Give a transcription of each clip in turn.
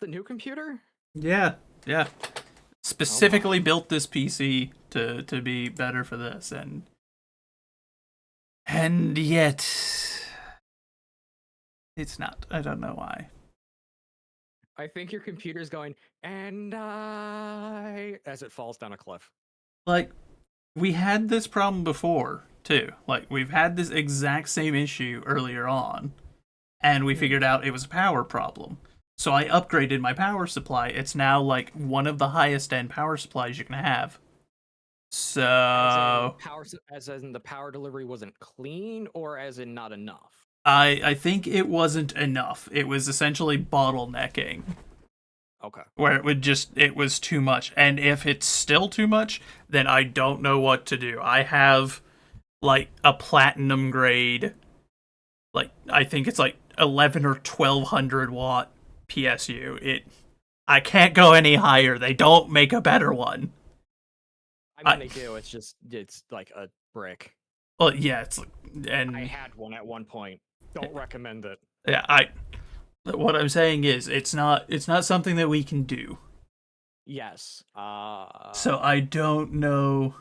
the new computer? Yeah, yeah. Oh Specifically my. built this PC to be better for this, and yet it's not. I don't know why. I think your computer's going, and I as it falls down a cliff. Like, we had this problem before too. Like, we've had this exact same issue earlier on, and we Hmm. figured out it was a power problem. So I upgraded my power supply. It's now like one of the highest end power supplies you can have. As in So as in the power delivery wasn't clean, or as in not enough. I think it wasn't enough. It was essentially bottlenecking, Okay. where it was too much. And if it's still too much, then I don't know what to do. I have like a platinum grade, like I think it's like 11 or 1200 watt PSU. I can't go any higher. They don't make a better one. I mean, I they do. It's like a brick. well, yeah, it's like, I and had one at one point. Don't recommend it. yeah, I what I'm saying is it's not something that we can do. Yes. So I don't know.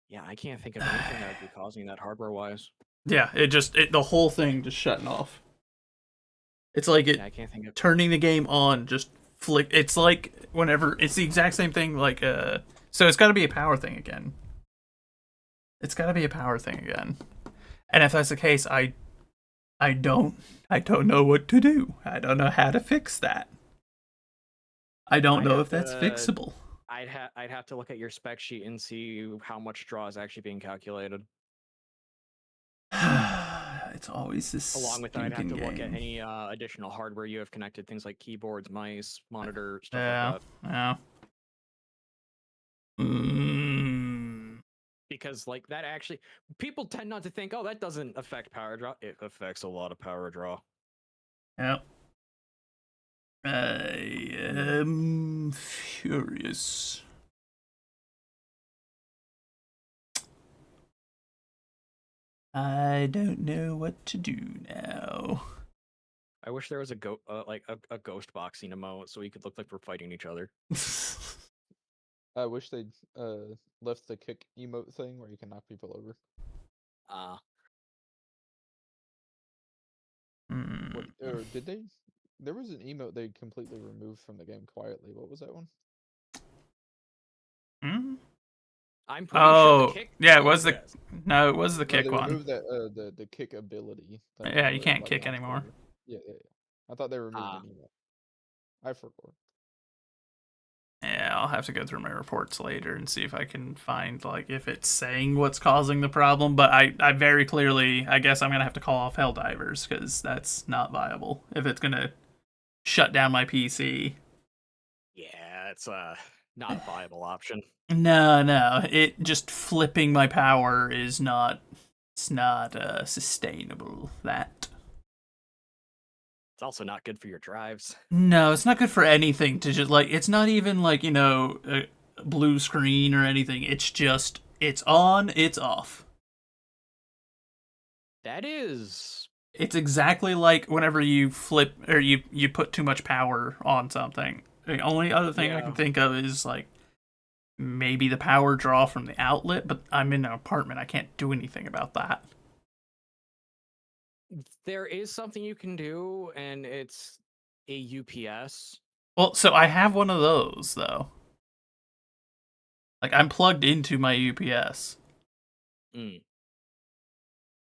Yeah, I can't think of anything that would be causing that hardware-wise. Yeah, the whole thing just shutting off. It's like Yeah, I can't think of. turning the game on just flick. It's like whenever it's the exact same thing. Like so it's got to be a power thing again. It's got to be a power thing again. And if that's the case, I don't know what to do. I don't know how to fix that. I don't I'd know have if that's to. fixable. I'd have to look at your spec sheet and see how much draw is actually being calculated. It's always this Along with that, I'd have stinking to look at game. any additional hardware you have connected, things like keyboards, mice, monitor, stuff like Yeah, that. yeah. Mm, Because like that actually, people tend not to think, oh, that doesn't affect power draw. It affects a lot of power draw. yeah. I am furious. I don't know what to do now. I wish there was a ghost boxing emote so we could look like we're fighting each other. I wish they'd left the kick emote thing where you can knock people over. What Hmm. or did they? There was an emote they completely removed from the game quietly. What was that one? Hmm? I'm pretty sure the Oh, kick yeah, it still was the exists. no, it was the No, kick they one. removed that the kick ability thing Yeah, you where can't like kick knocked anymore. over. Yeah, yeah, yeah. I thought they removed Ah, an emote. I forgot. Yeah, I'll have to go through my reports later and see if I can find like if it's saying what's causing the problem. But I very clearly, I guess I'm gonna have to call off Helldivers because that's not viable if it's gonna shut down my PC. yeah, it's not a viable option. No, no, it just flipping my power is not. It's not sustainable. That. It's also not good for your drives. No, it's not good for anything to just like. It's not even like a blue screen or anything. It's just it's on, it's off. That is. It's exactly like whenever you flip or you put too much power on something. The only other thing I can Yeah. think of is like maybe the power draw from the outlet, but I'm in an apartment. I can't do anything about that. There is something you can do, and it's a UPS. Well, so I have one of those though. Like I'm plugged into my UPS. Mm.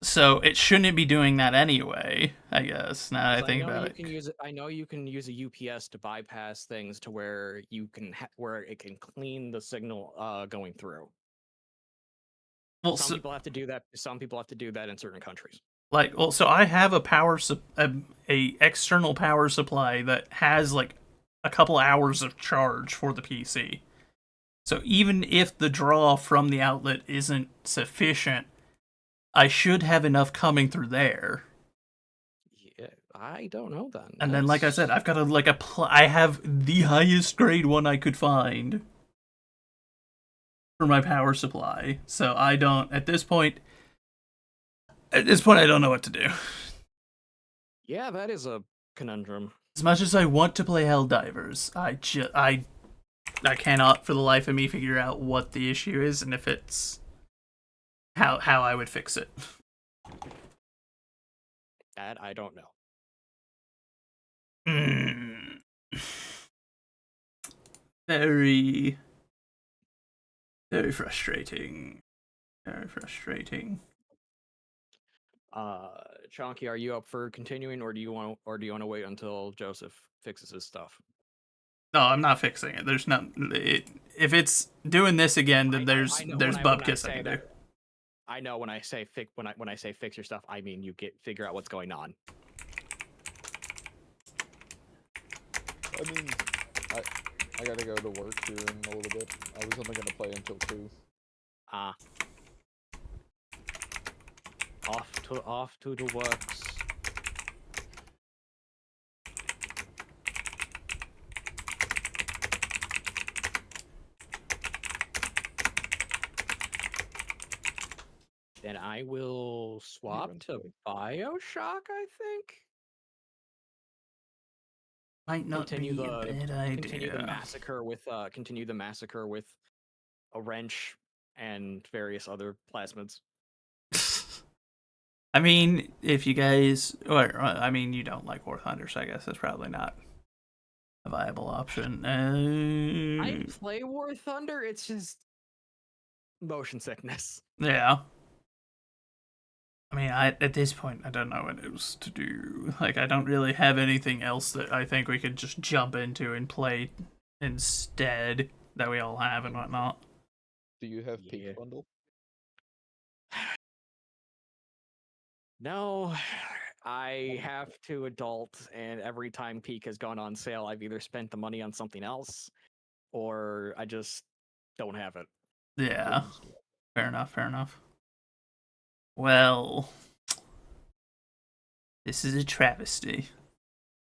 So it shouldn't be doing that anyway, I guess. Now that I I think know about you it. can use it. I know you can use a UPS to bypass things to where you can where it can clean the signal going through. Well, Some so, people have to do that. Some people have to do that in certain countries. so I have a external power supply that has like a couple hours of charge for the PC. So even if the draw from the outlet isn't sufficient, I should have enough coming through there. Yeah, I don't know then. And then, like I said, I've got I have the highest grade one I could find for my power supply. So I don't at this point. At this point, I don't know what to do. Yeah, that is a conundrum. As much as I want to play Helldivers, I cannot for the life of me figure out what the issue is and if it's how I would fix it. That I don't know. Very, very frustrating. Very frustrating. Chonky, are you up for continuing, or do you want to wait until Joseph fixes his stuff? No, I'm not fixing it. There's no. If it's doing this again, then there's bupkis I can do. I know when I say fix your stuff, I mean you figure out what's going on. I mean, I gotta go to work here in a little bit. I was only gonna play until 2. Off to the works. Then I will swap to BioShock, I think. Might not Continue be a bad idea. Continue the massacre with a wrench and various other plasmids. I mean, if you guys, or I mean, you don't like War Thunder, so I guess that's probably not a viable option. I play War Thunder. It's just motion sickness. Yeah. I mean, at this point, I don't know what else to do. Like, I don't really have anything else that I think we could just jump into and play instead that we all have and whatnot. Do you have Peak Bundle? No, I have to adult, and every time Peak has gone on sale, I've either spent the money on something else, or I just don't have it. Yeah. Fair enough, fair enough. Well, this is a travesty.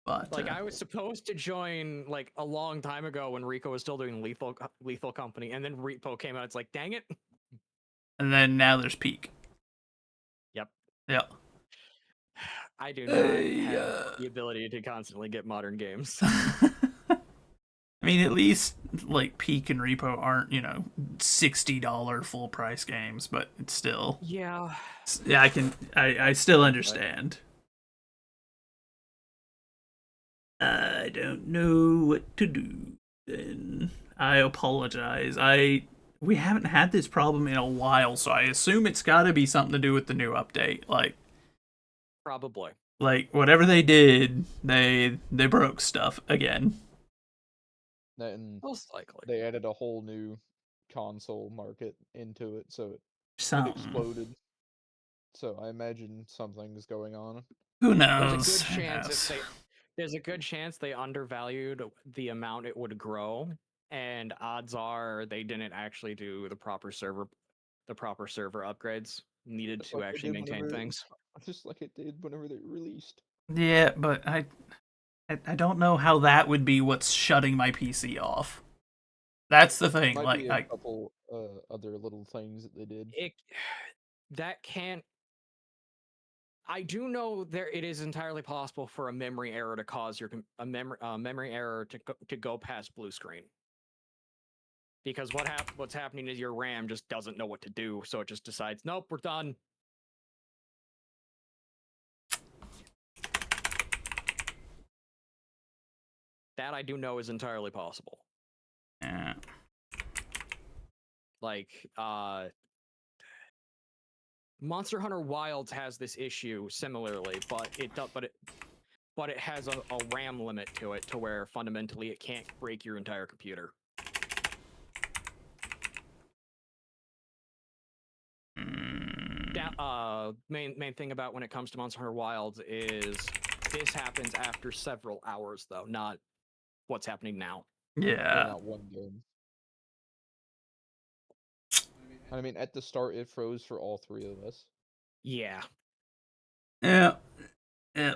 But like, I was supposed to join like a long time ago when Rico was still doing Lethal Company, and then Repo came out. It's like, dang it. And then now there's Peak. Yep. Yep. I do not have the ability to constantly get modern games. I mean, at least like Peak and Repo aren't, $60 full price games, but it's still. Yeah. Yeah, I still understand. I don't know what to do then. I apologize. We haven't had this problem in a while, so I assume it's got to be something to do with the new update. Like, probably. Like, whatever they did, they broke stuff again. And most likely they added a whole new console market into it, so it exploded. So I imagine something's going on. Who knows? There's a good chance they undervalued the amount it would grow, and odds are they didn't actually do the proper server upgrades needed Just to like actually maintain things. Just like it did whenever they released. Yeah, but I don't know how that would be what's shutting my PC off. That's the thing. Might like be a couple other little things that they did. That can't. I do know it is entirely possible for a memory error to cause a memory error to go past blue screen. Because what's happening is your RAM just doesn't know what to do, so it just decides, nope, we're done. That I do know is entirely possible. Yeah. Like, Monster Hunter Wilds has this issue similarly, but it has a RAM limit to it, to where fundamentally it can't break your entire computer. Main thing about when it comes to Monster Hunter Wilds is this happens after several hours, though, not what's happening now. Yeah. Not one game. I mean, at the start, it froze for all 3 of us. Yeah. Yeah. Yeah.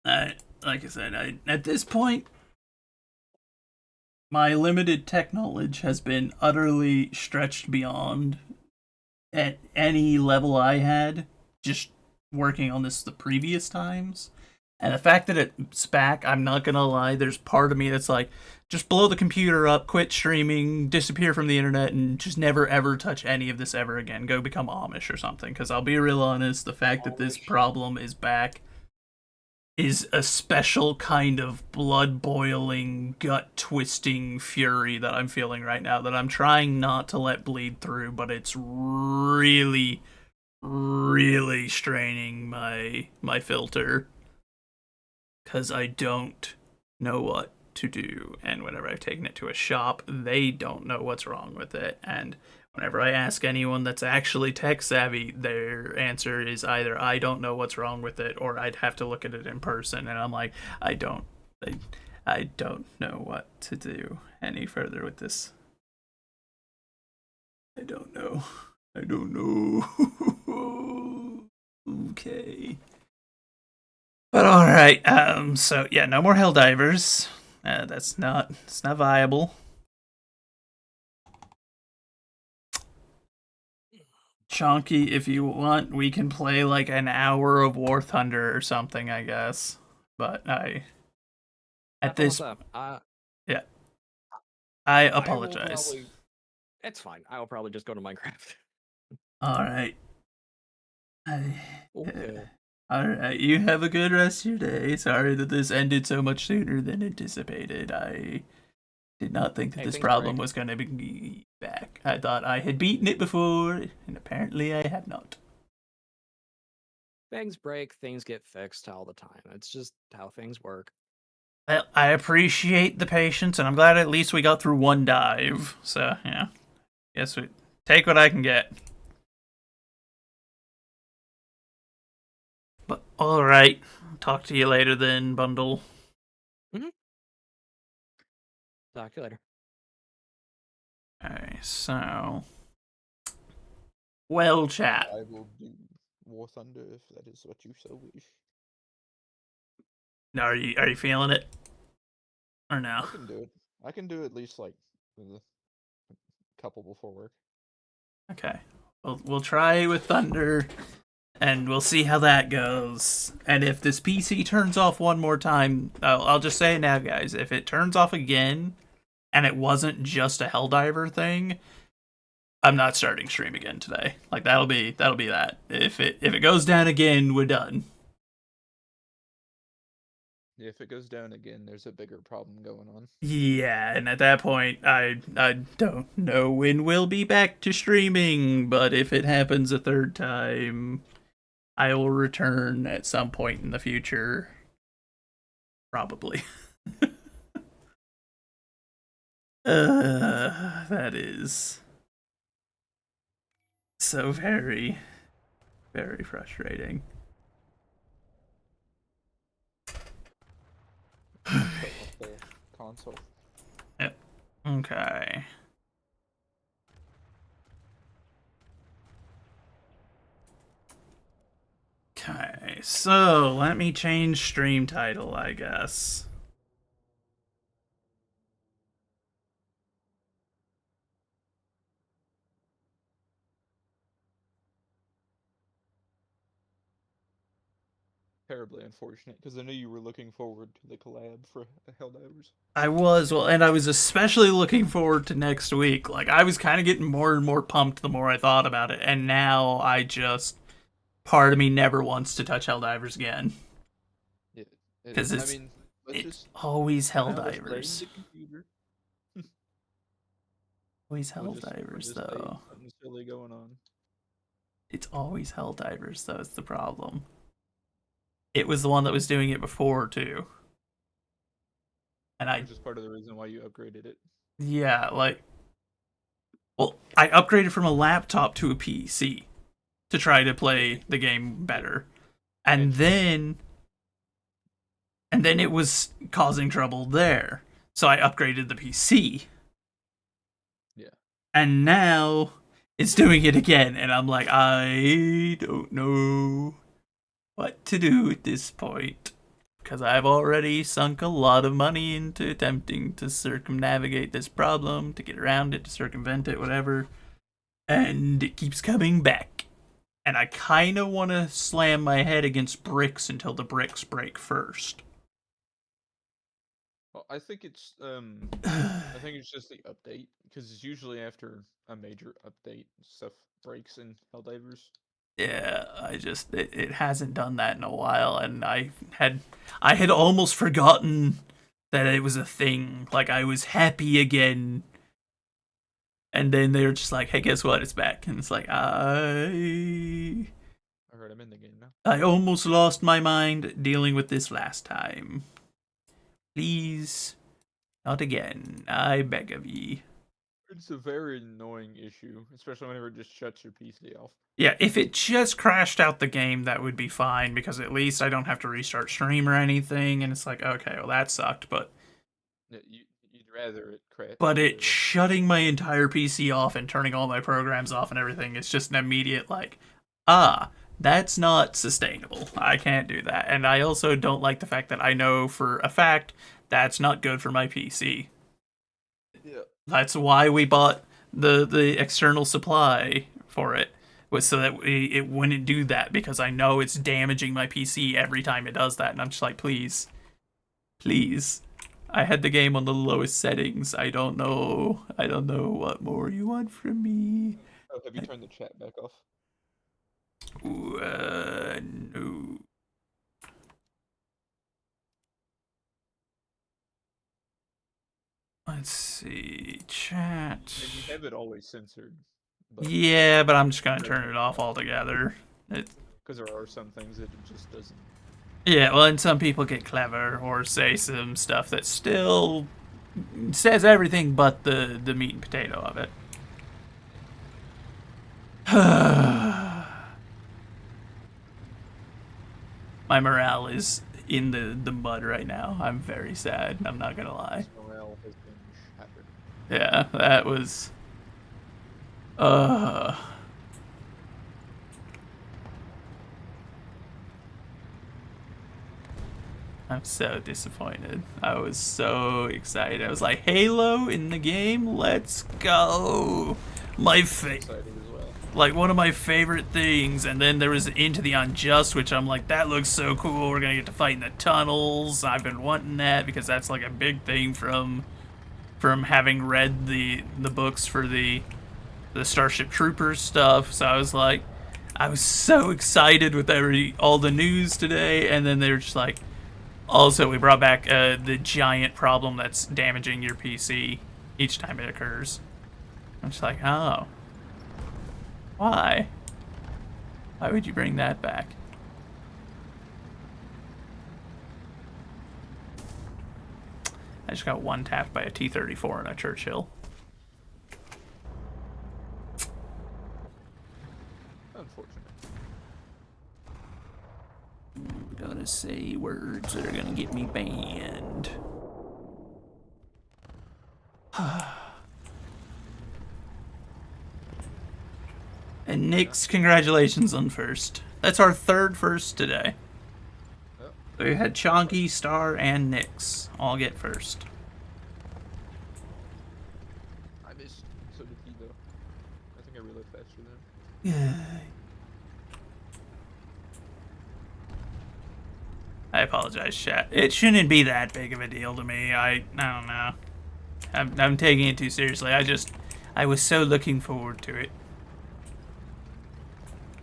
Like I said, at this point, my limited tech knowledge has been utterly stretched beyond at any level I had just working on this the previous times. And the fact that it's back, I'm not gonna lie, there's part of me that's like, just blow the computer up, quit streaming, disappear from the internet, and just never ever touch any of this ever again. Go become Amish or something. Because I'll be real honest, the fact that this problem is back is a special kind of blood-boiling, gut-twisting fury that I'm feeling right now that I'm trying not to let bleed through, but it's really, really straining my filter. Because I don't know what to do, and whenever I've taken it to a shop, they don't know what's wrong with it, and whenever I ask anyone that's actually tech savvy, their answer is either I don't know what's wrong with it, or I'd have to look at it in person, and I'm like, I don't know what to do any further with this. I don't know. Okay. But alright, so yeah, no more Helldivers. It's not viable. Chonky, if you want, we can play like an hour of War Thunder or something, I guess. But yeah. I apologize. It's fine. I will probably just go to Minecraft. Alright. Okay. Alright, you have a good rest of your day. Sorry that this ended so much sooner than anticipated. I did not think that this problem was going to be back. I thought I had beaten it before, and apparently I have not. Things break, things get fixed all the time. It's just how things work. Well, I appreciate the patience, and I'm glad at least we got through one dive. So, yeah. Guess we take what I can get. But, alright. Talk to you later then, Bundle. Mm-hmm. Talk to you later. Okay, so... Well, chat. I will do War Thunder if that is what you so wish. Now, are you feeling it? Or no? I can do it. I can do at least like a couple before work. Okay. We'll try with Thunder, and we'll see how that goes. And if this PC turns off one more time, I'll just say it now, guys. If it turns off again, and it wasn't just a Helldiver thing, I'm not starting stream again today. Like that'll be that. If it goes down again, we're done. If it goes down again, there's a bigger problem going on. Yeah, and at that point, I don't know when we'll be back to streaming, but if it happens a third time, I will return at some point in the future. Probably. That is so very, very frustrating. Console. Yep. Okay. Okay, so let me change stream title, I guess. Terribly unfortunate, because I knew you were looking forward to the collab for Helldivers. I was, well, and I was especially looking forward to next week. Like, I was kind of getting more and more pumped the more I thought about it, and now I just... Part of me never wants to touch Helldivers again. Yeah, because it's always Helldivers. Always Helldivers, though. Something silly going on. It's always Helldivers, though. It's the problem. It was the one that was doing it before, too. And which is part of the reason why you upgraded it. Yeah, like... Well, I upgraded from a laptop to a PC to try to play the game better. And then it was causing trouble there. So I upgraded the PC. Yeah. And now it's doing it again, and I'm like, I don't know what to do at this point. Because I've already sunk a lot of money into attempting to circumnavigate this problem, to get around it, to circumvent it, whatever. And it keeps coming back. And I kind of want to slam my head against bricks until the bricks break first. Well, I think it's just the update, because it's usually after a major update stuff breaks in Helldivers. Yeah, it hasn't done that in a while, and I had almost forgotten that it was a thing. Like, I was happy again, and then they were just like, "Hey, guess what? It's back." And it's like, I Alright, I'm in the game now. I almost lost my mind dealing with this last time. Please, not again. I beg of ye. It's a very annoying issue, especially whenever it just shuts your PC off. Yeah, if it just crashed out the game, that would be fine, because at least I don't have to restart stream or anything, and it's like, okay, well, that sucked, but... Yeah, you'd rather it crash. But it shutting my entire PC off and turning all my programs off and everything is just an immediate, like, that's not sustainable. I can't do that. And I also don't like the fact that I know for a fact that's not good for my PC. Yeah. That's why we bought the external supply for it, was so that it wouldn't do that, because I know it's damaging my PC every time it does that, and I'm just like, please. I had the game on the lowest settings. I don't know what more you want from me. Oh, have you turned the chat back off? Ooh, no. Let's see, chat. And you have it always censored. Yeah, but I'm just gonna turn it off altogether. Because there are some things that it just doesn't. Yeah, well, and some people get clever or say some stuff that still says everything but the meat and potato of it. My morale is in the mud right now. I'm very sad. I'm not gonna lie. Morale has been shattered. Yeah, that was... I'm so disappointed. I was so excited. I was like, Halo in the game? Let's go! Like, one of my favorite things. And then there was Into the Unjust, which I'm like, that looks so cool. We're gonna get to fight in the tunnels. I've been wanting that because that's like a big thing from having read the books for the Starship Troopers stuff. So I was like, I was so excited with all the news today, and then they were just like, also, we brought back the giant problem that's damaging your PC each time it occurs. I'm just like, oh. Why? Why would you bring that back? I just got one tapped by a T-34 and a Churchill. Unfortunate. I'm gonna say words that are gonna get me banned. And Nick's, congratulations on first. That's our third first today. Oh. So we had Chonky, Star, and Nick's all get first. I missed. So did he, though. I think I reload faster than him. Yeah. I apologize, chat. It shouldn't be that big of a deal to me. I don't know. I'm taking it too seriously. I was so looking forward to it.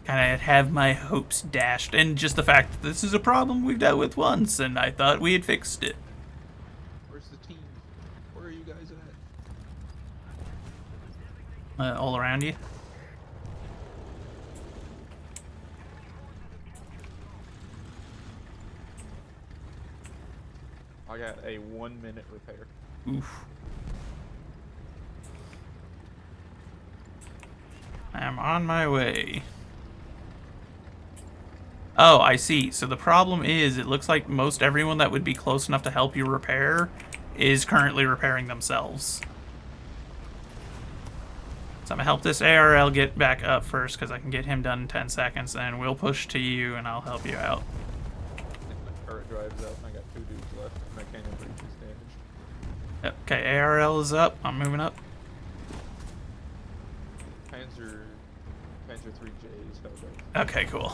Kind of have my hopes dashed, and just the fact that this is a problem we've dealt with once, and I thought we had fixed it. Where's the team? Where are you guys at? All around you. I got a 1-minute repair. Oof. I'm on my way. Oh, I see. So the problem is, it looks like most everyone that would be close enough to help you repair is currently repairing themselves. So I'm gonna help this ARL get back up first, because I can get him done in 10 seconds, and we'll push to you, and I'll help you out. If my turret drives out, and I got 2 dudes left, and I can't even reach this damage. Yep. Okay, ARL is up. I'm moving up. Panzer Panzer 3J's Helldivers. Okay, cool.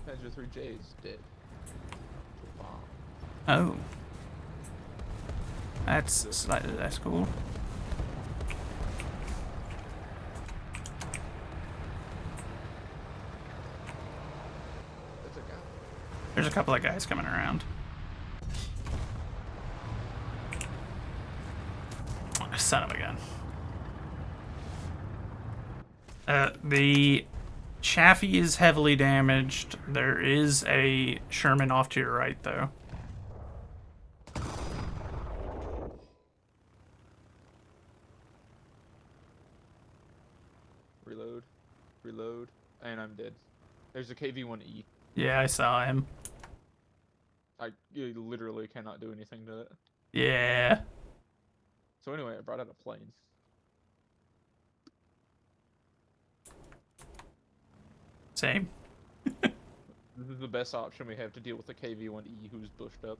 Panzer 3J's dead. Bomb. Oh. That's cool. That's a guy. There's a couple of guys coming around. Son of a gun. The Chaffee is heavily damaged. There is a Sherman off to your right, though. Reload. Reload. And I'm dead. There's a KV-1E. Yeah, I saw him. You literally cannot do anything to it. Yeah. So anyway, I brought out a plane. Same. This is the best option we have to deal with the KV-1E who's bushed up.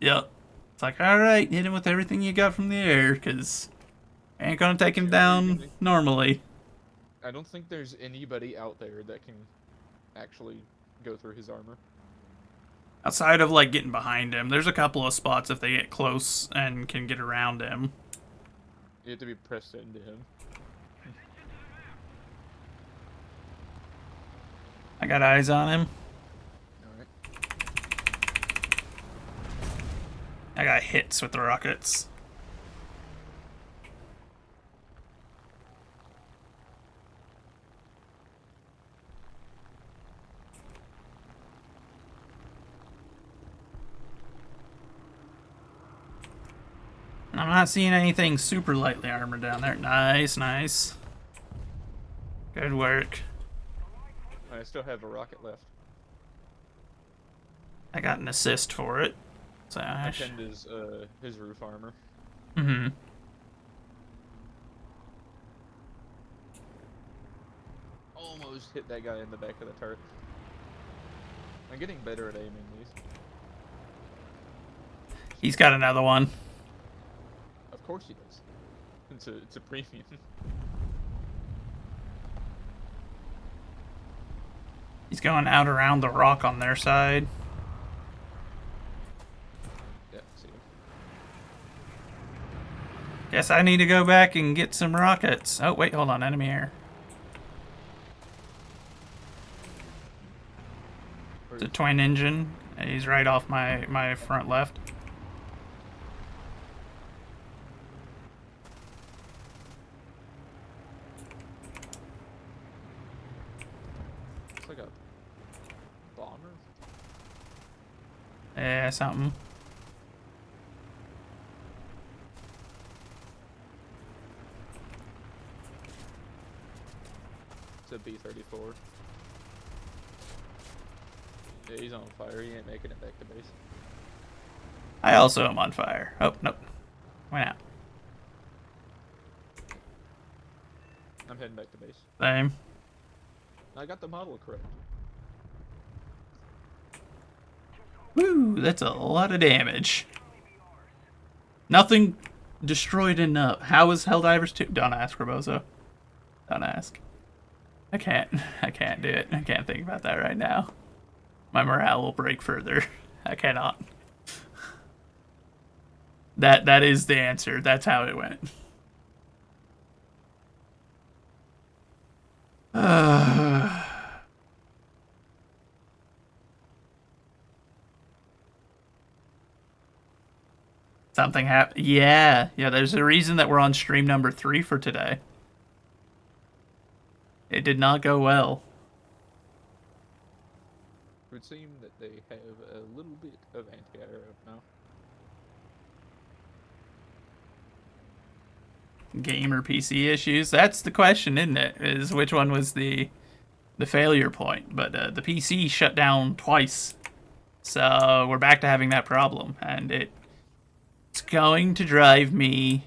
Yep. It's like, alright, hit him with everything you got from the air, because ain't gonna take him down normally. I don't think there's anybody out there that can actually go through his armor. Outside of, like, getting behind him, there's a couple of spots if they get close and can get around him. You have to be pressed into him. I got eyes on him. Alright. I got hits with the rockets. I'm not seeing anything super lightly armored down there. Nice, nice. Good work. I still have a rocket left. I got an assist for it. So I pinned his roof armor. Mm-hmm. Almost hit that guy in the back of the turret. I'm getting better at aiming these. He's got another one. Of course he does. It's a premium. He's going out around the rock on their side. Yeah, see him. Guess I need to go back and get some rockets. Oh, wait, hold on. Enemy air. It's a twin engine. He's right off my front left. It's like a bomber. Yeah, something. It's a B-34. Yeah, he's on fire. He ain't making it back to base. I also am on fire. Oh, nope. Went out. I'm heading back to base. Same. I got the model correct. Woo, that's a lot of damage. Nothing destroyed enough. How is Helldivers 2? Don't ask, Rebozo. Don't ask. I can't do it. I can't think about that right now. My morale will break further. I cannot. That is the answer. That's how it went. Something happened. Yeah, there's a reason that we're on stream number 3 for today. It did not go well. It would seem that they have a little bit of anti-air now. Game or PC issues? That's the question, isn't it? Is which one was the failure point? But the PC shut down twice, so we're back to having that problem, and it's going to drive me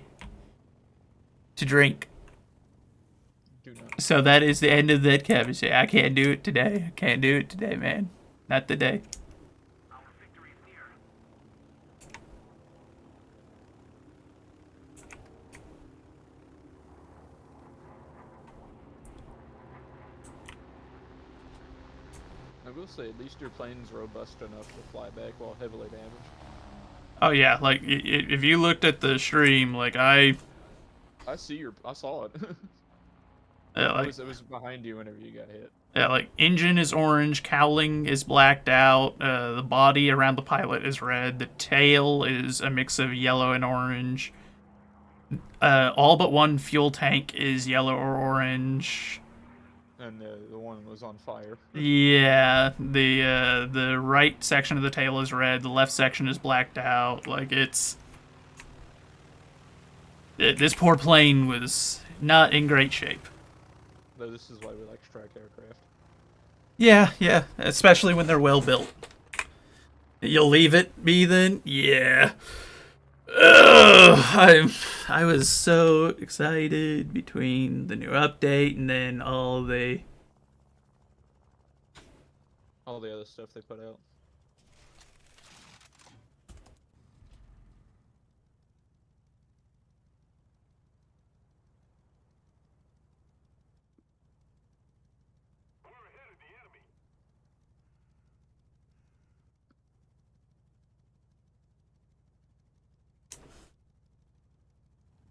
to drink. So that is the end of that cabbage. I can't do it today. I can't do it today, man. Not today. I will say, at least your plane's robust enough to fly back while heavily damaged. Oh yeah, like if you looked at the stream, like I saw it. like, it was behind you whenever you got hit. yeah, like engine is orange, cowling is blacked out, the body around the pilot is red, the tail is a mix of yellow and orange. All but one fuel tank is yellow or orange. And the one was on fire. Yeah, the right section of the tail is red, the left section is blacked out. Like this poor plane was not in great shape. Though this is why we like strike aircraft. Yeah, especially when they're well built. You'll leave it be then? Yeah. Ugh, I was so excited between the new update and then all the other stuff they put out.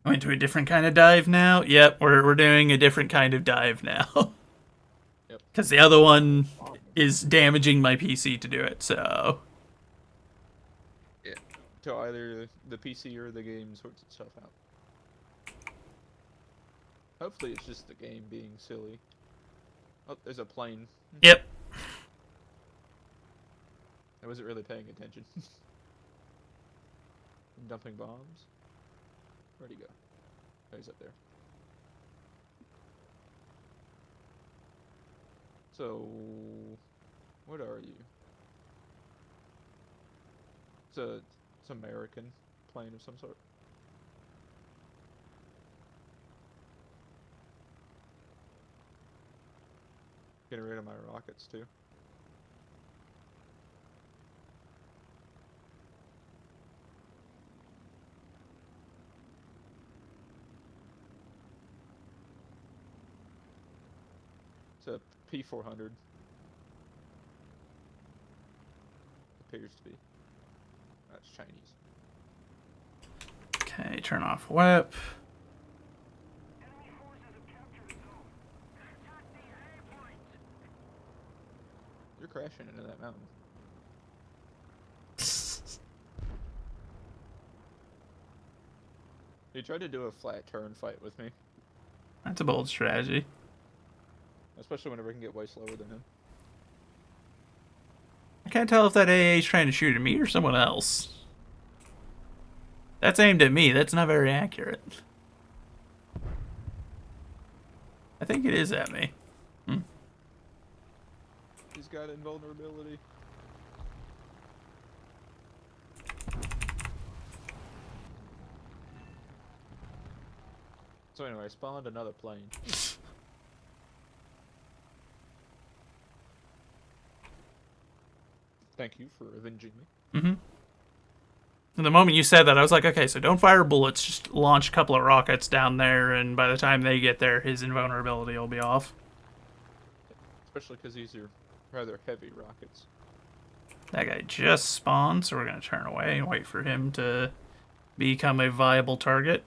Went to a different kind of dive now? Yep, we're doing a different kind of dive now. Yep. Because the other one is damaging my PC to do it, so... Yeah. So either the PC or the game sorts itself out. Hopefully it's just the game being silly. Oh, there's a plane. Yep. I wasn't really paying attention. Dumping bombs. Where'd he go? Oh, he's up there. So, what are you? It's American plane of some sort. Getting rid of my rockets too. It's a P-400. Appears to be. That's Chinese. Okay, turn off whip. You're crashing into that mountain. He tried to do a flat turn fight with me. That's a bold strategy. Especially whenever I can get way slower than him. I can't tell if that AA is trying to shoot at me or someone else. That's aimed at me. That's not very accurate. I think it is at me. He's got invulnerability. So anyway, I spawned another plane. Thank you for avenging me. Mm-hmm. And the moment you said that, I was like, okay, so don't fire bullets, just launch a couple of rockets down there, and by the time they get there, his invulnerability will be off. Especially because these are rather heavy rockets. That guy just spawned, so we're going to turn away and wait for him to become a viable target.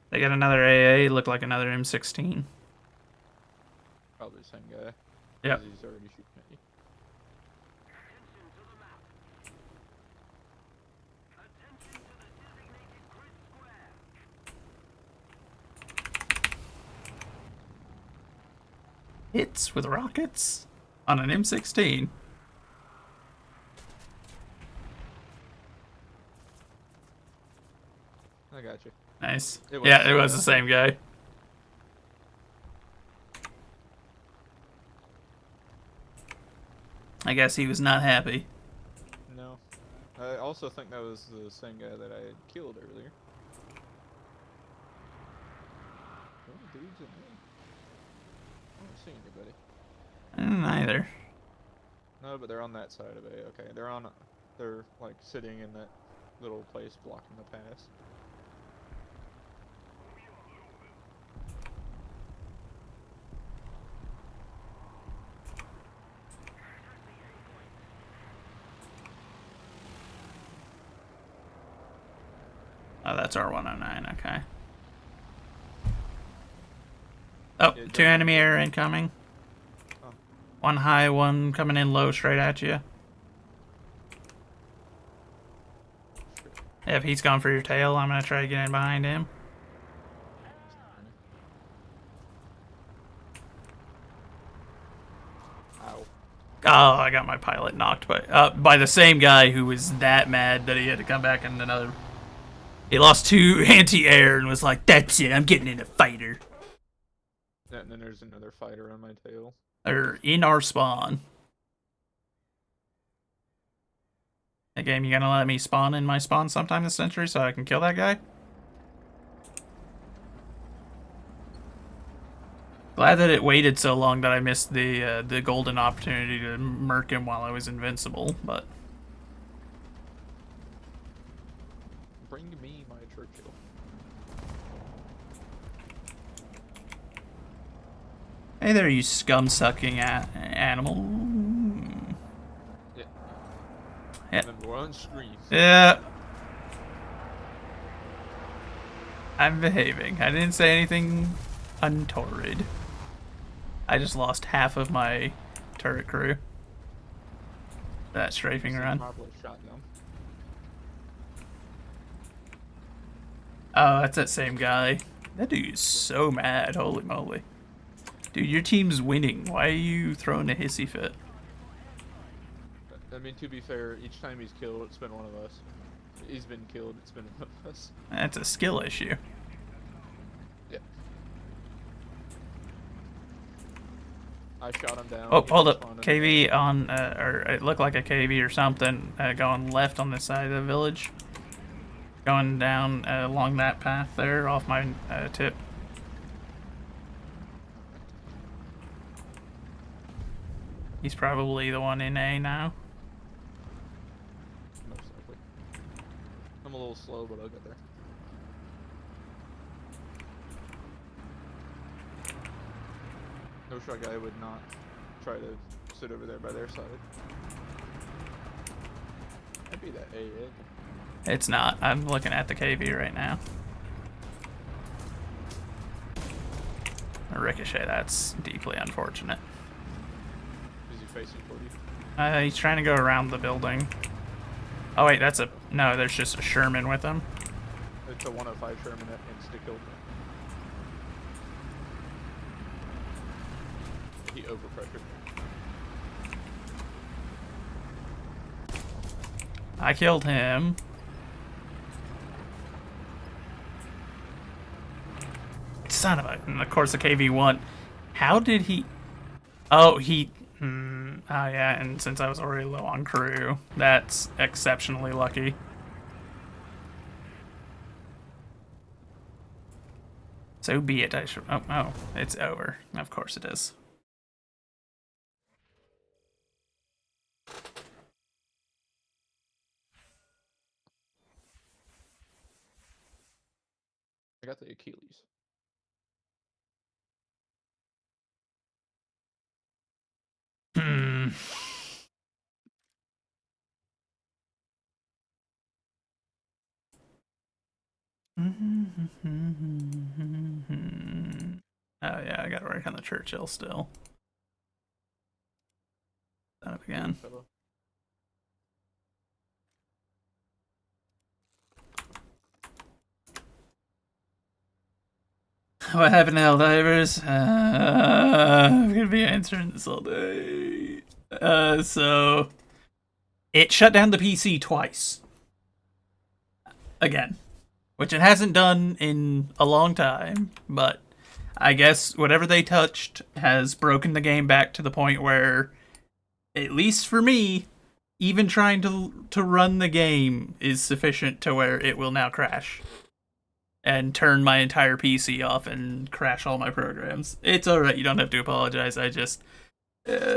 They got another AA, look like another M16. Probably the same guy. Yep. He's already shooting at you. Hits with rockets on an M16. I got you. Nice. It was the same guy. I guess he was not happy. No. I also think that was the same guy that I had killed earlier. Oh, dudes in there? I don't see anybody. Neither. No, but they're on that side of A. Okay, they're like sitting in that little place blocking the pass. Oh, that's R109, okay. Oh, Yeah, two enemy air incoming. Oh. One high, one coming in low straight at you. If he's gone for your tail, I'm gonna try to get in behind him. Ow. Oh, I got my pilot knocked by the same guy who was that mad that he had to come back in another. He lost 2 anti-air and was like, "That's it, I'm getting in a fighter." Yeah, and then there's another fighter on my tail. They're in our spawn. Hey game, you gonna let me spawn in my spawn sometime this century so I can kill that guy? Glad that it waited so long that I missed the golden opportunity to murk him while I was invincible, but... Bring me my Churchill. Hey there, you scum-sucking animal. Yeah. Yeah. And we're on screen. Yeah. I'm behaving. I didn't say anything untoward. I just lost half of my turret crew. That strafing run. Probably shot them. Oh, that's that same guy. That dude is so mad. Holy moly. Dude, your team's winning. Why are you throwing a hissy fit? I mean, to be fair, each time he's killed, it's been one of us. He's been killed, it's been one of us. That's a skill issue. Yeah. I shot him down. Oh, hold up. KV on, or it looked like a KV or something, going left on this side of the village. Going down along that path there off my tip. He's probably the one in A now. Most likely. I'm a little slow, but I'll get there. No shot guy would not try to sit over there by their side. I'd be that A egg. It's not. I'm looking at the KV right now. A ricochet, that's deeply unfortunate. Is he facing toward you? He's trying to go around the building. Oh wait, that's a... No, there's just a Sherman with him. It's a 105 Sherman that insta-killed me. He overpressured me. I killed him. Son of a... And of course the KV-1. How did he... Oh, he... oh yeah, and since I was already low on crew, that's exceptionally lucky. So be it. I should... Oh, it's over. Of course it is. I got the Achilles. Hmm. Oh yeah, I gotta work on the Churchill still. Done it again. What happened to Helldivers? I'm gonna be answering this all day. So it shut down the PC twice. Again. Which it hasn't done in a long time, but I guess whatever they touched has broken the game back to the point where, at least for me, even trying to run the game is sufficient to where it will now crash. and turn my entire PC off and crash all my programs. It's alright, you don't have to apologize, I just... It's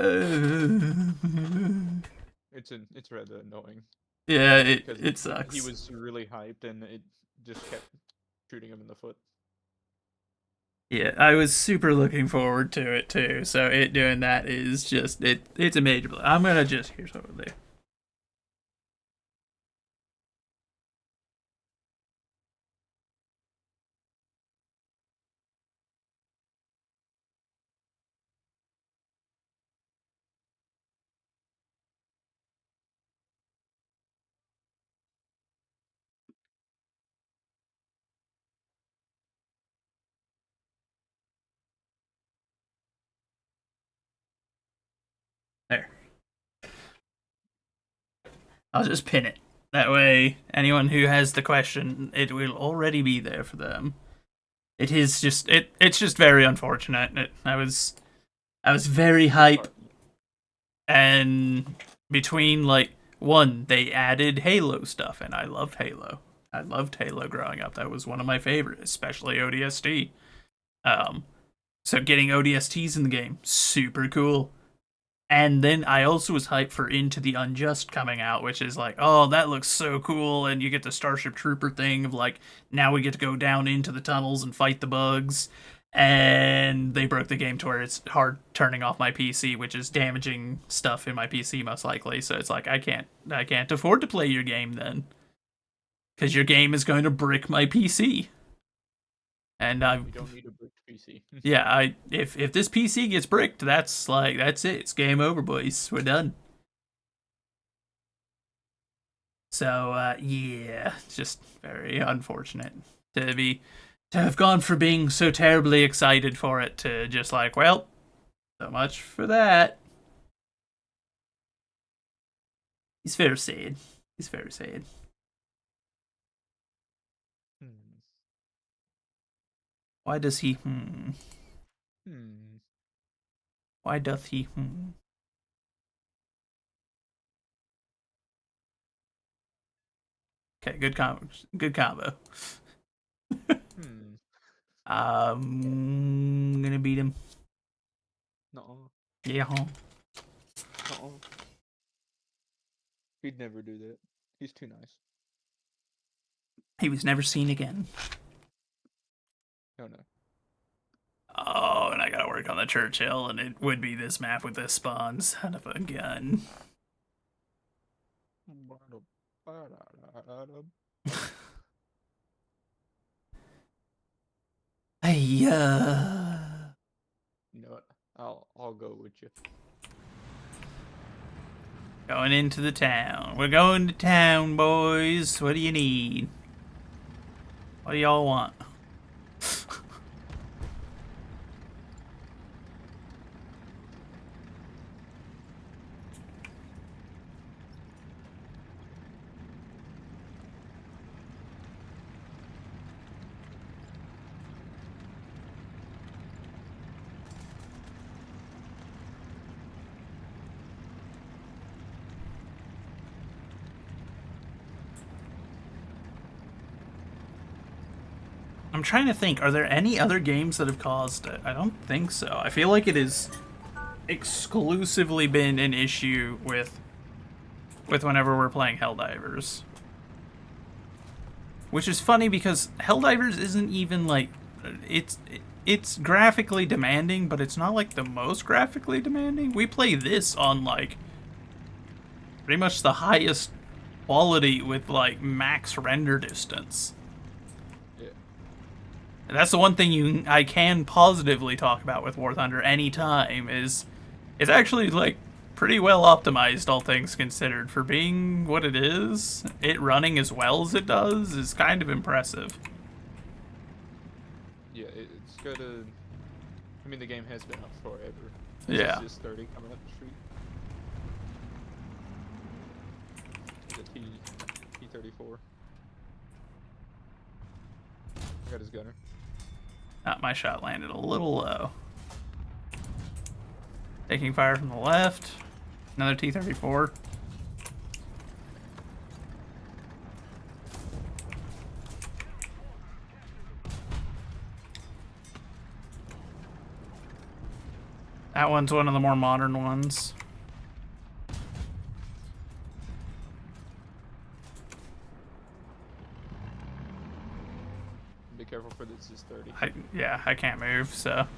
rather annoying. Yeah, Because it sucks. he was really hyped, and it just kept shooting him in the foot. Yeah, I was super looking forward to it too, so it doing that is just, it's a major blow. I'm gonna just, here's over there. There. I'll just pin it. That way, anyone who has the question, it will already be there for them. It is just, it's just very unfortunate. I was very hype, and between, like, one, they added Halo stuff, and I loved Halo. I loved Halo growing up. That was one of my favorites, especially ODST. So getting ODSTs in the game, super cool. And then I also was hyped for Into the Unjust coming out, which is like, oh, that looks so cool, and you get the Starship Trooper thing of like, now we get to go down into the tunnels and fight the bugs. And they broke the game to where it's hard turning off my PC, which is damaging stuff in my PC most likely. So it's like, I can't afford to play your game then, because your game is going to brick my PC. And We don't need a bricked PC. Yeah, if this PC gets bricked, that's it. It's game over, boys. We're done. So yeah, it's just very unfortunate to have gone from being so terribly excited for it to just like, well, so much for that. He's very sad. He's very sad. Why does he? Why doth he? Okay, good combo. Good combo. I'm gonna beat him. No. Yeah. No. He'd never do that. He's too nice. He was never seen again. Oh no. Oh, and I gotta work on the Churchill, and it would be this map with this spawn. Son of a gun. Hey, You know what? I'll go with you. Going into the town. We're going to town, boys. What do you need? What do y'all want? I'm trying to think, are there any other games that have caused it? I don't think so. I feel like it has exclusively been an issue with whenever we're playing Helldivers. Which is funny because Helldivers isn't even like, it's graphically demanding, but it's not like the most graphically demanding. We play this on like pretty much the highest quality with like max render distance. And that's the one thing I can positively talk about with War Thunder anytime is it's actually like pretty well optimized, all things considered, for being what it is. It running as well as it does is kind of impressive. Yeah, it's good. I mean, the game has been up forever. Yeah. This is 30 coming up the street. The T-34. I got his gunner. My shot landed a little low. Taking fire from the left. Another T-34. That one's one of the more modern ones. Be careful for this is 30. Yeah, I can't move, so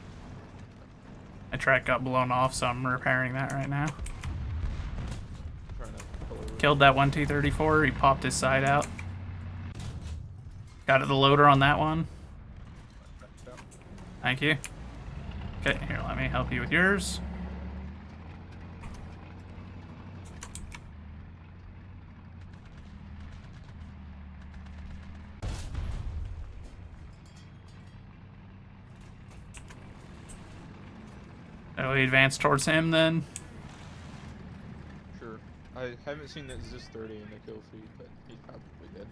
my track got blown off, so I'm repairing that right now. Killed that 1-2-34. He popped his side out. Got it, the loader on that one. Thank you. Okay, here, let me help you with yours. So we advance towards him then? Sure. I haven't seen that Zis 30 in the kill feed, but he's probably dead.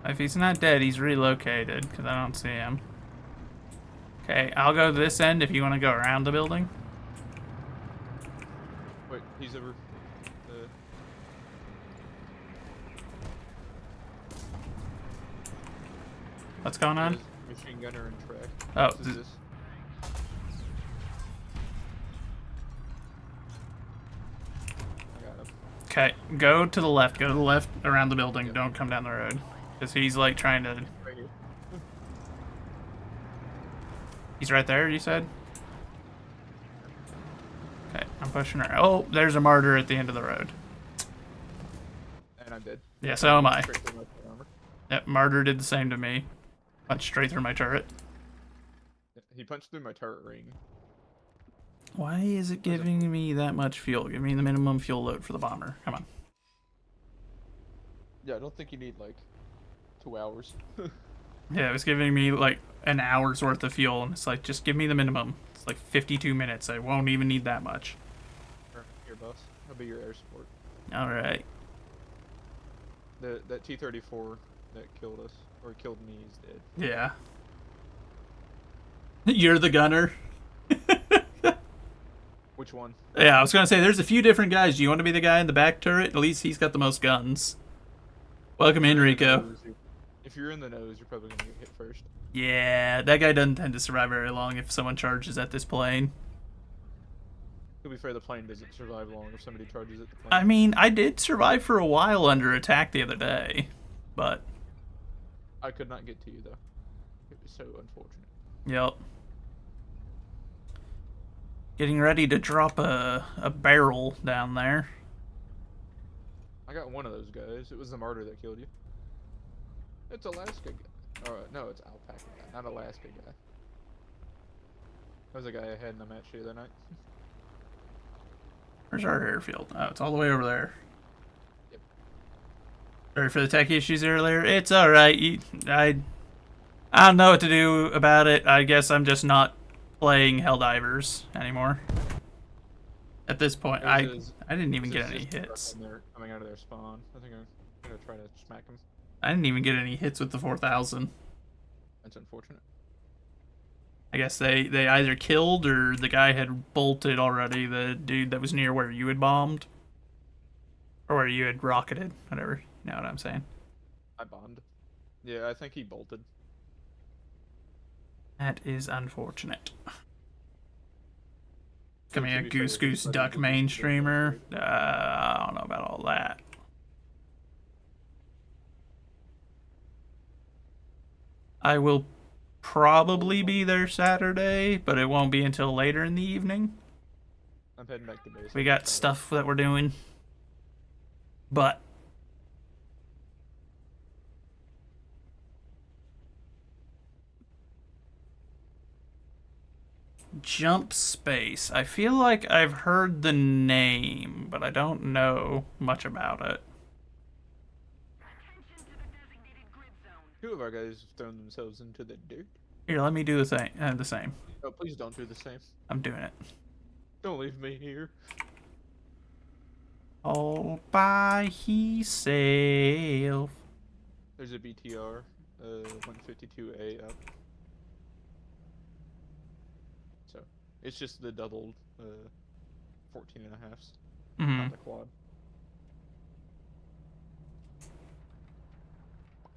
If he's not dead, he's relocated, because I don't see him. Okay, I'll go this end if you want to go around the building. Wait, he's over... What's going on? Machine gunner and track. Oh, What is this? I got him. okay, go to the left. Go to the left around the building. Yep. Don't come down the road. Because he's like trying to... Right here. He's right there, you said? Okay, I'm pushing her. Oh, there's a martyr at the end of the road. And I'm dead. Yeah, so am I. Straight through my armor. Yep, martyr did the same to me. Punched straight through my turret. He punched through my turret ring. Why is it giving me that much fuel? Give me the minimum fuel load for the bomber. Come on. Yeah, I don't think you need, like, 2 hours. Yeah, it was giving me, like, an hour's worth of fuel, and it's like, just give me the minimum. It's like 52 minutes. I won't even need that much. Here, boss. I'll be your air support. Alright. That T-34 that killed us, or killed me, is dead. Yeah. You're the gunner? Which one? Yeah, I was gonna say, there's a few different guys. Do you want to be the guy in the back turret? At least he's got the most guns. Welcome, Enrico. If you're in the nose, you're probably gonna get hit first. Yeah, that guy doesn't tend to survive very long if someone charges at this plane. To be fair, the plane doesn't survive long if somebody charges at the plane. I mean, I did survive for a while under attack the other day, but... I could not get to you, though. It was so unfortunate. Yep. Getting ready to drop a barrel down there. I got one of those guys. It was the martyr that killed you. It's Alaska guy. No, it's Alpaca guy, not Alaska guy. That was a guy I had in a match the other night. Where's our airfield? Oh, it's all the way over there. Yep. Sorry for the tech issues earlier. It's alright. I don't know what to do about it. I guess I'm just not playing Helldivers anymore. At this point, I didn't even get any hits. Coming out of their spawn. I think I'm gonna try to smack him. I didn't even get any hits with the 4000. That's unfortunate. I guess they either killed or the guy had bolted already, the dude that was near where you had bombed. Or where you had rocketed, whatever. You know what I'm saying? I bombed. Yeah, I think he bolted. That is unfortunate. Come here, Goose Goose Duck main streamer. I don't know about all that. I will probably be there Saturday, but it won't be until later in the evening. I'm heading back to base. We got stuff that we're doing. But Jump Space. I feel like I've heard the name, but I don't know much about it. Two of our guys have thrown themselves into the dirt. Here, let me do the same. Oh, please don't do the same. I'm doing it. Don't leave me here. All by himself. There's a BTR, 152A up. So, it's just the doubled, 14.5s. Not the quad.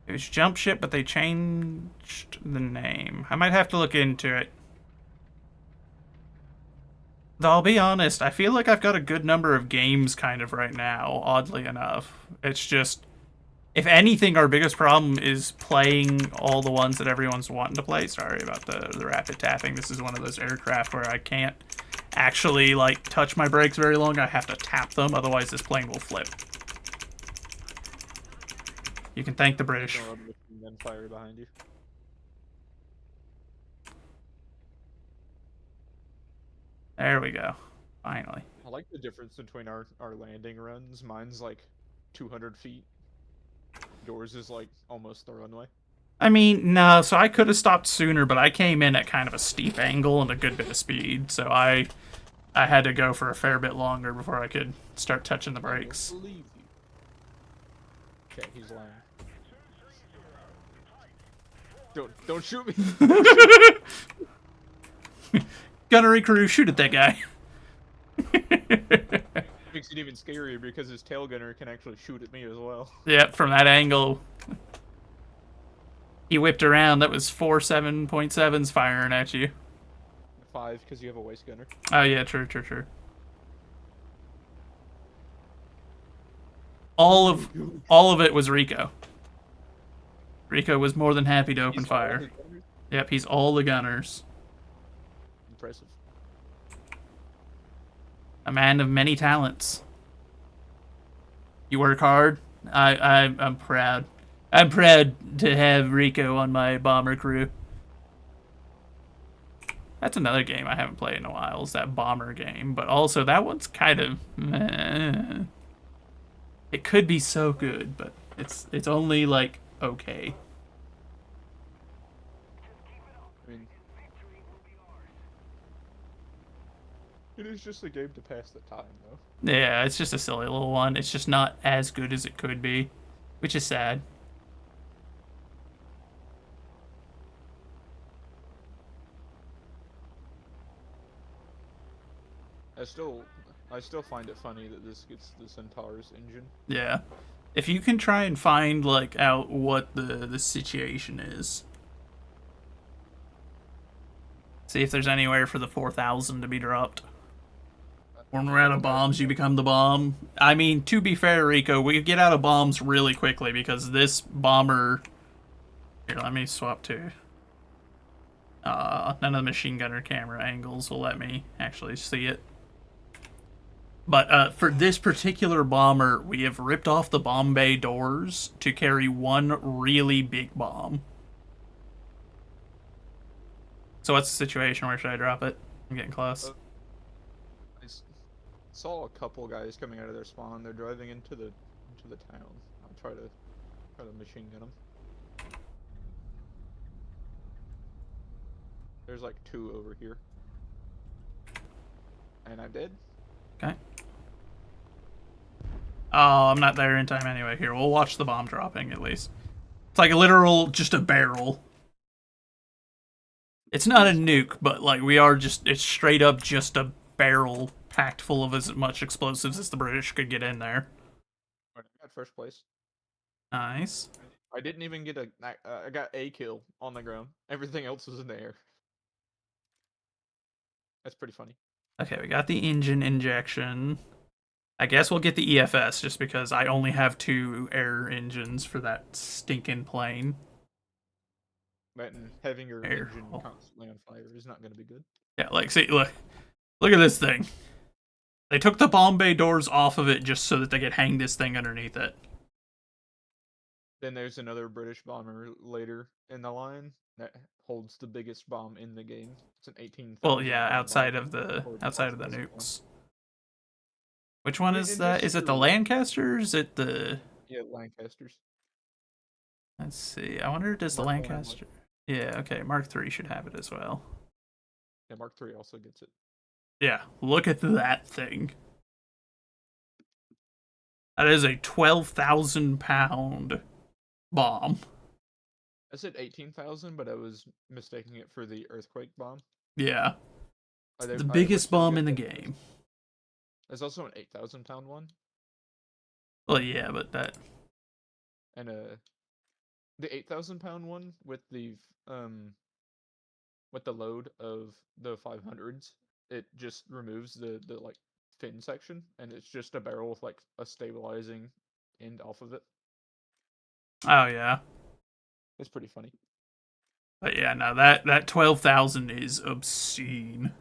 It was Jump Ship, but they changed the name. I might have to look into it. Though I'll be honest, I feel like I've got a good number of games kind of right now, oddly enough. It's just, if anything, our biggest problem is playing all the ones that everyone's wanting to play. Sorry about the rapid tapping. This is one of those aircraft where I can't actually, like, touch my brakes very long. I have to tap them, otherwise this plane will flip. You can thank the British. Fire behind you. There we go. Finally. I like the difference between our landing runs. Mine's like 200 feet. Yours is like almost the runway. I mean, no, so I could have stopped sooner, but I came in at kind of a steep angle and a good bit of speed, so I had to go for a fair bit longer before I could start touching the brakes. I don't believe you. Okay, he's lying. Don't shoot me. Gunnery crew, shoot at that guy. Makes it even scarier because his tail gunner can actually shoot at me as well. Yep, from that angle. He whipped around. That was 4 7.7s firing at you. 5 because you have a waist gunner. Oh yeah, true. All of it was Rico. Rico was more than happy to open fire. Yep, he's all the gunners. Impressive. A man of many talents. You work hard. I'm proud. I'm proud to have Rico on my bomber crew. That's another game I haven't played in a while, is that bomber game. But also, that one's kind of meh. It could be so good, but it's only, like, okay. I mean, it is just a game to pass the time, though. Yeah, it's just a silly little one. It's just not as good as it could be, which is sad. I still find it funny that this gets the Centaur's engine. Yeah. If you can try and find, like, out what the situation is. See if there's anywhere for the 4,000 to be dropped. When we're out of bombs, you become the bomb. I mean, to be fair, Rico, we get out of bombs really quickly because this bomber... Here, let me swap to... none of the machine gunner camera angles will let me actually see it. But for this particular bomber, we have ripped off the bomb bay doors to carry one really big bomb. So what's the situation? Where should I drop it? I'm getting close. I saw a couple guys coming out of their spawn. They're driving into the town. I'll try to machine gun them. There's like 2 over here. And I'm dead. Okay. Oh, I'm not there in time anyway. Here, we'll watch the bomb dropping at least. It's like a literal, just a barrel. It's not a nuke, but like we are just, it's straight up just a barrel packed full of as much explosives as the British could get in there. I got first place. Nice. I didn't even get I got a kill on the ground. Everything else was in the air. That's pretty funny. Okay, we got the engine injection. I guess we'll get the EFS just because I only have 2 air engines for that stinking plane. And having your engine constantly on fire is not going to be good. Yeah, like, see, look at this thing. They took the bomb bay doors off of it just so that they could hang this thing underneath it. Then there's another British bomber later in the line that holds the biggest bomb in the game. It's an 18. Well, yeah, outside of the nukes. Which one is that? Is it the Lancaster or is it the... Yeah, Lancasters. Let's see. I wonder, does the Lancaster... Yeah, okay. Mark III should have it as well. Yeah, Mark III also gets it. Yeah, look at that thing. That is a 12,000-pound bomb. I said 18,000, but I was mistaking it for the earthquake bomb. Yeah. It's the biggest bomb in the game. There's also an 8,000-pound one. Well, yeah, but that... And The 8,000 pound one with the load of the 500s, it just removes the like fin section, and it's just a barrel with like a stabilizing end off of it. Oh yeah. It's pretty funny. But yeah, no, that 12,000 is obscene.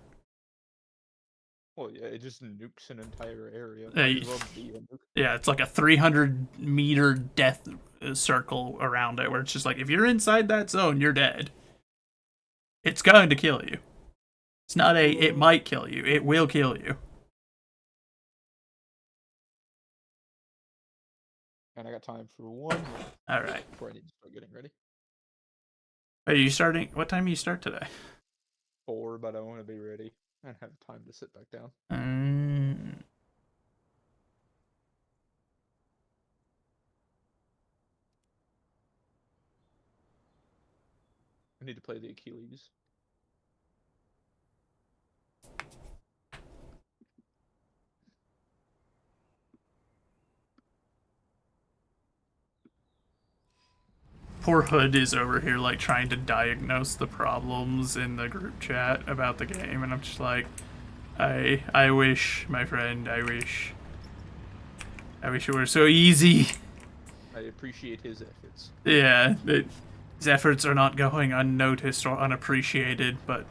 Well, yeah, it just nukes an entire area. Yeah, Might as well be a nuke. yeah, it's like a 300-meter death circle around it, where it's just like, if you're inside that zone, you're dead. It's going to kill you. It's not it might kill you. It will kill you. And I got time for one more. All right. Before I need to start getting ready. Are you starting? What time do you start today? 4, but I want to be ready and have time to sit back down. I need to play the Achilles. Poor Hood is over here like trying to diagnose the problems in the group chat about the game, and I'm just like, I wish, my friend, I wish it were so easy. I appreciate his efforts. Yeah, his efforts are not going unnoticed or unappreciated, but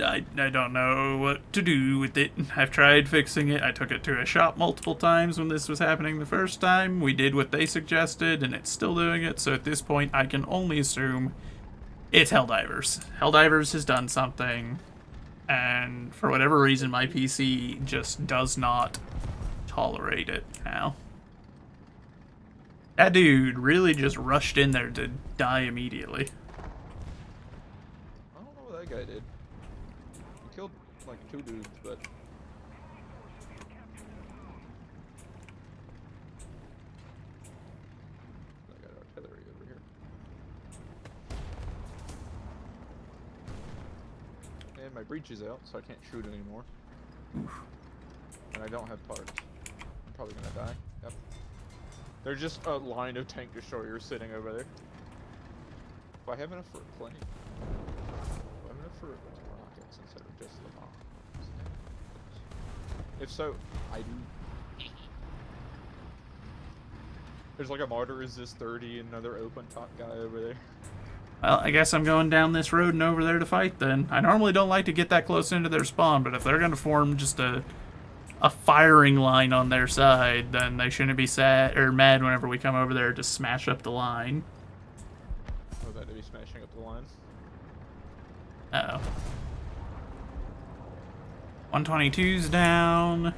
I don't know what to do with it. I've tried fixing it. I took it to a shop multiple times when this was happening the first time. We did what they suggested, and it's still doing it, so at this point I can only assume it's Helldivers. Helldivers has done something, and for whatever reason my PC just does not tolerate it now. That dude really just rushed in there to die immediately. I don't know what that guy did. He killed like 2 dudes, but I got artillery over here. And my breach is out, so I can't shoot anymore. And I don't have parts. I'm probably gonna die. Yep. There's just a line of tank destroyers sitting over there. If I have enough for a plane. Do I have enough for rockets instead of just the bombs? If so, I do. There's like a mortar resist 30 and another open top guy over there. Well, I guess I'm going down this road and over there to fight then. I normally don't like to get that close into their spawn, but if they're going to form just a firing line on their side, then they shouldn't be sad or mad whenever we come over there to smash up the line. Oh, that to be smashing up the line. Uh-oh. 122's down.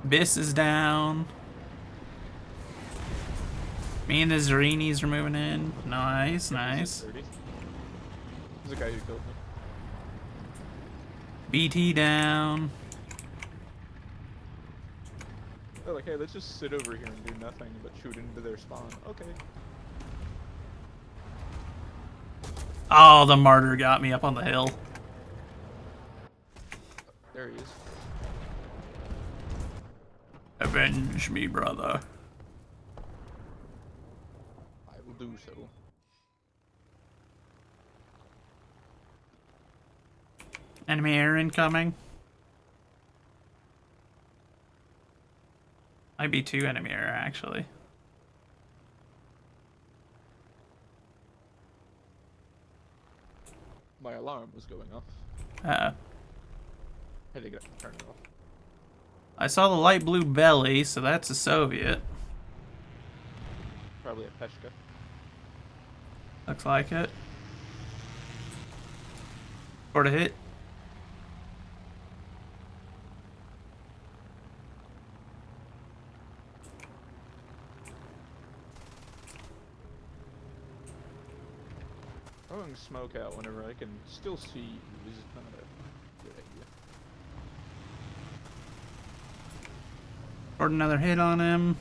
Biss is down. Me and the Zerinis are moving in. Nice, nice. There's a guy who killed me. BT down. They're like, hey, let's just sit over here and do nothing but shoot into their spawn. Okay. Oh, the martyr got me up on the hill. There he is. Avenge me, brother. I will do so. Enemy air incoming. Might be 2 enemy air, actually. My alarm was going off. Uh-oh. I had to get up and turn it off. I saw the light blue belly, so that's a Soviet. Probably a Peshka. Looks like it. Sort of hit. Throwing smoke out whenever I can still see you is not a good idea. Scored another hit on him.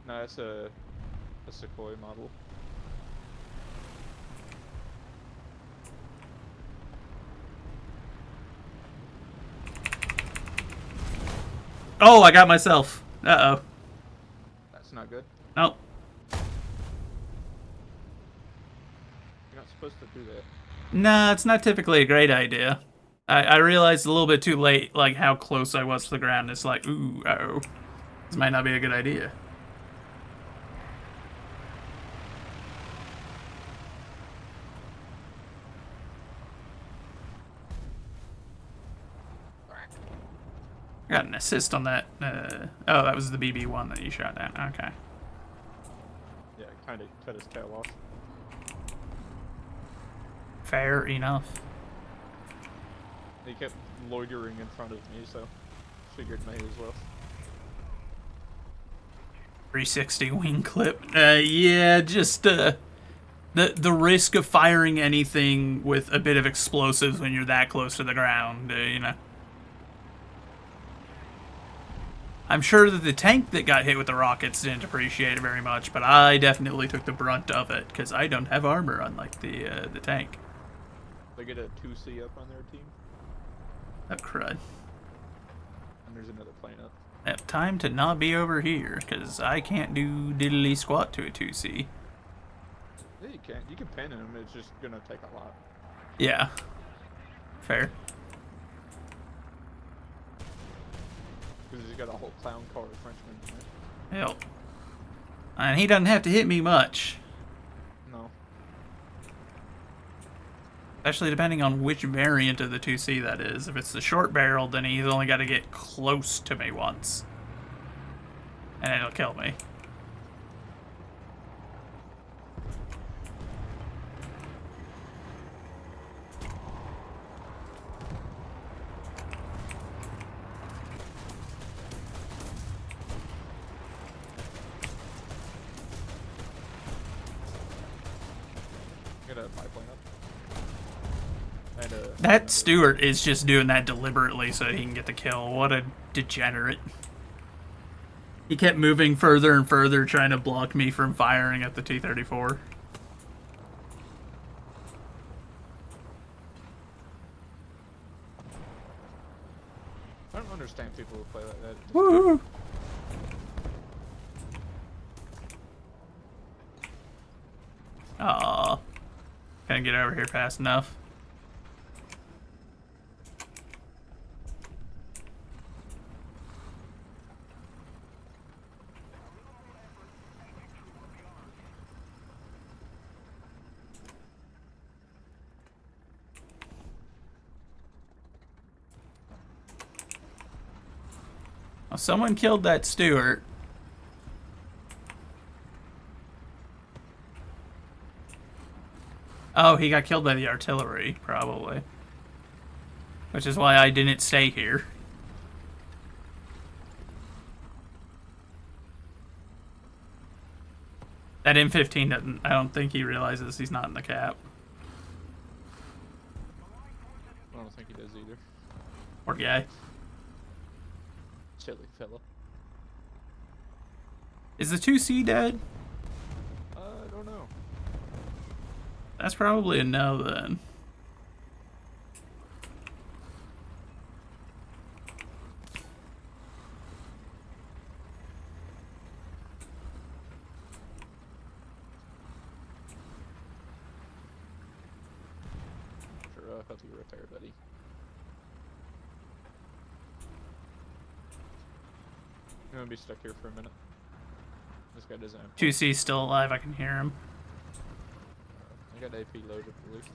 No, that's a Sequoia model. Oh, I got myself. Uh-oh. That's not good. Nope. You're not supposed to do that. Nah, it's not typically a great idea. I realized a little bit too late, like, how close I was to the ground. It's like, ooh, uh-oh. This might not be a good idea. I got an assist on that. Oh, that was the BB-1 that you shot down. Okay. Yeah, kind of cut his tail off. Fair enough. He kept loitering in front of me, so figured may as well. 360 wing clip. Yeah, just the risk of firing anything with a bit of explosives when you're that close to the ground, you know. I'm sure that the tank that got hit with the rockets didn't appreciate it very much, but I definitely took the brunt of it because I don't have armor unlike the tank. They get a 2C up on their team, Oh crud! and there's another plane up. Yep, time to not be over here because I can't do diddly squat to a 2C. Yeah, you can. You can pin him. It's just gonna take a lot. Yeah, fair. Because he's got a whole clown car of Frenchmen in there. Hell, and he doesn't have to hit me much. No. Especially depending on which variant of the 2C that is. If it's the short barrel, then he's only got to get close to me once. And it'll kill me. Get a biplane up. And That Stewart is just doing that deliberately so he can get the kill. What a degenerate. He kept moving further and further, trying to block me from firing at the T-34. I don't understand people who play like that. Woo! Aw. Can't get over here fast enough. Well, someone killed that Stewart. Oh, he got killed by the artillery, probably. Which is why I didn't stay here. That M15 doesn't, I don't think he realizes he's not in the cap. I don't think he does either. Poor guy. Silly fella. Is the 2C dead? I don't know. That's probably a no then. Sure, help you repair, buddy. I'm gonna be stuck here for a minute. This guy doesn't have. 2C's still alive, I can hear him. I got AP loaded at least.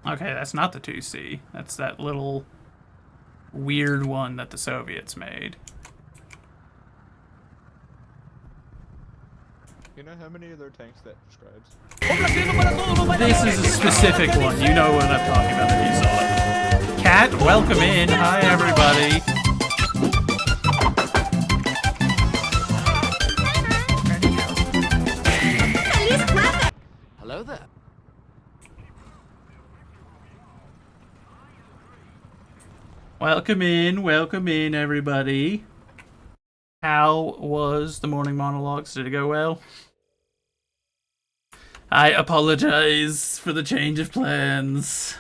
Okay, that's not the 2C. That's that little weird one that the Soviets made. You know how many of their tanks that describes? This is a specific one. You know what I'm talking about if you saw it. Cat, welcome in. Hi, everybody. Hello there. Welcome in, everybody. How was the morning monologues? Did it go well? I apologize for the change of plans.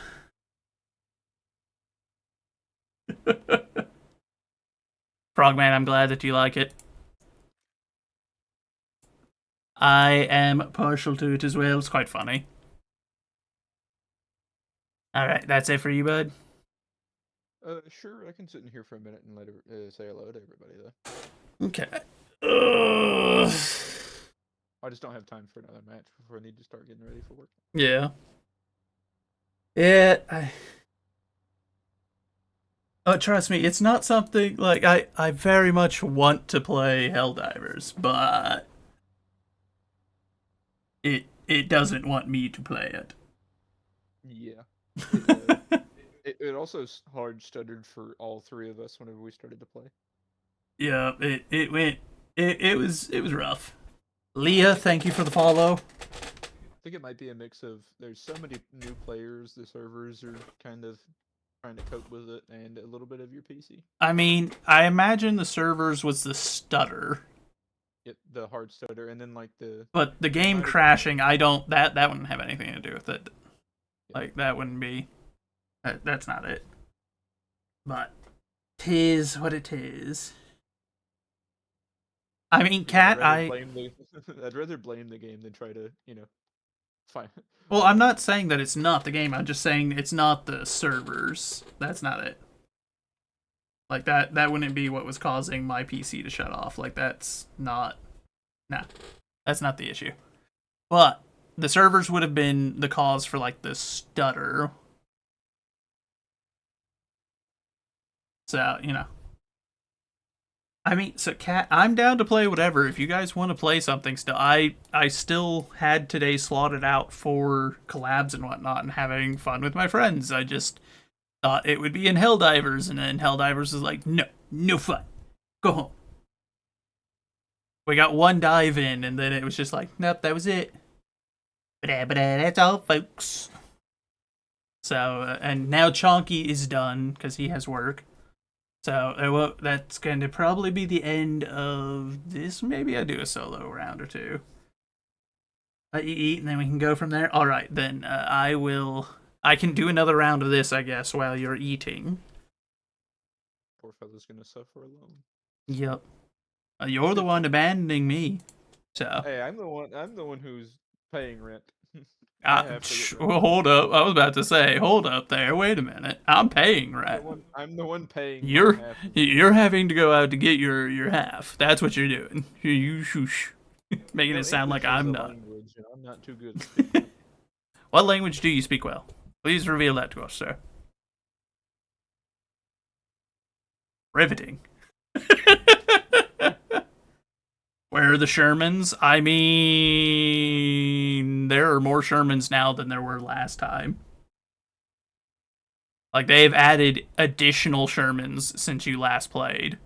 Frogman, I'm glad that you like it. I am partial to it as well. It's quite funny. Alright, that's it for you, bud? Sure, I can sit in here for a minute and let say hello to everybody, though. Okay. Ugh. I just don't have time for another match before I need to start getting ready for work. Yeah. Yeah, oh, trust me, it's not something, like, I very much want to play Helldivers, but it doesn't want me to play it. Yeah. It also hard stuttered for all three of us whenever we started to play. Yeah, it was rough. Leah, thank you for the follow. I think it might be a mix of there's so many new players, the servers are kind of trying to cope with it, and a little bit of your PC. I mean, I imagine the servers was the stutter. Yep, the hard stutter, and then like But the game crashing, I don't, that wouldn't have anything to do with it. Yeah. Like, that wouldn't be, that's not it. But, 'tis what it is. I mean, Cat, I'd rather blame the game than try to, find. Well, I'm not saying that it's not the game. I'm just saying it's not the servers. That's not it. Like, that wouldn't be what was causing my PC to shut off. Like, that's not... Nah. That's not the issue. But the servers would have been the cause for, like, the stutter. So, I mean, so Cat, I'm down to play whatever. If you guys want to play something still, I still had today slotted out for collabs and whatnot and having fun with my friends. I just thought it would be in Helldivers, and then Helldivers is like, no fun. Go home. We got one dive in, and then it was just like, nope, that was it. But that's all, folks. So, and now Chonky is done, because he has work. So, that's going to probably be the end of this. Maybe I do a solo round or two. Let you eat, and then we can go from there. Alright, then I can do another round of this, I guess, while you're eating. Poor fella's gonna suffer alone. Yep. You're the one abandoning me. So. Hey, I'm the one who's paying rent. Well, hold up. I was about to say, hold up there. Wait a minute. I'm paying rent. I'm the one paying. You're having to go out to get your half. That's what you're doing. You shoosh. Making it sound like I'm not. Language, and I'm not too good at speaking. What language do you speak well? Please reveal that to us, sir. Riveting. Where are the Shermans? I mean, there are more Shermans now than there were last time. Like, they've added additional Shermans since you last played.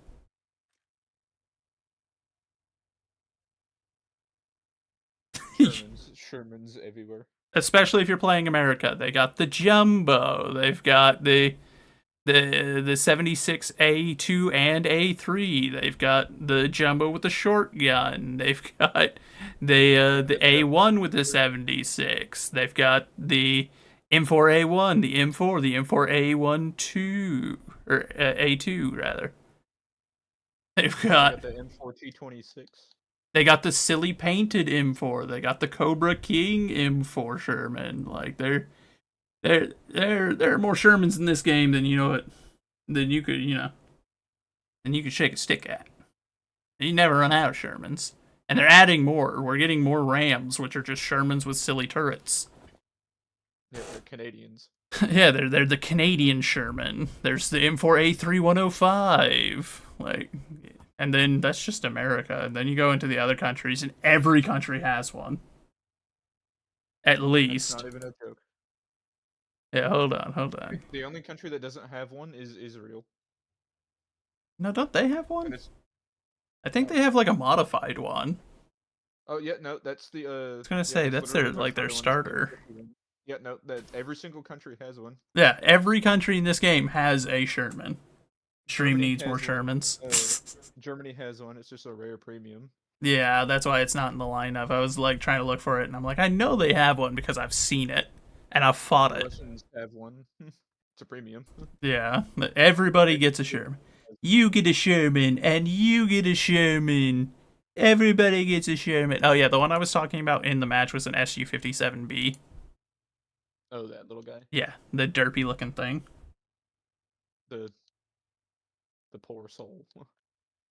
Shermans everywhere. Especially if you're playing America. They got the Jumbo. They've got the 76 A2 and A3. They've got the Jumbo with the short gun. They've got the A1 with the 76. They've got the M4A1, the M4, the M4A1 2 or A2 rather. They've got the M4T26. They got the silly painted M4. They got the Cobra King M4 Sherman. Like there are more Shermans in this game than than you could shake a stick at. You never run out of Shermans. And they're adding more. We're getting more Rams, which are just Shermans with silly turrets. Yeah, they're Canadians. Yeah, they're the Canadian Sherman. There's the M4A3105. And then that's just America. And then you go into the other countries, and every country has one. At least. That's not even a joke. Yeah, hold on. The only country that doesn't have one is Israel. No, don't they have one? I think they have like a modified one. Oh yeah, no, that's the. I was gonna say that's their starter. Yeah, no, that every single country has one. Yeah, every country in this game has a Sherman. Stream needs more Shermans. Germany has one. It's just a rare premium. Yeah, that's why it's not in the lineup. I was like trying to look for it, and I'm like, I know they have one because I've seen it and I've fought The it. Russians have one. It's a premium. Yeah, but everybody They- gets a Sherman. You get a Sherman, and you get a Sherman. Everybody gets a Sherman. Oh yeah, the one I was talking about in the match was an SU-57B. Oh, that little guy. Yeah, the derpy looking thing. The the poor soul.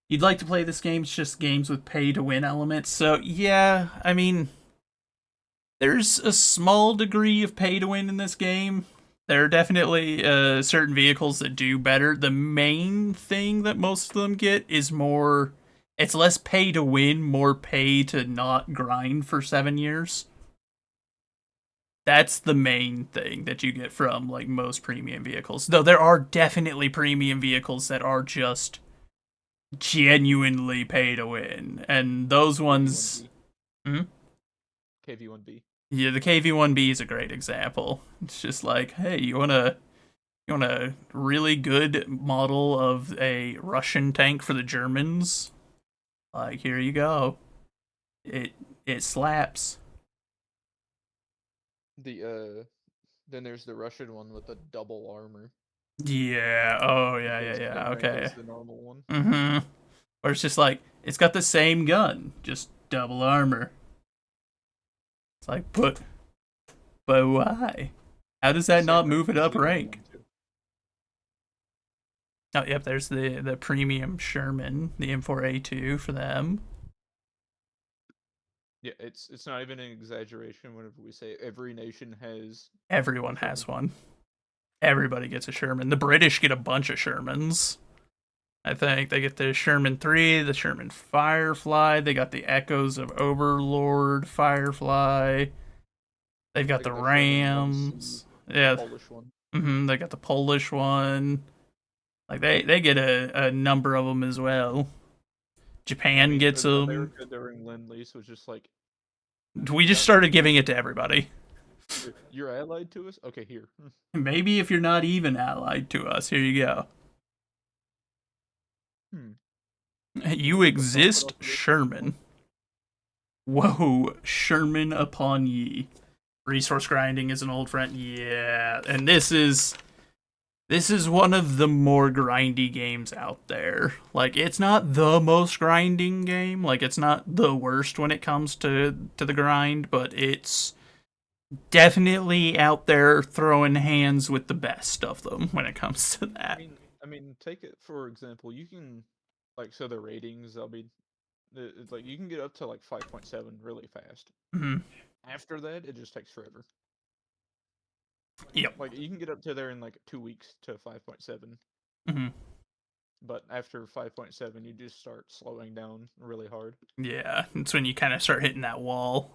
You'd like to play this game? It's just games with pay to win elements. So yeah, I mean, there's a small degree of pay to win in this game. There are definitely certain vehicles that do better. The main thing that most of them get is more. It's less pay to win, more pay to not grind for 7 years. That's the main thing that you get from like most premium vehicles. Though there are definitely premium vehicles that are just genuinely pay to win, and those ones. KV1B. Hmm? KV1B. Yeah, the KV1B is a great example. It's just like, hey, you want a really good model of a Russian tank for the Germans? Like, here you go. It it slaps. Then there's the Russian one with the double armor. Yeah. Oh yeah, yeah, Because yeah. Okay. America's the normal one. Mm-hmm. Or it's just like it's got the same gun, just double armor. It's like, but why? How does that not move it up rank? Oh, yep, there's the premium Sherman, the M4A2 for them. Yeah, it's not even an exaggeration whenever we say every nation has Everyone a has Sherman. one. Everybody gets a Sherman. The British get a bunch of Shermans. I think they get the Sherman 3, the Sherman Firefly. They got the Echoes of Overlord Firefly. They've got They the got the Sherman 1C, Rams. the Yeah, Polish one. they got the Polish one. Like they get a number of them as well. I Japan mean, gets them. America during Lend-Lease was just like, We just started giving it to everybody. you're allied to us? Okay, here. Maybe if you're not even allied to us, here you go. Hmm. You Take the profit exist, off of this. Sherman. Whoa, Sherman upon ye. Resource grinding is an old friend. Yeah, and this is one of the more grindy games out there. Like, it's not the most grinding game. Like, it's not the worst when it comes to the grind, but it's definitely out there throwing hands with the best of them when it comes to I that. mean, I mean, take it for example. You can, like, so the ratings. It's like you can get up to like 5.7 really fast. Hmm. After that, it just takes forever. Yep. Like you can get up to there in like 2 weeks to 5.7, Hmm. but after 5.7, you just start slowing down really hard. Yeah, it's when you kind of start hitting that wall.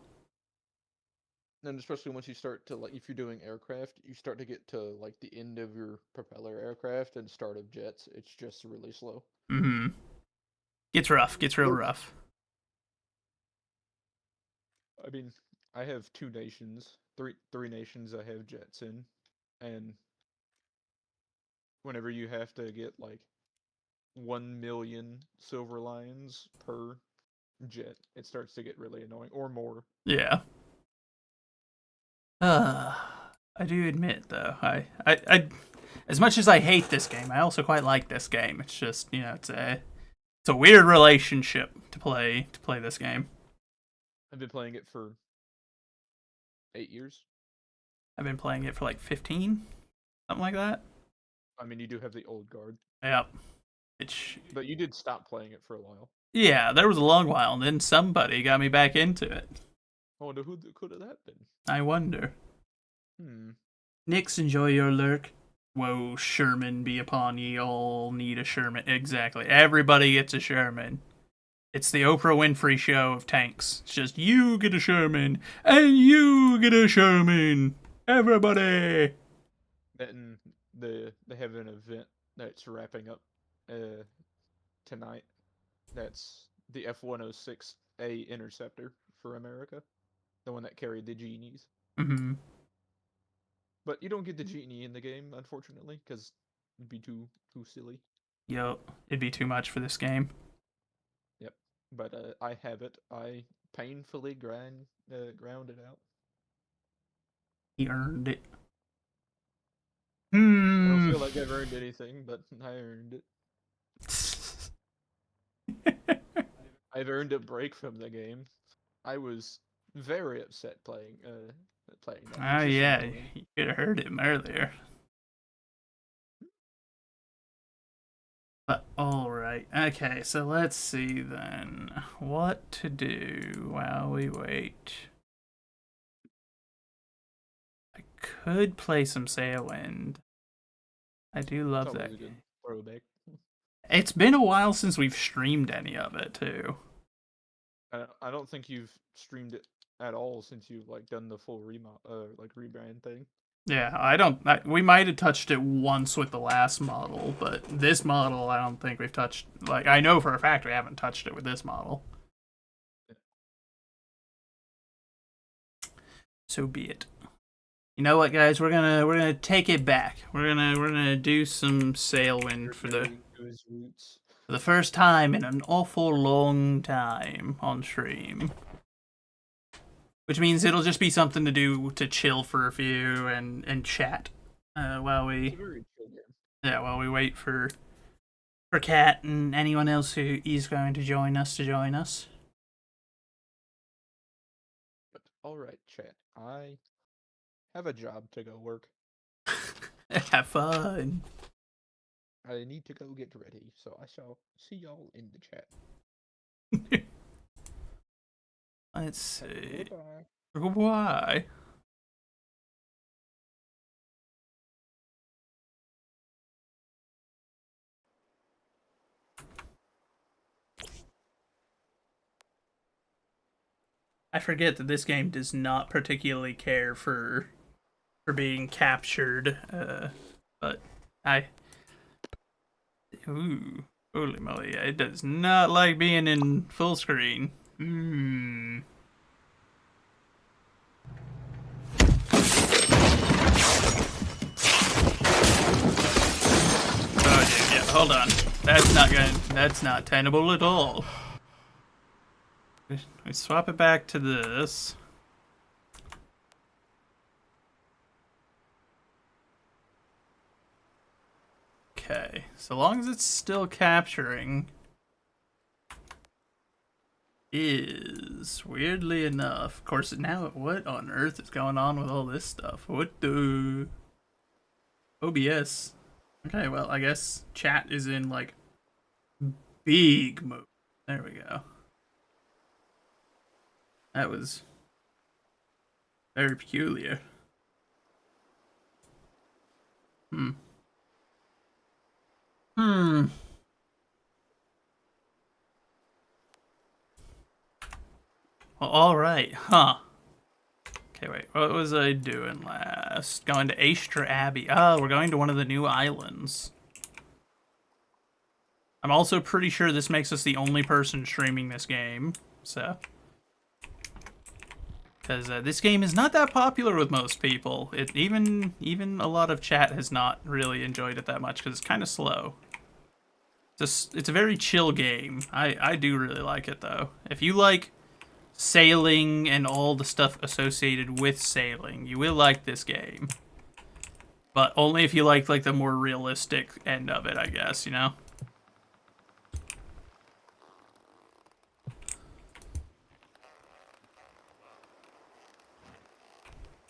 And especially once you start to like, if you're doing aircraft, you start to get to like the end of your propeller aircraft and start of jets. It's just really slow. Hmm. Gets rough. Gets real rough. I mean, I have two nations, three nations I have jets in, and whenever you have to get like 1 million silver lions per jet, it starts to get really annoying, or more. Yeah. I do admit though, I as much as I hate this game, I also quite like this game. It's just, it's a weird relationship to play this game. I've been playing it for 8 years. I've been playing it for like 15, something like that. I mean, you do have the old guard, Yep. It's but you did stop playing it for a while. yeah, there was a long while, and then somebody got me back into it. I wonder who could have that been. I wonder. Hmm. Nix, enjoy your lurk. Whoa, Sherman be upon ye all need a Sherman. Exactly. Everybody gets a Sherman. It's the Oprah Winfrey show of tanks. It's just you get a Sherman and you get a Sherman. Everybody. Then they have an event that's wrapping up tonight. That's the F-106A Interceptor for America, the one that carried the genies. Mm-hmm. But you don't get the genie in the game, unfortunately, because it'd be too silly. Yup. It'd be too much for this game. Yep. but I have it. I painfully ground it out. He earned it. I don't Hmm. feel like I've earned anything, but I earned it. I've earned a break from the game. I was very upset playing that Oh magician yeah, villain. you could have heard him earlier. But alright, okay, so let's see then. What to do while we wait. I could play some Sailwind. I do It's love always that a good game. throwback. It's been a while since we've streamed any of it too. I don't think you've streamed it at all since you've like done the full rebrand thing. Yeah, I don't. We might have touched it once with the last model, but this model, I don't think we've touched. Like, I know for a fact we haven't touched it with this model. So be it. You know what, guys? We're gonna take it back. We're gonna do some Sailwind for the first time in an awful long time on stream. Which means it'll just be something to do to chill for a few and chat while we while we wait for Kat and anyone else who is going to join us. But all right, chat. I have a job to go work. Have fun. I need to go get ready, so I shall see y'all in the chat. Let's see. Goodbye. Why? I forget that this game does not particularly care for being captured, but ooh, holy moly, it does not like being in full screen. Hmm. Oh dude, yeah, hold on. That's not tenable at all. We swap it back to this. Okay, so long as it's still capturing, is weirdly enough. Of course, now what on earth is going on with all this stuff? What the OBS? Okay, well I guess chat is in like big mode. There we go. That was very peculiar. Hmm. Well, alright, huh. Okay, wait, what was I doing last? Going to Astra Abbey. Oh, we're going to one of the new islands. I'm also pretty sure this makes us the only person streaming this game, so. Because this game is not that popular with most people. Even a lot of chat has not really enjoyed it that much because it's kind of slow. It's a very chill game. I do really like it though. If you like sailing and all the stuff associated with sailing, you will like this game. But only if you like the more realistic end of it, I guess, you know?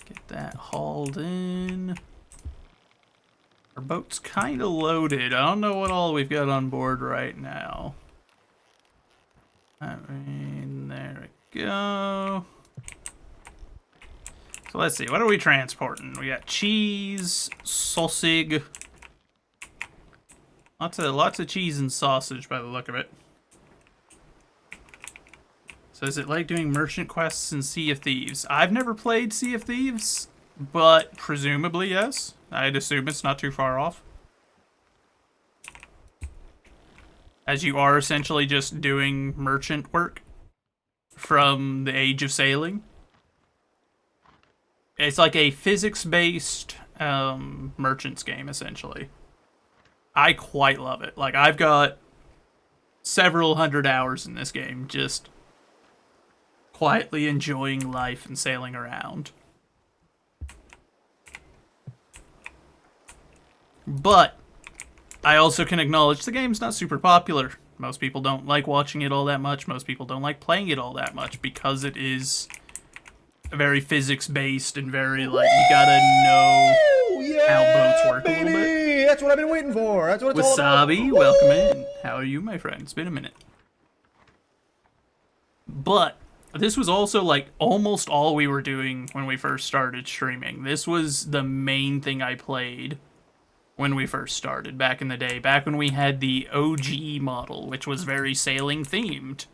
Get that hauled in. Our boat's kind of loaded. I don't know what all we've got on board right now. I mean, there we go. So let's see, what are we transporting? We got cheese, sausage. Lots of cheese and sausage by the look of it. So is it like doing merchant quests in Sea of Thieves? I've never played Sea of Thieves, but presumably yes. I'd assume it's not too far off. As you are essentially just doing merchant work from the Age of Sailing. It's like a physics-based merchants game, essentially. I quite love it. Like, I've got several hundred hours in this game, just quietly enjoying life and sailing around. But I also can acknowledge the game's not super popular. Most people don't like watching it all that much. Most people don't like playing it all that much because it is very physics-based and very, like, you gotta know how boats work a little bit. That's what I've been waiting for. That's what it's all about. Wasabi, welcome in. How are you, my friend? It's been a minute. But this was also, like, almost all we were doing when we first started streaming. This was the main thing I played when we first started, back in the day. Back when we had the OG model, which was very sailing-themed.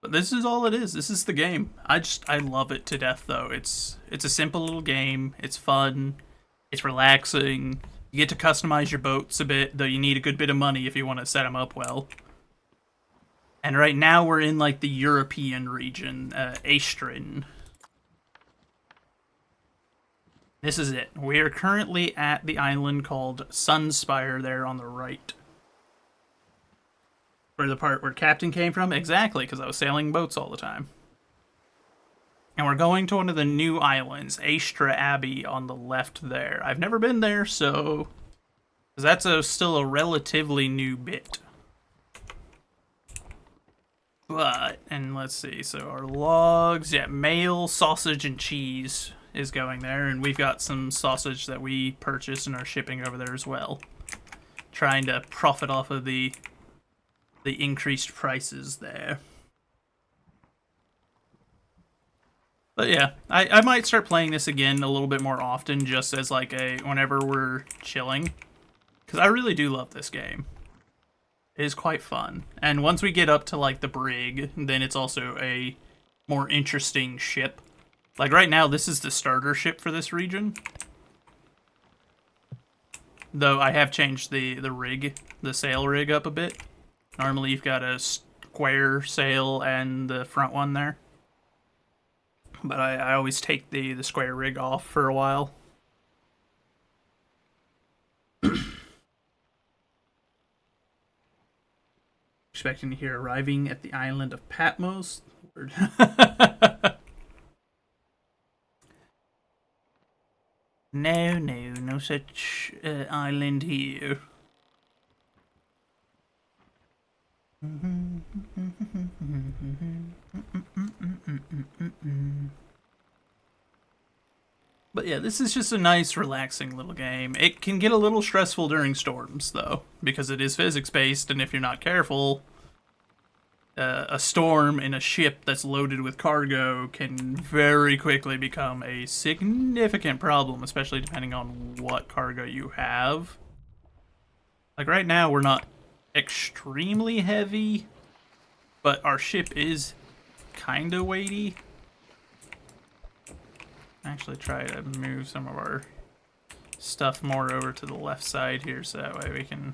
But this is all it is. This is the game. I love it to death, though. It's a simple little game. It's fun. It's relaxing. You get to customize your boats a bit, though you need a good bit of money if you want to set them up well. And right now we're in, like, the European region, Aestrin. This is it. We are currently at the island called Sunspire there on the right. Where the part where Captain came from? Exactly, because I was sailing boats all the time. And we're going to one of the new islands, Aestra Abbey on the left there. I've never been there, so... because that's still a relatively new bit. But, and let's see, so our logs, yeah, mail, sausage, and cheese is going there. And we've got some sausage that we purchased and are shipping over there as well. Trying to profit off of the increased prices there. But yeah, I might start playing this again a little bit more often, just as like whenever we're chilling. Because I really do love this game. It is quite fun. And once we get up to like the brig, then it's also a more interesting ship. Like right now, this is the starter ship for this region. Though I have changed the rig, the sail rig up a bit. Normally you've got a square sail and the front one there. But I always take the square rig off for a while. Expecting to hear arriving at the island of Patmos. No such island here. But yeah, this is just a nice, relaxing little game. It can get a little stressful during storms, though, because it is physics-based, and if you're not careful, a storm in a ship that's loaded with cargo can very quickly become a significant problem, especially depending on what cargo you have. Like right now, we're not extremely heavy, but our ship is kind of weighty. Actually try to move some of our stuff more over to the left side here so that way we can...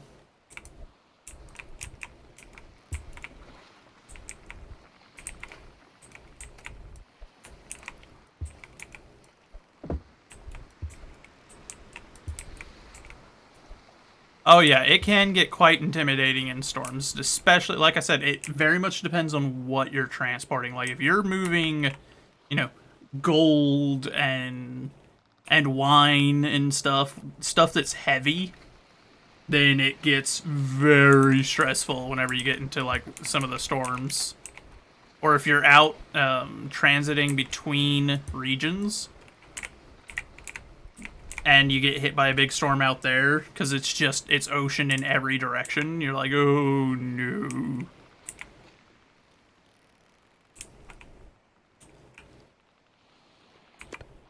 Oh yeah, it can get quite intimidating in storms, especially, like I said, it very much depends on what you're transporting. Like, if you're moving, you know, gold and wine and stuff that's heavy, then it gets very stressful whenever you get into, like, some of the storms. Or if you're out transiting between regions, and you get hit by a big storm out there, because it's ocean in every direction. You're like, oh no.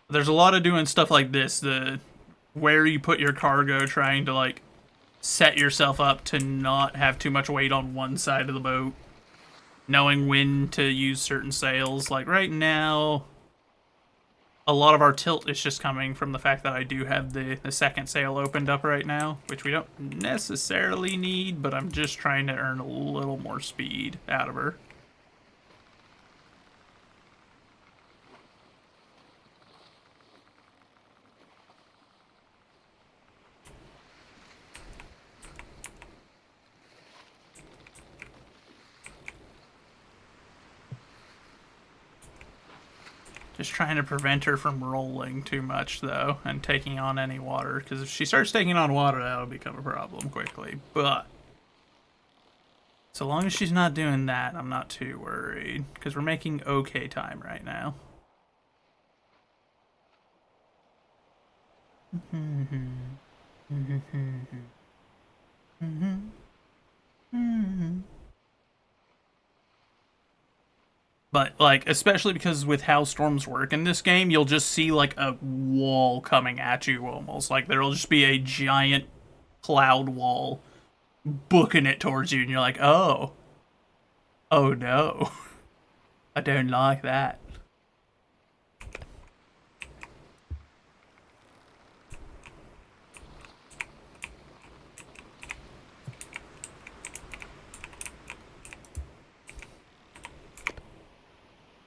There's a lot of doing stuff like this, where you put your cargo, trying to like set yourself up to not have too much weight on one side of the boat. Knowing when to use certain sails. Like right now, a lot of our tilt is just coming from the fact that I do have the second sail opened up right now, which we don't necessarily need, but I'm just trying to earn a little more speed out of her. Just trying to prevent her from rolling too much, though, and taking on any water. Because if she starts taking on water, that'll become a problem quickly. But so long as she's not doing that, I'm not too worried. Because we're making okay time right now. But, like, especially because with how storms work in this game, you'll just see, like, a wall coming at you almost. Like, there'll just be a giant cloud wall booking it towards you, and you're like, oh. Oh, no. I don't like that.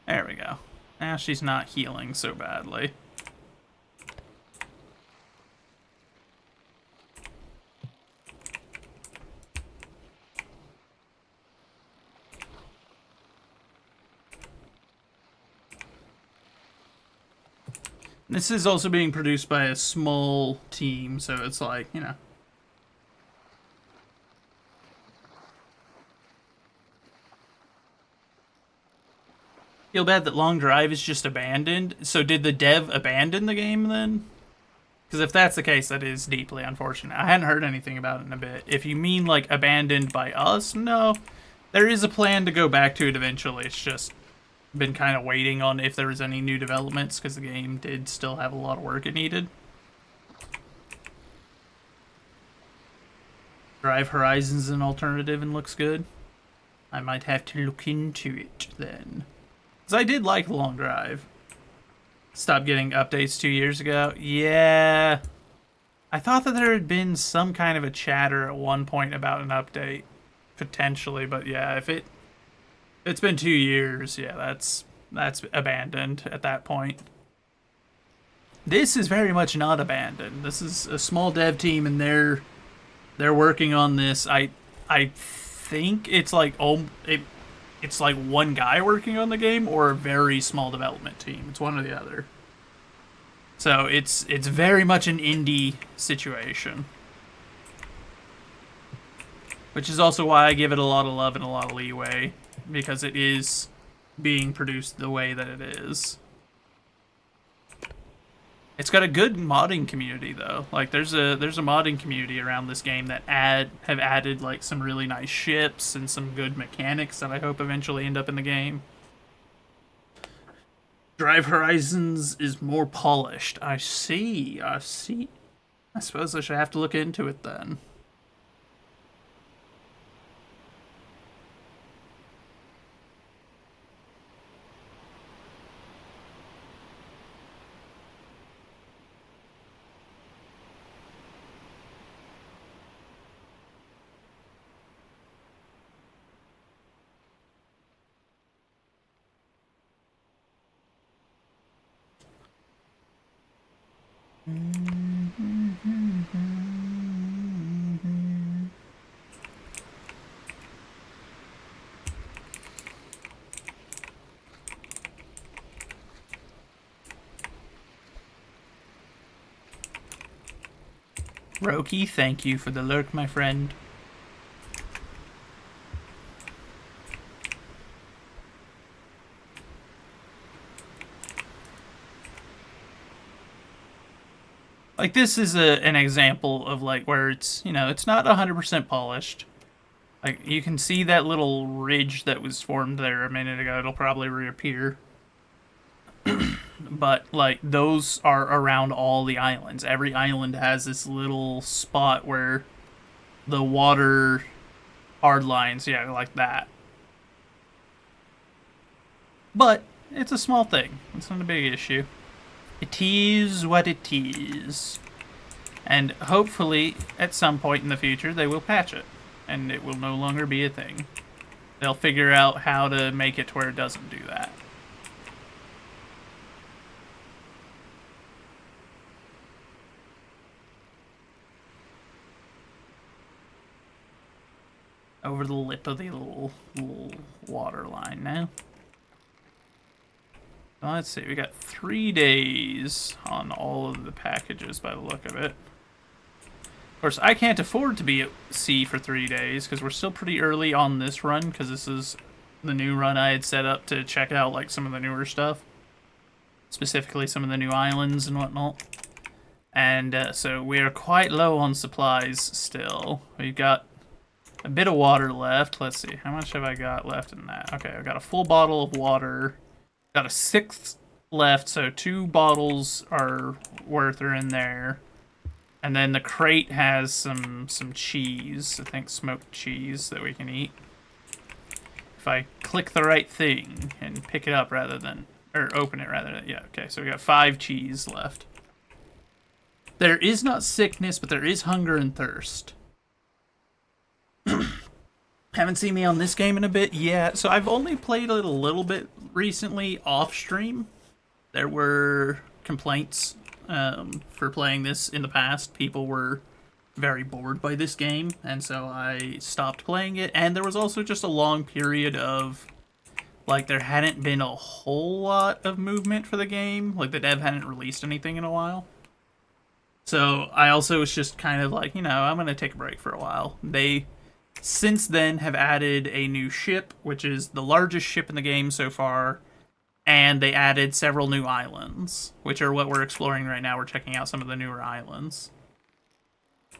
There we go. Now she's not healing so badly. This is also being produced by a small team, so it's like, you know. Feel bad that Long Drive is just abandoned. So did the dev abandon the game then? Because if that's the case, that is deeply unfortunate. I hadn't heard anything about it in a bit. If you mean, like, abandoned by us, no. There is a plan to go back to it eventually. It's just been kind of waiting on if there was any new developments, because the game did still have a lot of work it needed. Drive Horizon's an alternative and looks good. I might have to look into it then. Because I did like the Long Drive. Stopped getting updates 2 years ago. Yeah. I thought that there had been some kind of a chatter at one point about an update. Potentially, but yeah, if it's been 2 years, yeah, that's abandoned at that point. This is very much not abandoned. This is a small dev team, and they're working on this. I think it's like it's like one guy working on the game or a very small development team. It's one or the other. So it's very much an indie situation. Which is also why I give it a lot of love and a lot of leeway, because it is being produced the way that it is. It's got a good modding community though. Like there's a modding community around this game that have added like some really nice ships and some good mechanics that I hope eventually end up in the game. Drive Horizons is more polished. I see. I suppose I should have to look into it then. Roki, thank you for the lurk, my friend. Like, this is an example of, like, where it's, you know, it's not 100% polished. Like, you can see that little ridge that was formed there a minute ago. It'll probably reappear. But, like, those are around all the islands. Every island has this little spot where the water hard lines, yeah, like that. But it's a small thing. It's not a big issue. It is what it is. And hopefully, at some point in the future, they will patch it. And it will no longer be a thing. They'll figure out how to make it to where it doesn't do that. Over the lip of the little water line now. Let's see, we got 3 days on all of the packages by the look of it. Of course, I can't afford to be at sea for 3 days because we're still pretty early on this run because this is the new run I had set up to check out like some of the newer stuff. Specifically some of the new islands and whatnot. And so we are quite low on supplies still. We've got a bit of water left. Let's see, how much have I got left in that? Okay, I've got a full bottle of water. Got a 6th left, so 2 bottles are worth are in there. And then the crate has some cheese, I think smoked cheese that we can eat. If I click the right thing and pick it up rather than, or open it rather than, yeah, okay, so we got 5 cheese left. There is not sickness, but there is hunger and thirst. Haven't seen me on this game in a bit yet, so I've only played it a little bit recently off stream. There were complaints for playing this in the past. People were very bored by this game, and so I stopped playing it. And there was also just a long period of, like, there hadn't been a whole lot of movement for the game. Like, the dev hadn't released anything in a while. So I also was just kind of like, you know, I'm going to take a break for a while. They since then have added a new ship, which is the largest ship in the game so far, and they added several new islands, which are what we're exploring right now. We're checking out some of the newer islands.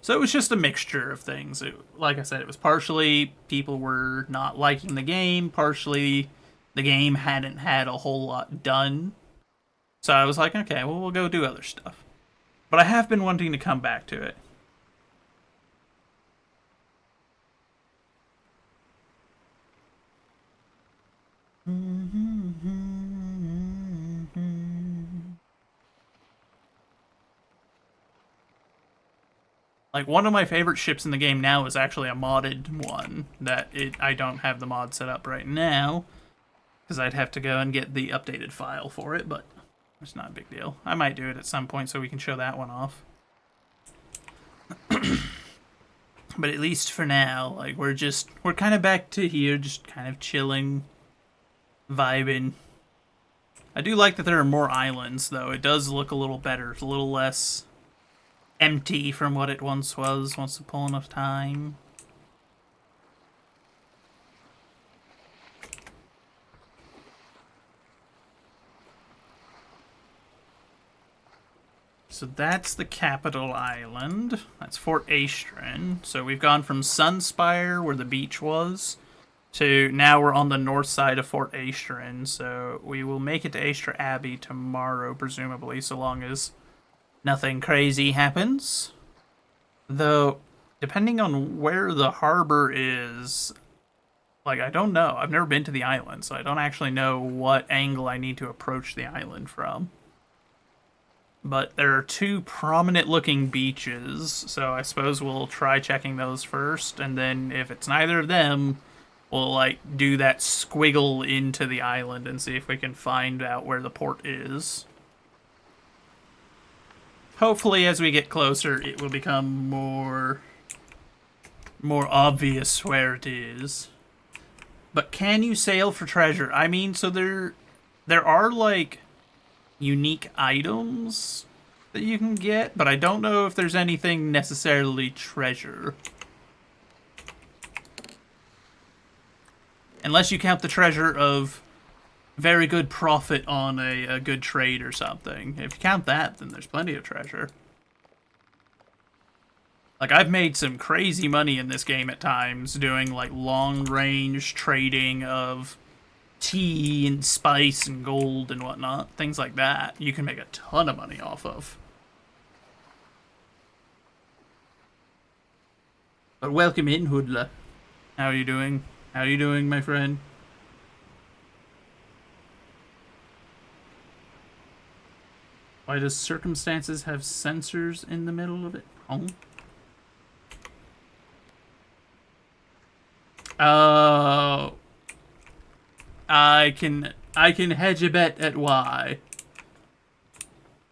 So it was just a mixture of things. Like I said, it was partially people were not liking the game, partially the game hadn't had a whole lot done. So I was like, okay, well, we'll go do other stuff. But I have been wanting to come back to it. Like, one of my favorite ships in the game now is actually a modded one. I don't have the mod set up right now, because I'd have to go and get the updated file for it, but it's not a big deal. I might do it at some point so we can show that one off. But at least for now, like, we're kind of back to here, just kind of chilling, vibing. I do like that there are more islands, though. It does look a little better. It's a little less empty from what it once was, once upon a time. So that's the capital island. That's Fort Aestrin. So we've gone from Sunspire, where the beach was, to now we're on the north side of Fort Aestrin. So we will make it to Aestra Abbey tomorrow, presumably, so long as nothing crazy happens. Though, depending on where the harbor is, like, I don't know. I've never been to the island, so I don't actually know what angle I need to approach the island from. But there are 2 prominent-looking beaches, so I suppose we'll try checking those first, and then if it's neither of them, we'll, like, do that squiggle into the island and see if we can find out where the port is. Hopefully, as we get closer, it will become more obvious where it is. But can you sail for treasure? I mean, so there are, like, unique items that you can get, but I don't know if there's anything necessarily treasure. Unless you count the treasure of very good profit on a good trade or something. If you count that, then there's plenty of treasure. Like, I've made some crazy money in this game at times doing, like, long-range trading of tea and spice and gold and whatnot. Things like that. You can make a ton of money off of. But welcome in, Hoodla. How are you doing? How are you doing, my friend? Why does circumstances have sensors in the middle of it? Oh. I can hedge a bet at why.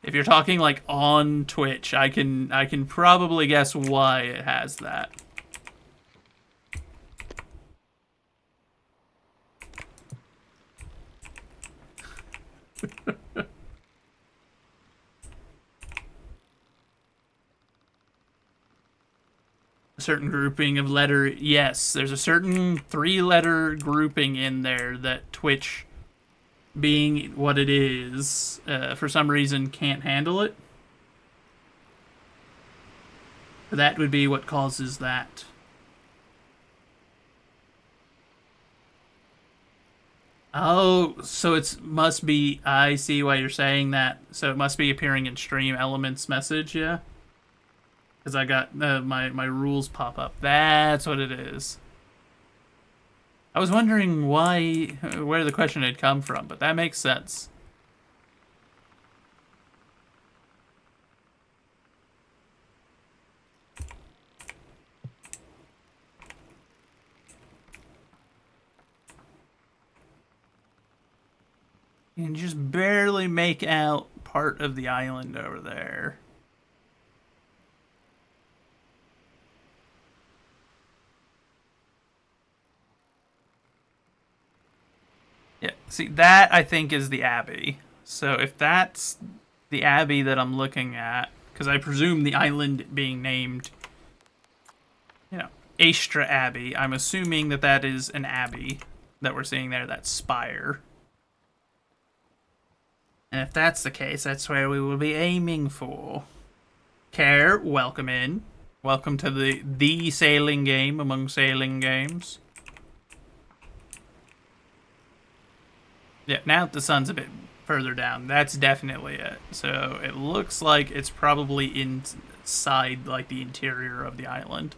If you're talking like on Twitch, I can probably guess why it has that. A certain grouping of letter, yes, there's a certain 3-letter grouping in there that Twitch, being what it is, for some reason can't handle it. That would be what causes that. Oh, so it must be, I see why you're saying that. So it must be appearing in stream elements message, yeah? Because I got my rules pop up. That's what it is. I was wondering where the question had come from, but that makes sense. You can just barely make out part of the island over there. Yeah, see, that I think is the Abbey. So if that's the Abbey that I'm looking at, because I presume the island being named, you know, Astra Abbey, I'm assuming that that is an abbey that we're seeing there, that spire. And if that's the case, that's where we will be aiming for. Care, welcome in. Welcome to the sailing game among sailing games. Yeah, now that the sun's a bit further down, that's definitely it. So it looks like it's probably inside, like, the interior of the island.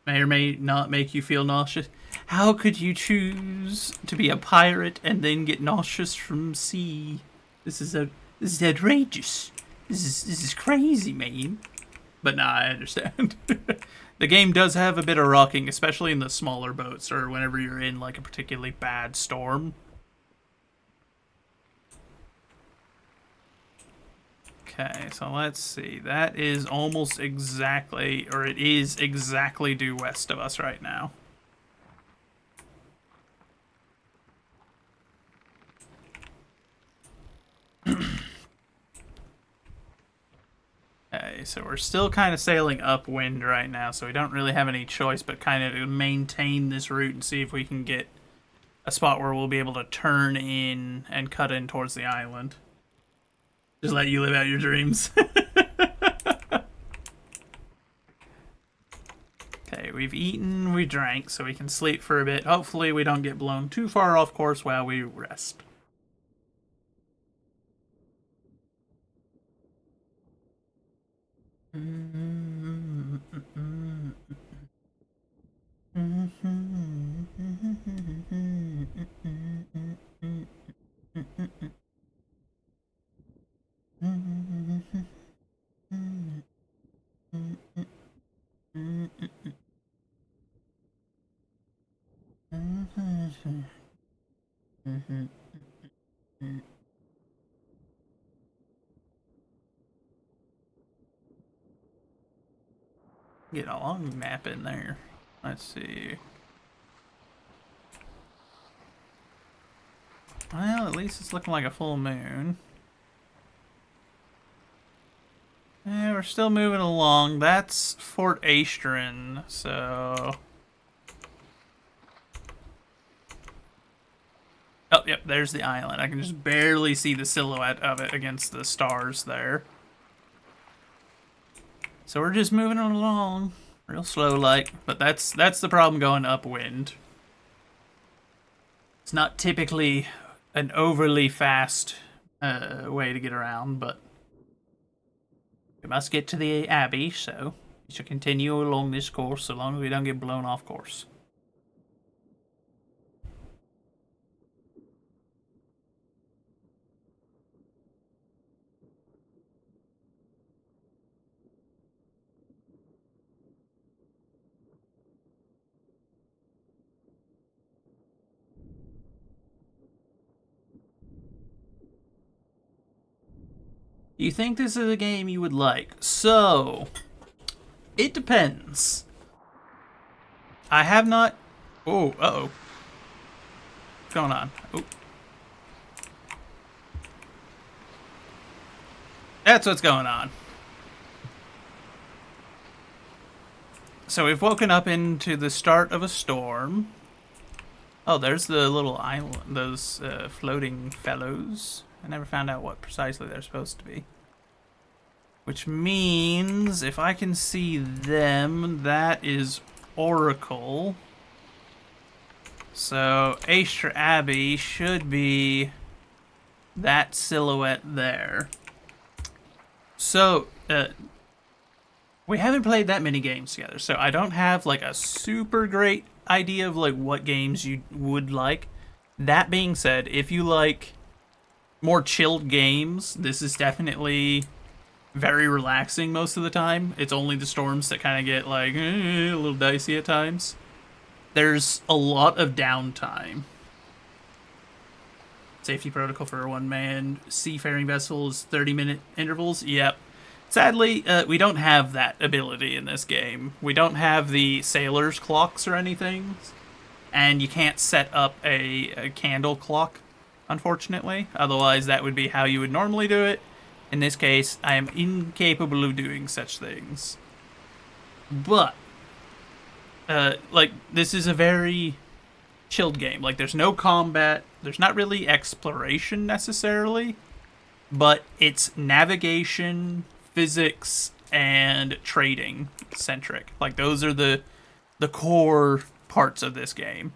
May or may not make you feel nauseous. How could you choose to be a pirate and then get nauseous from sea? This is outrageous. This is crazy, man. But nah, I understand. The game does have a bit of rocking, especially in the smaller boats or whenever you're in like a particularly bad storm. Okay, so let's see. That is almost exactly, or it is exactly due west of us right now. Okay, so we're still kind of sailing upwind right now, so we don't really have any choice but kind of maintain this route and see if we can get a spot where we'll be able to turn in and cut in towards the island. Just let you live out your dreams. Okay, we've eaten, we drank, so we can sleep for a bit. Hopefully we don't get blown too far off course while we rest. Get a long map in there. Let's see. Well, at least it's looking like a full moon. Yeah, we're still moving along. That's Fort Astron, so... Oh, yep, there's the island. I can just barely see the silhouette of it against the stars there. So we're just moving along, real slow like, but that's the problem going upwind. It's not typically an overly fast way to get around, but we must get to the Abbey, so we should continue along this course so long as we don't get blown off course. Do you think this is a game you would like? So, it depends. I have not... Oh, uh-oh. What's going on? Oh. That's what's going on. So we've woken up into the start of a storm. Oh, there's the little island, those floating fellows. I never found out what precisely they're supposed to be. Which means, if I can see them, that is Oracle. So, Aistra Abbey should be that silhouette there. So, we haven't played that many games together, so I don't have, like, a super great idea of, like, what games you would like. That being said, if you like more chilled games, this is definitely very relaxing most of the time. It's only the storms that kind of get, like, a little dicey at times. There's a lot of downtime. Safety protocol for a one-man seafaring vessels, 30-minute intervals. Yep. Sadly, we don't have that ability in this game. We don't have the sailor's clocks or anything. And you can't set up a candle clock, unfortunately. Otherwise, that would be how you would normally do it. In this case, I am incapable of doing such things. But, like, this is a very chilled game. Like, there's no combat. There's not really exploration, necessarily. But it's navigation, physics, and trading centric. Like, those are the core parts of this game.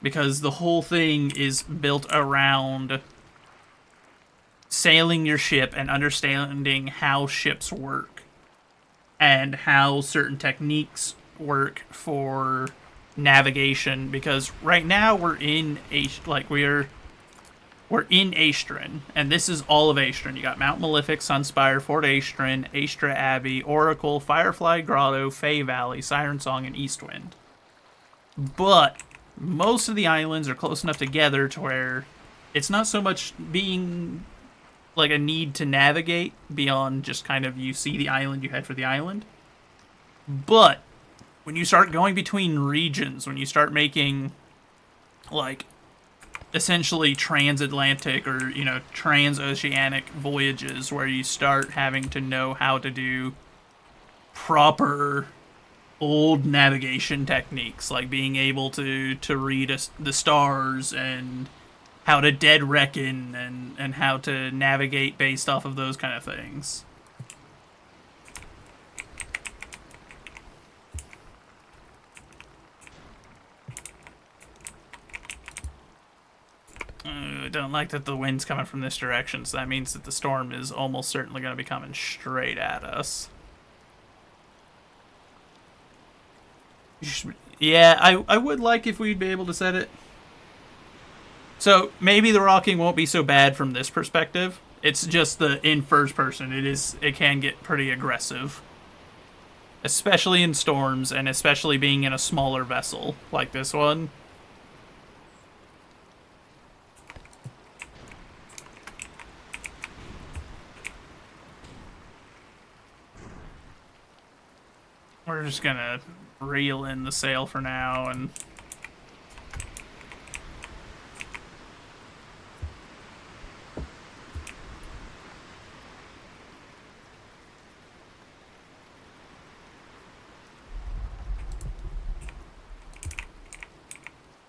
Because the whole thing is built around sailing your ship and understanding how ships work and how certain techniques work for navigation, because right now we're in Aistrin, and this is all of Aistrin. You got Mount Malefic, Sunspire, Fort Aistrin, Aistra Abbey, Oracle, Firefly Grotto, Fey Valley, Siren Song, and Eastwind. But most of the islands are close enough together to where it's not so much being like a need to navigate beyond just kind of you see the island, you head for the island. But when you start going between regions, when you start making like essentially transatlantic or, you know, transoceanic voyages where you start having to know how to do proper old navigation techniques, like being able to read the stars and how to dead reckon and how to navigate based off of those kind of things. I don't like that the wind's coming from this direction, so that means that the storm is almost certainly going to be coming straight at us. Yeah, I would like if we'd be able to set it. So maybe the rocking won't be so bad from this perspective. It's just the in first person. It can get pretty aggressive. Especially in storms, and especially being in a smaller vessel like this one. We're just gonna reel in the sail for now and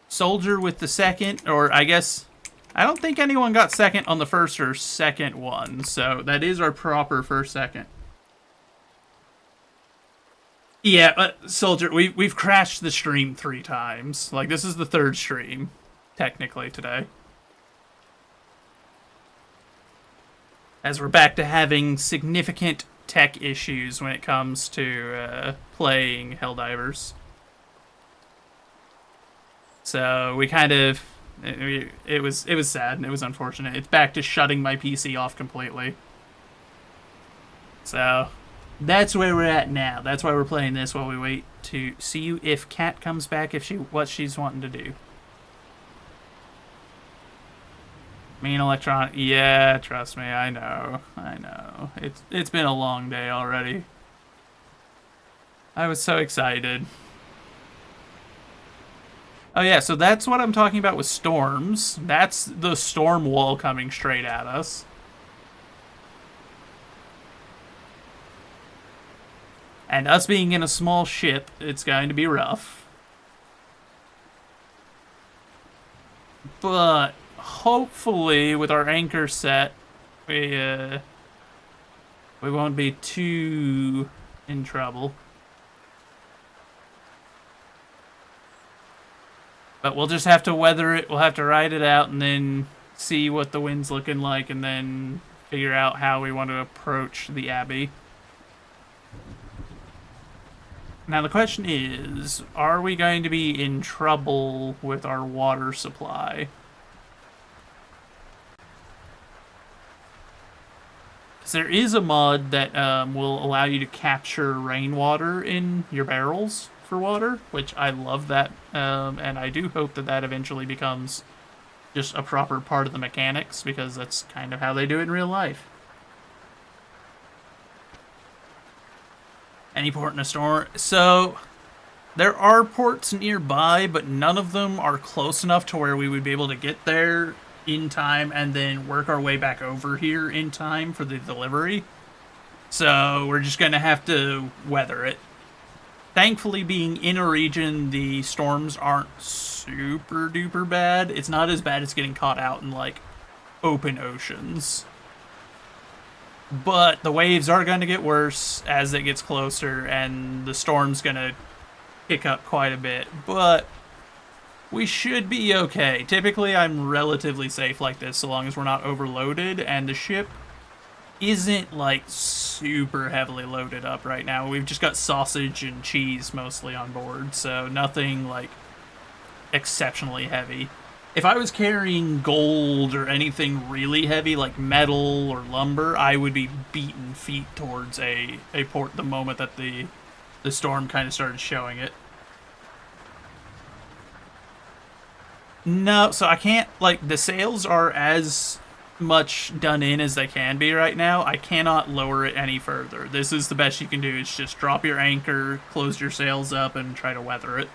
soldier with the second, or I guess I don't think anyone got second on the first or second one, so that is our proper first second. Yeah, Soldier, we've crashed the stream 3 times. Like, this is the 3rd stream, technically, today. As we're back to having significant tech issues when it comes to playing Helldivers. So, we kind of... It was sad and it was unfortunate. It's back to shutting my PC off completely. So... that's where we're at now. That's why we're playing this while we wait to see if Kat comes back, what she's wanting to do. Main electronic, yeah, trust me, I know. It's been a long day already. I was so excited. Oh yeah, so that's what I'm talking about with storms. That's the storm wall coming straight at us. And us being in a small ship, it's going to be rough. But hopefully, with our anchor set, we won't be too in trouble. But we'll just have to weather it. We'll have to ride it out and then see what the wind's looking like and then figure out how we want to approach the Abbey. Now the question is, are we going to be in trouble with our water supply? Because there is a mod that will allow you to capture rainwater in your barrels for water, which I love that, and I do hope that that eventually becomes just a proper part of the mechanics, because that's kind of how they do it in real life. Any port in a storm? So, there are ports nearby, but none of them are close enough to where we would be able to get there in time and then work our way back over here in time for the delivery. So, we're just going to have to weather it. Thankfully, being in a region, the storms aren't super duper bad. It's not as bad as getting caught out in, like, open oceans. But the waves are going to get worse as it gets closer, and the storm's going to pick up quite a bit. But we should be okay. Typically, I'm relatively safe like this, so long as we're not overloaded, and the ship isn't, like, super heavily loaded up right now. We've just got sausage and cheese mostly on board, so nothing, like, exceptionally heavy. If I was carrying gold or anything really heavy, like metal or lumber, I would be beating feet towards a port the moment that the storm kind of started showing it. No, so I can't, like, the sails are as much done in as they can be right now. I cannot lower it any further. This is the best you can do, is just drop your anchor, close your sails up, and try to weather it.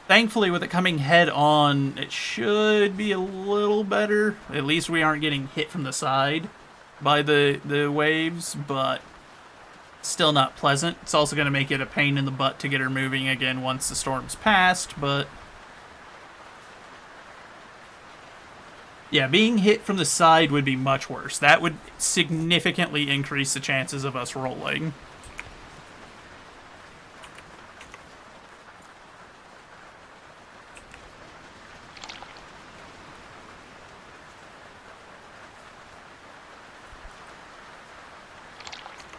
Thankfully, with it coming head on, it should be a little better. At least we aren't getting hit from the side by the waves, but still not pleasant. It's also going to make it a pain in the butt to get her moving again once the storm's passed, but yeah, being hit from the side would be much worse. That would significantly increase the chances of us rolling.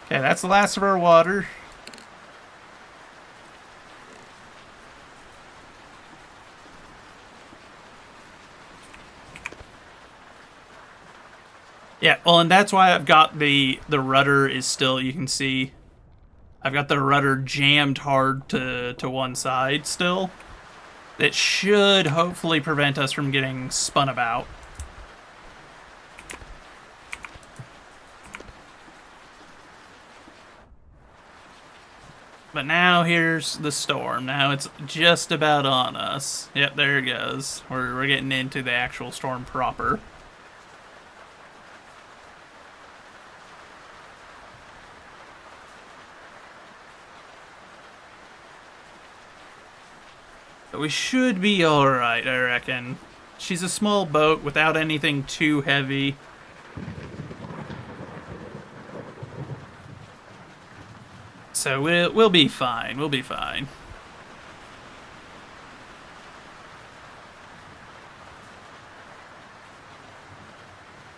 Okay, that's the last of our water. Yeah, well, and that's why I've got the rudder is still, you can see, I've got the rudder jammed hard to one side still. That should hopefully prevent us from getting spun about. But now here's the storm. Now it's just about on us. Yep, there it goes. We're getting into the actual storm proper. But we should be alright, I reckon. She's a small boat without anything too heavy. So we'll be fine. We'll be fine.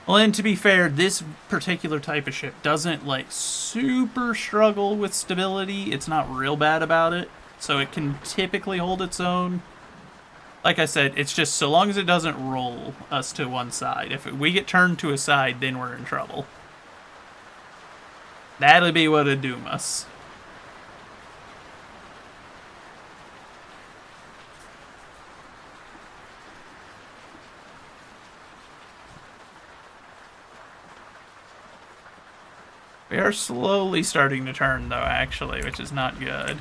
Well, and to be fair, this particular type of ship doesn't, like, super struggle with stability. It's not real bad about it, so it can typically hold its own. Like I said, it's just so long as it doesn't roll us to one side. If we get turned to a side, then we're in trouble. That'll be what'll doom us. We are slowly starting to turn, though, actually, which is not good.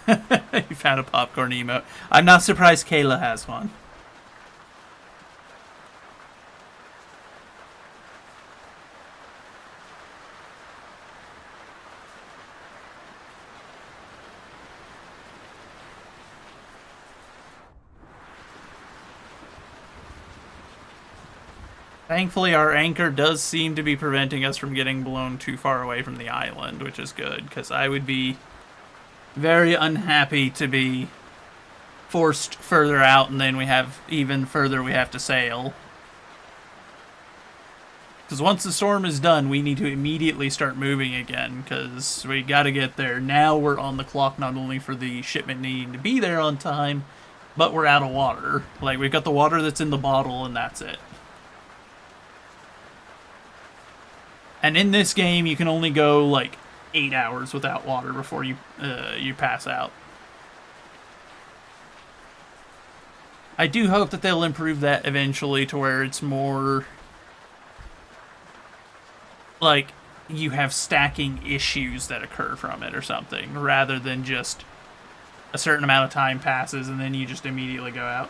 You found a popcorn emote. I'm not surprised Kayla has one. Thankfully, our anchor does seem to be preventing us from getting blown too far away from the island, which is good, because I would be very unhappy to be forced further out, and then we have even further we have to sail. Because once the storm is done, we need to immediately start moving again, because we got to get there. Now we're on the clock not only for the shipment needing to be there on time, but we're out of water. Like, we've got the water that's in the bottle, and that's it. And in this game, you can only go, like, 8 hours without water before you pass out. I do hope that they'll improve that eventually to where it's more... like, you have stacking issues that occur from it or something, rather than just a certain amount of time passes and then you just immediately go out.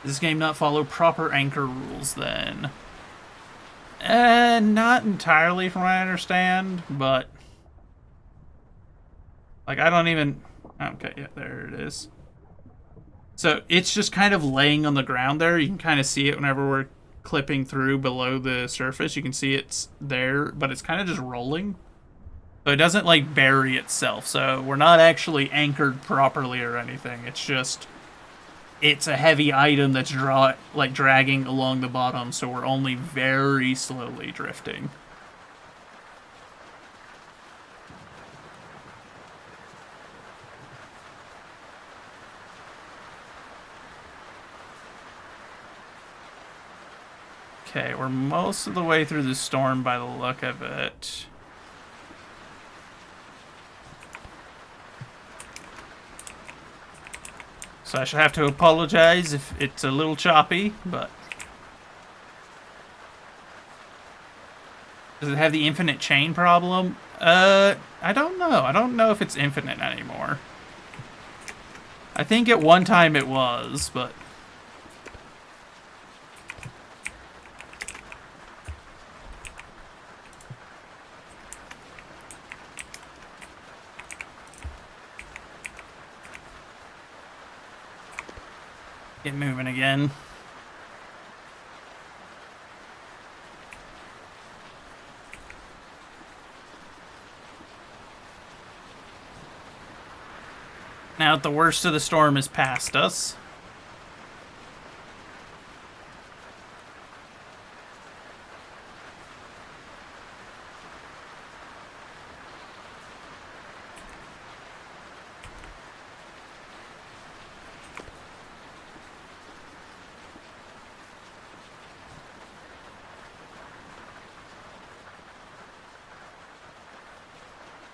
Does this game not follow proper anchor rules, then? Not entirely from what I understand, but... like, I don't even... okay, yeah, there it is. So, it's just kind of laying on the ground there. You can kind of see it whenever we're clipping through below the surface. You can see it's there, but it's kind of just rolling. So it doesn't, like, bury itself. So we're not actually anchored properly or anything. It's just... it's a heavy item that's dragging along the bottom, so we're only very slowly drifting. Okay, we're most of the way through the storm by the look of it. So I should have to apologize if it's a little choppy, but... does it have the infinite chain problem? I don't know. I don't know if it's infinite anymore. I think at one time it was, but... get moving again. Now that the worst of the storm is past us.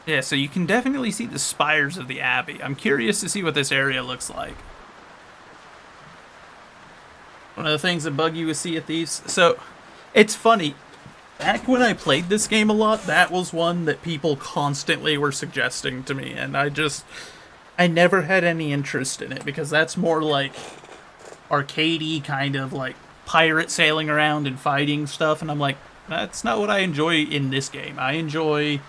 Yeah, so you can definitely see the spires of the Abbey. I'm curious to see what this area looks like. One of the things that bug you with Sea of Thieves. So, it's funny. Back when I played this game a lot, that was one that people constantly were suggesting to me. And I never had any interest in it, because that's more like arcadey kind of like pirate sailing around and fighting stuff. And I'm like, that's not what I enjoy in this game. I enjoy...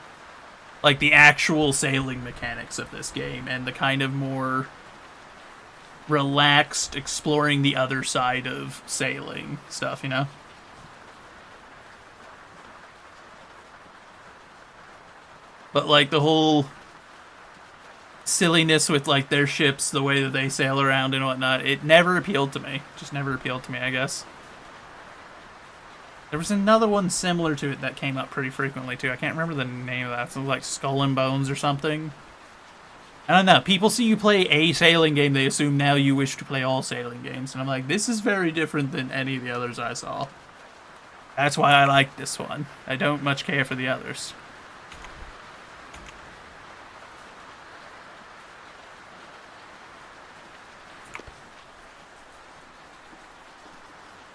like the actual sailing mechanics of this game and the kind of more relaxed exploring the other side of sailing stuff, you know? But like the whole silliness with like their ships, the way that they sail around and whatnot, it never appealed to me. Just never appealed to me, I guess. There was another one similar to it that came up pretty frequently, too. I can't remember the name of that. Something like Skull and Bones or something. I don't know. People see you play a sailing game, they assume now you wish to play all sailing games. And I'm like, this is very different than any of the others I saw. That's why I like this one. I don't much care for the others.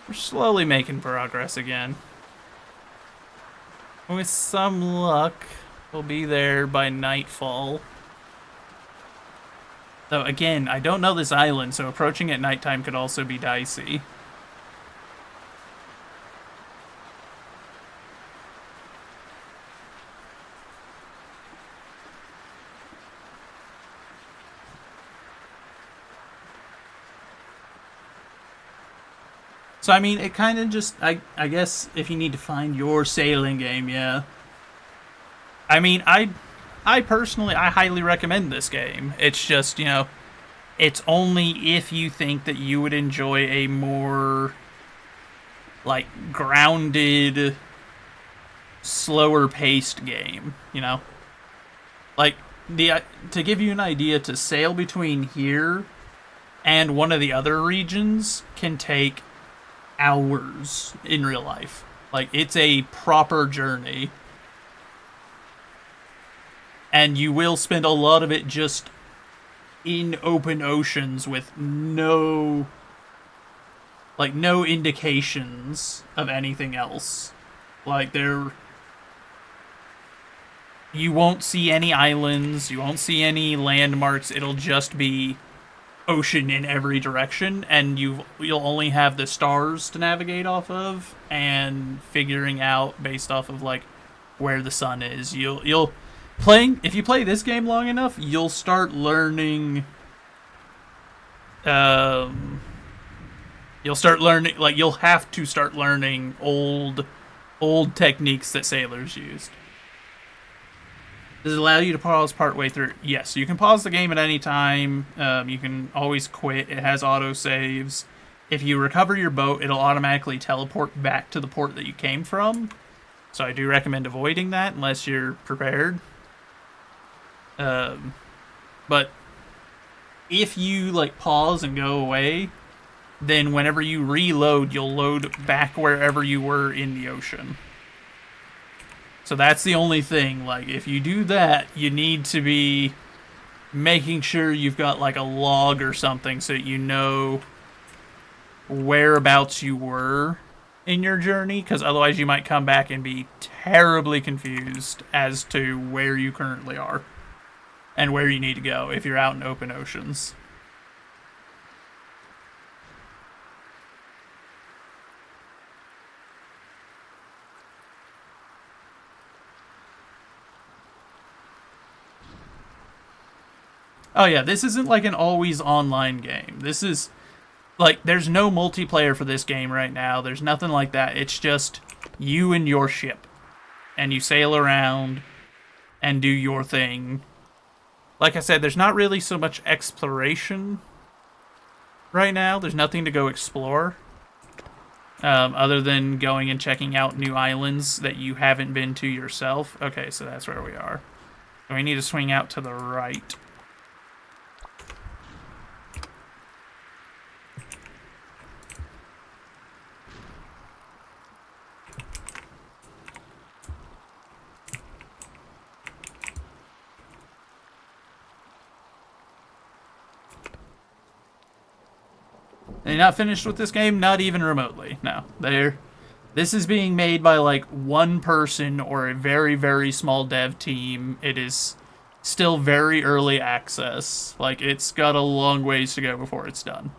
We're slowly making progress again. With some luck, We'll be there by nightfall. Though, again, I don't know this island, so approaching at nighttime could also be dicey. So, I mean, it kind of just... I guess if you need to find your sailing game, yeah. I mean, I personally, I highly recommend this game. It's just, you know, it's only if you think that you would enjoy a more, like, grounded, slower-paced game, you know? Like, to give you an idea, to sail between here and one of the other regions can take hours in real life. Like, it's a proper journey. And you will spend a lot of it just in open oceans with no indications of anything else. Like, you won't see any islands, you won't see any landmarks, it'll just be ocean in every direction, and you'll only have the stars to navigate off of, and figuring out based off of, like, where the sun is. If you play this game long enough, you'll start learning. You'll have to start learning old techniques that sailors used. Does it allow you to pause partway through? Yes, you can pause the game at any time. You can always quit. It has auto saves. If you recover your boat, it'll automatically teleport back to the port that you came from. So I do recommend avoiding that unless you're prepared. But if you, like, pause and go away, then whenever you reload, you'll load back wherever you were in the ocean. So that's the only thing. Like, if you do that, you need to be making sure you've got, like, a log or something so you know whereabouts you were in your journey, because otherwise you might come back and be terribly confused as to where you currently are and where you need to go if you're out in open oceans. Oh yeah, this isn't like an always online game. This is, like, there's no multiplayer for this game right now. There's nothing like that. It's just you and your ship. And you sail around and do your thing. Like I said, there's not really so much exploration right now. There's nothing to go explore. Other than going and checking out new islands that you haven't been to yourself. Okay, so that's where we are. So we need to swing out to the right. They're not finished with this game, not even remotely. No, this is being made by, like, one person or a very, very small dev team. It is still very early access. Like, it's got a long ways to go before it's done.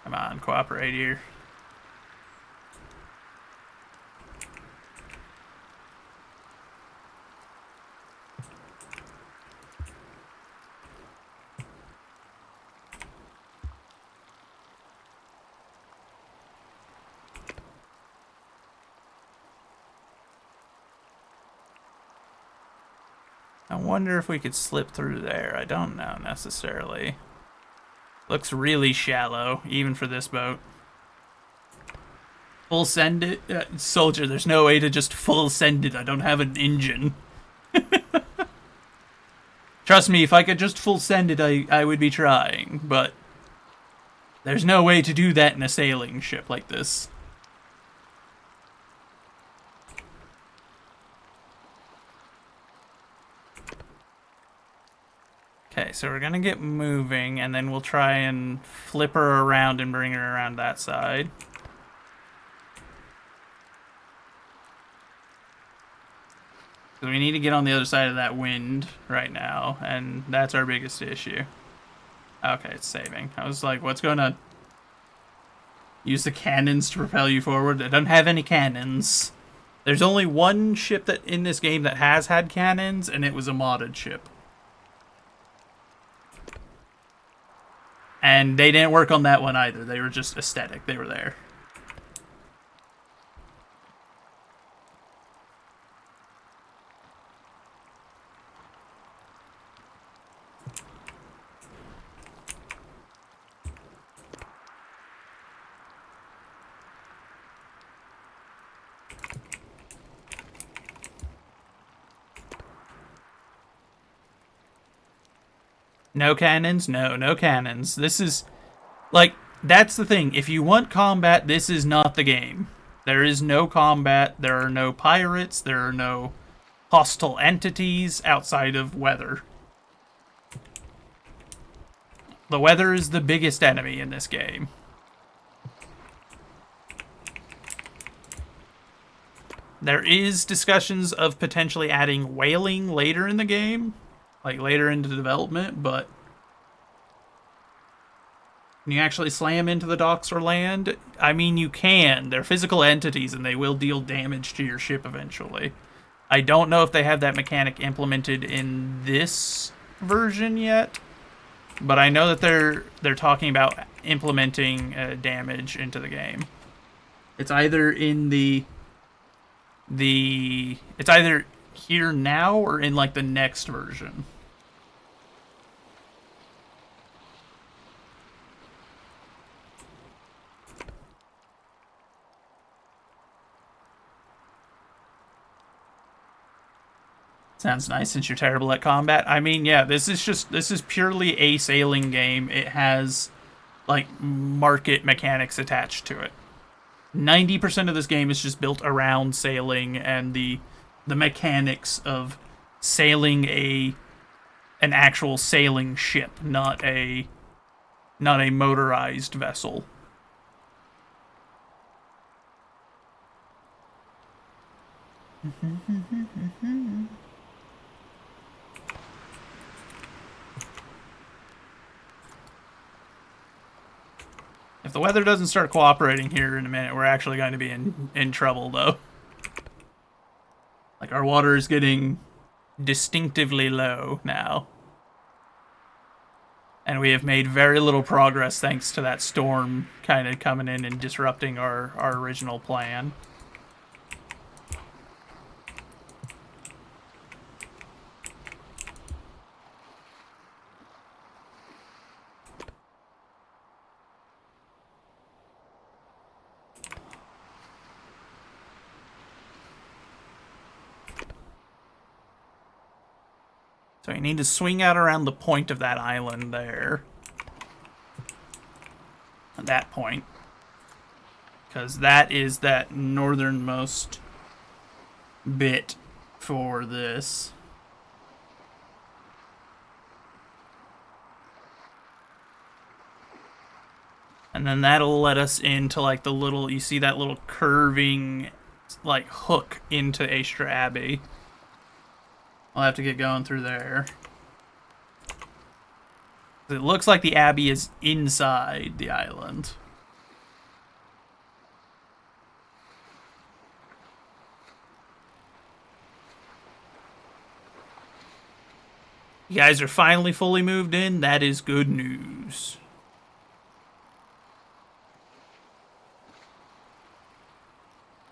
Come on, cooperate here. I wonder if we could slip through there. I don't know necessarily. Looks really shallow, even for this boat. Full send it? Soldier, there's no way to just full send it. I don't have an engine. Trust me, if I could just full send it, I would be trying, but there's no way to do that in a sailing ship like this. Okay, so we're gonna get moving, and then we'll try and flip her around and bring her around that side. So we need to get on the other side of that wind right now, and that's our biggest issue. Okay, it's saving. I was like, what's going on? Use the cannons to propel you forward. I don't have any cannons. There's only one ship that in this game that has had cannons, and it was a modded ship. And they didn't work on that one either. They were just aesthetic. They were there. No cannons? No, no cannons. This is, like, that's the thing. If you want combat, this is not the game. There is no combat. There are no pirates. There are no hostile entities outside of weather. The weather is the biggest enemy in this game. There is discussions of potentially adding whaling later in the game. Like, later into development, but can you actually slam into the docks or land? I mean, you can. They're physical entities, and they will deal damage to your ship eventually. I don't know if they have that mechanic implemented in this version yet, but I know that they're talking about implementing damage into the game. It's either in it's either here now or in like the next version. Sounds nice since you're terrible at combat. I mean, yeah, this is purely a sailing game. It has like market mechanics attached to it. 90% of this game is just built around sailing and the mechanics of sailing an actual sailing ship, not a motorized vessel. If the weather doesn't start cooperating here in a minute, we're actually going to be in trouble, though. Like, our water is getting distinctively low now. And we have made very little progress thanks to that storm kind of coming in and disrupting our original plan. So you need to swing out around the point of that island there. At that point. Because that is that northernmost bit for this. And then that'll let us into like the little, you see that little curving like hook into Astra Abbey. I'll have to get going through there. It looks like the Abbey is inside the island. You guys are finally fully moved in. That is good news.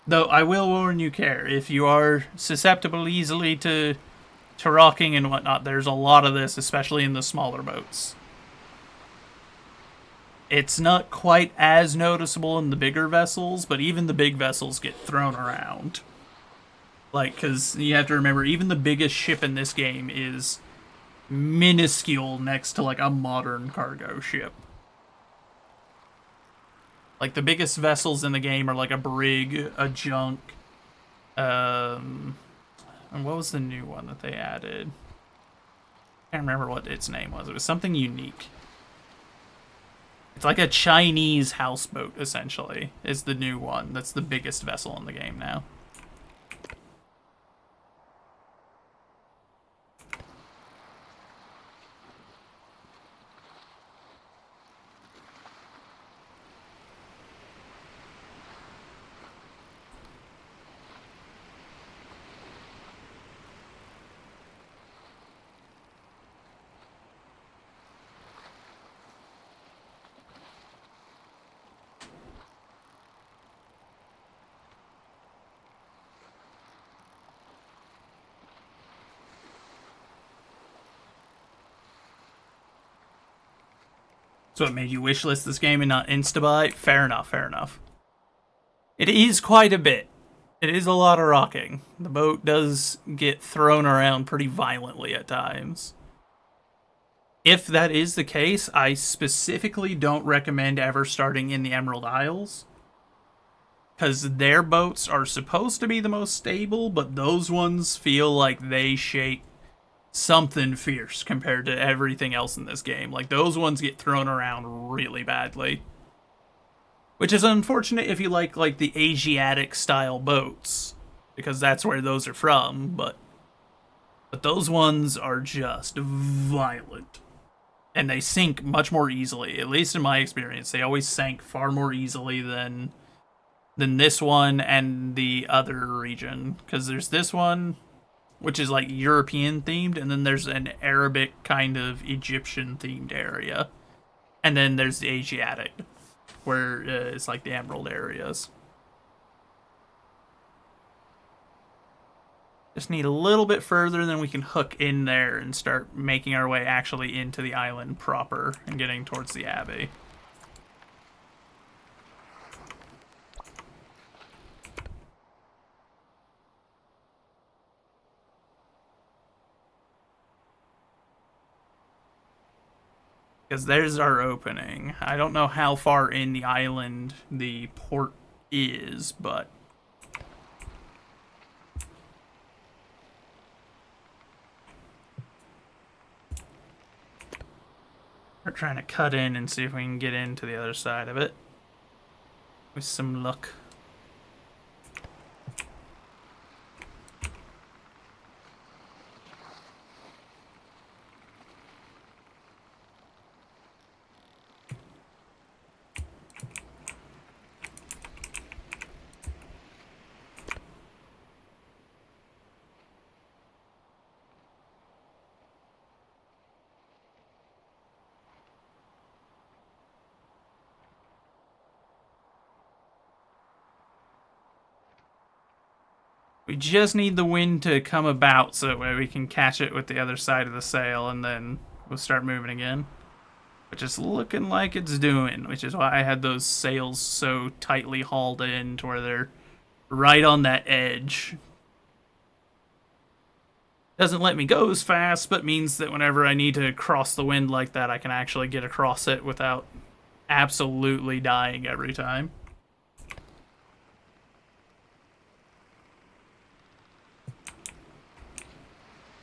Though I will warn you, Care, if you are susceptible easily to rocking and whatnot, there's a lot of this, especially in the smaller boats. It's not quite as noticeable in the bigger vessels, but even the big vessels get thrown around. Like, because you have to remember, even the biggest ship in this game is minuscule next to, like, a modern cargo ship. Like, the biggest vessels in the game are, like, a brig, a junk, and what was the new one that they added? I can't remember what its name was. It was something unique. It's like a Chinese houseboat, essentially, is the new one. That's the biggest vessel in the game now. So it made you wishlist this game and not insta-buy? Fair enough, fair enough. It is quite a bit. It is a lot of rocking. The boat does get thrown around pretty violently at times. If that is the case, I specifically don't recommend ever starting in the Emerald Isles. Because their boats are supposed to be the most stable, but those ones feel like they shake something fierce compared to everything else in this game. Like, those ones get thrown around really badly. Which is unfortunate if you like the Asiatic style boats, because that's where those are from, but those ones are just violent. And they sink much more easily, at least in my experience. They always sank far more easily than this one and the other region. Because there's this one, which is like European themed, and then there's an Arabic kind of Egyptian themed area. And then there's the Asiatic, where it's like the emerald areas. Just need a little bit further, then we can hook in there and start making our way actually into the island proper and getting towards the abbey. Because there's our opening. I don't know how far in the island the port is, but we're trying to cut in and see if we can get into the other side of it with some luck. We just need the wind to come about so that way we can catch it with the other side of the sail, and then we'll start moving again. Which is looking like it's doing, which is why I had those sails so tightly hauled in to where they're right on that edge. Doesn't let me go as fast, but means that whenever I need to cross the wind like that, I can actually get across it without absolutely dying every time.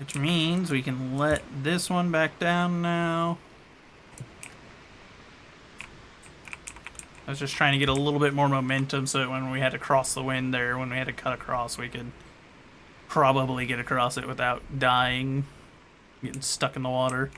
Which means we can let this one back down now. I was just trying to get a little bit more momentum so that when we had to cross the wind there, when we had to cut across, we could probably get across it without dying, getting stuck in the water.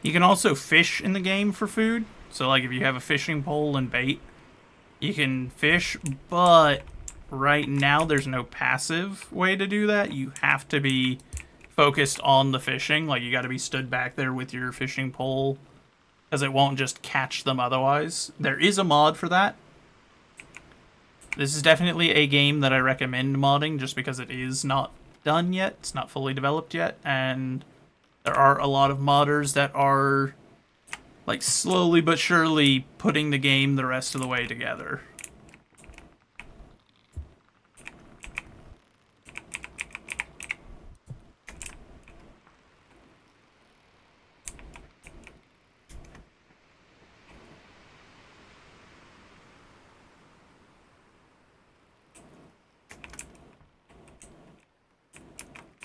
You can also fish in the game for food. So, like, if you have a fishing pole and bait, you can fish, but right now there's no passive way to do that. You have to be focused on the fishing. Like, you got to be stood back there with your fishing pole, because it won't just catch them otherwise. There is a mod for that. This is definitely a game that I recommend modding, just because it is not done yet. It's not fully developed yet, and there are a lot of modders that are, like, slowly but surely putting the game the rest of the way together.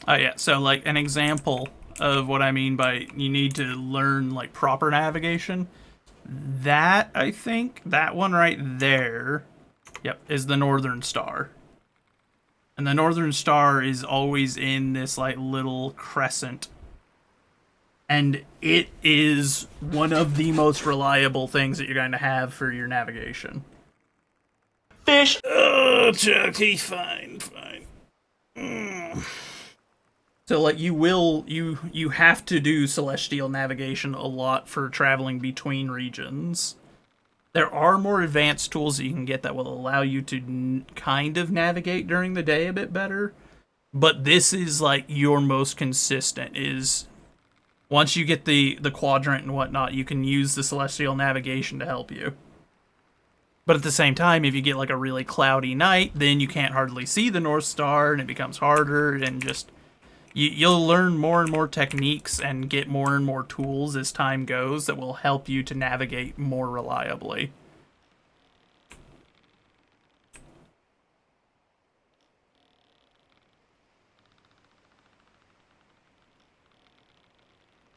Oh yeah, so like an example of what I mean by you need to learn like proper navigation. That, I think, that one right there, yep, is the Northern Star. And the Northern Star is always in this like little crescent And it is one of the most reliable things that you're going to have for your navigation. Fish! Oh, Chucky, fine. So, like, you have to do celestial navigation a lot for traveling between regions. There are more advanced tools that you can get that will allow you to kind of navigate during the day a bit better. But this is, like, your most consistent, is once you get the quadrant and whatnot, you can use the celestial navigation to help you. But at the same time, if you get, like, a really cloudy night, then you can't hardly see the North Star, and it becomes harder, and just... You'll learn more and more techniques and get more and more tools as time goes that will help you to navigate more reliably.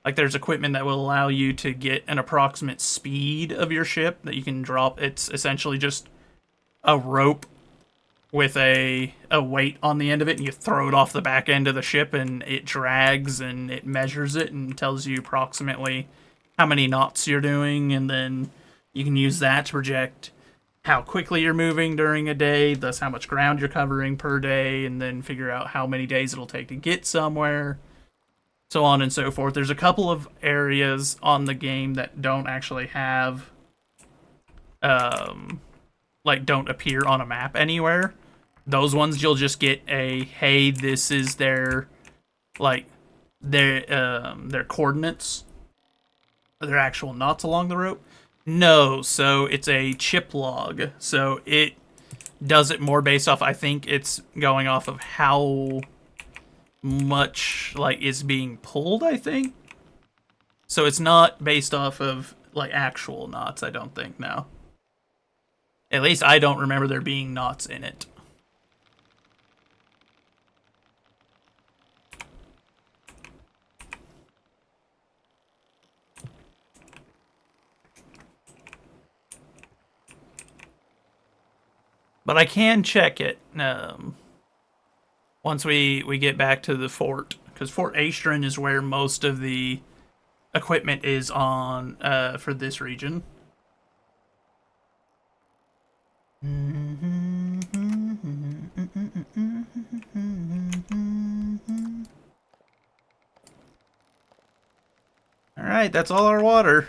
Like, there's equipment that will allow you to get an approximate speed of your ship that you can drop. It's essentially just a rope with a weight on the end of it, and you throw it off the back end of the ship, and it drags, and it measures it, and tells you approximately how many knots you're doing, and then you can use that to project how quickly you're moving during a day, thus how much ground you're covering per day, and then figure out how many days it'll take to get somewhere, so on and so forth. There's a couple of areas on the game that don't actually have, like, don't appear on a map anywhere. Those ones you'll just get a, hey, this is their, like, their coordinates, their actual knots along the rope. No, so it's a chip log. So it does it more based off, I think it's going off of how much, like, is being pulled, I think. So it's not based off of, like, actual knots, I don't think, now. At least I don't remember there being knots in it. But I can check it once we get back to the fort. Because Fort Astron is where most of the equipment is on for this region. Alright, that's all our water.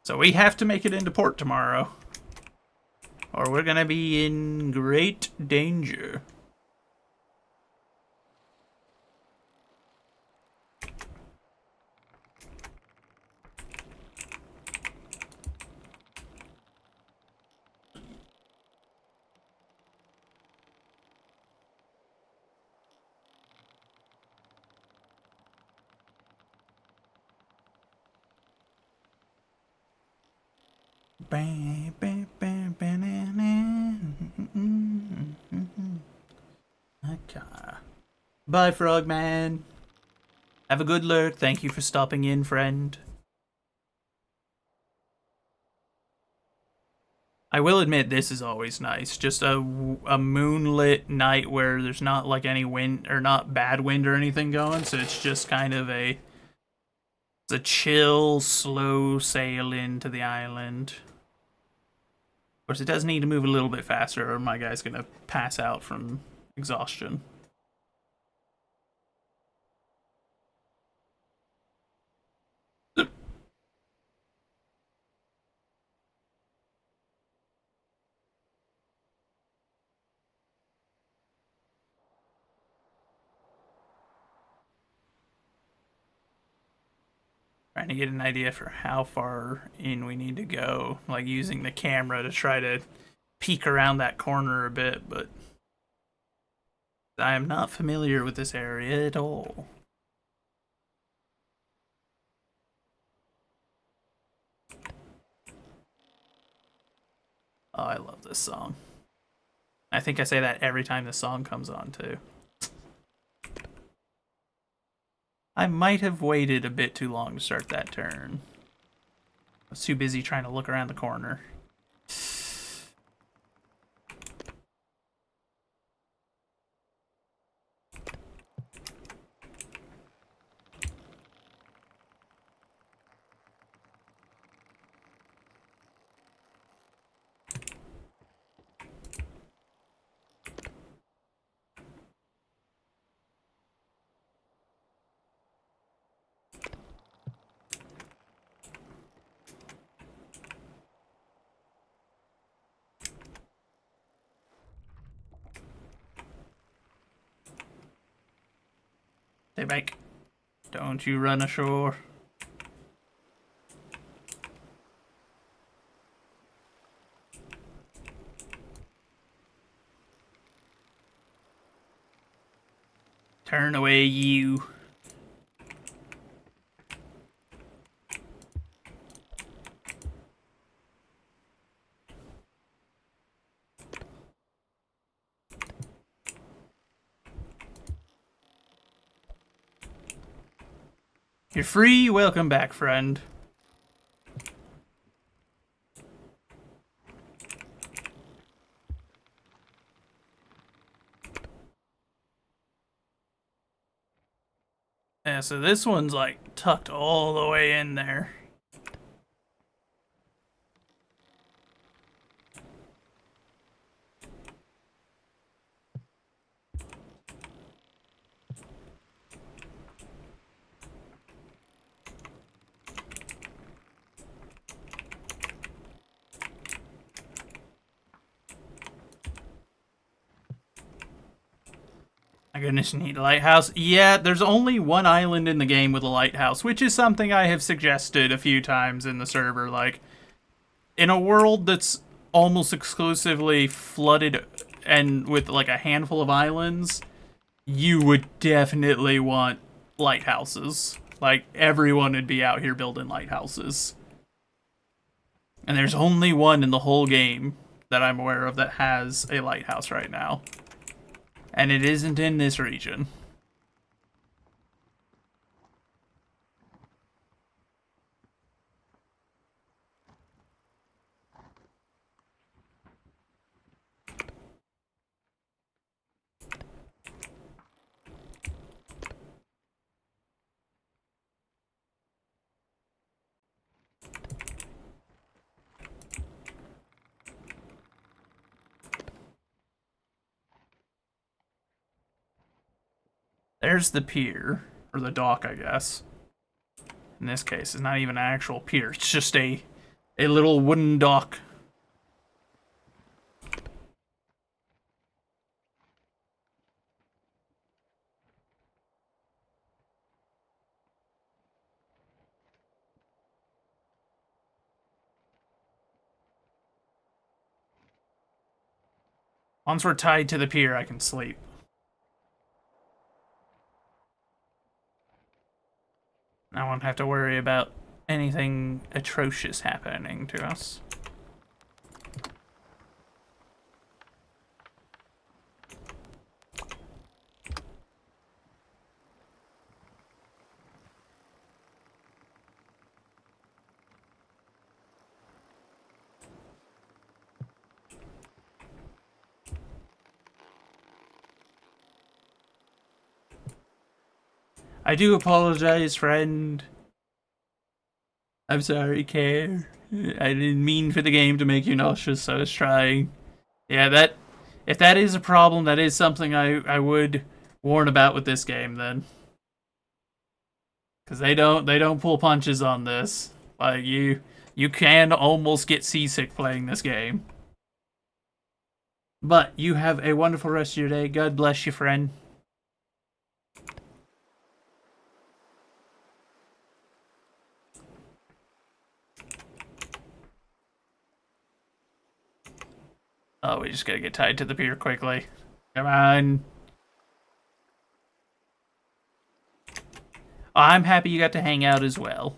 So we have to make it into port tomorrow, or we're gonna be in great danger. Okay. Bye, Frogman. Have a good lurk. Thank you for stopping in, friend. I will admit this is always nice. Just a moonlit night where there's not, like, any wind, or not bad wind or anything going, so it's just kind of it's a chill, slow sail into the island. Of course, it does need to move a little bit faster, or my guy's gonna pass out from exhaustion. Trying to get an idea for how far in we need to go, like using the camera to try to peek around that corner a bit, but I am not familiar with this area at all. Oh, I love this song. I think I say that every time the song comes on, too. I might have waited a bit too long to start that turn. I was too busy trying to look around the corner. Stay back. Don't you run ashore. Turn away, you. You're free. Welcome back, friend. Yeah, so this one's like tucked all the way in there. My goodness, you need a lighthouse. Yeah, there's only one island in the game with a lighthouse, which is something I have suggested a few times in the server. Like, in a world that's almost exclusively flooded and with like a handful of islands, you would definitely want lighthouses. Like, everyone would be out here building lighthouses. And there's only one in the whole game that I'm aware of that has a lighthouse right now. And it isn't in this region. There's the pier, or the dock, I guess. In this case, it's not even an actual pier. It's just a little wooden dock. Once we're tied to the pier, I can sleep. I won't have to worry about anything atrocious happening to us. I do apologize, friend. I'm sorry, Care. I didn't mean for the game to make you nauseous. I was trying. Yeah, if that is a problem, that is something I would warn about with this game then. Cause they don't pull punches on this. Like you can almost get seasick playing this game. But you have a wonderful rest of your day. God bless you, friend. Oh, we just gotta get tied to the pier quickly. Come on. I'm happy you got to hang out as well.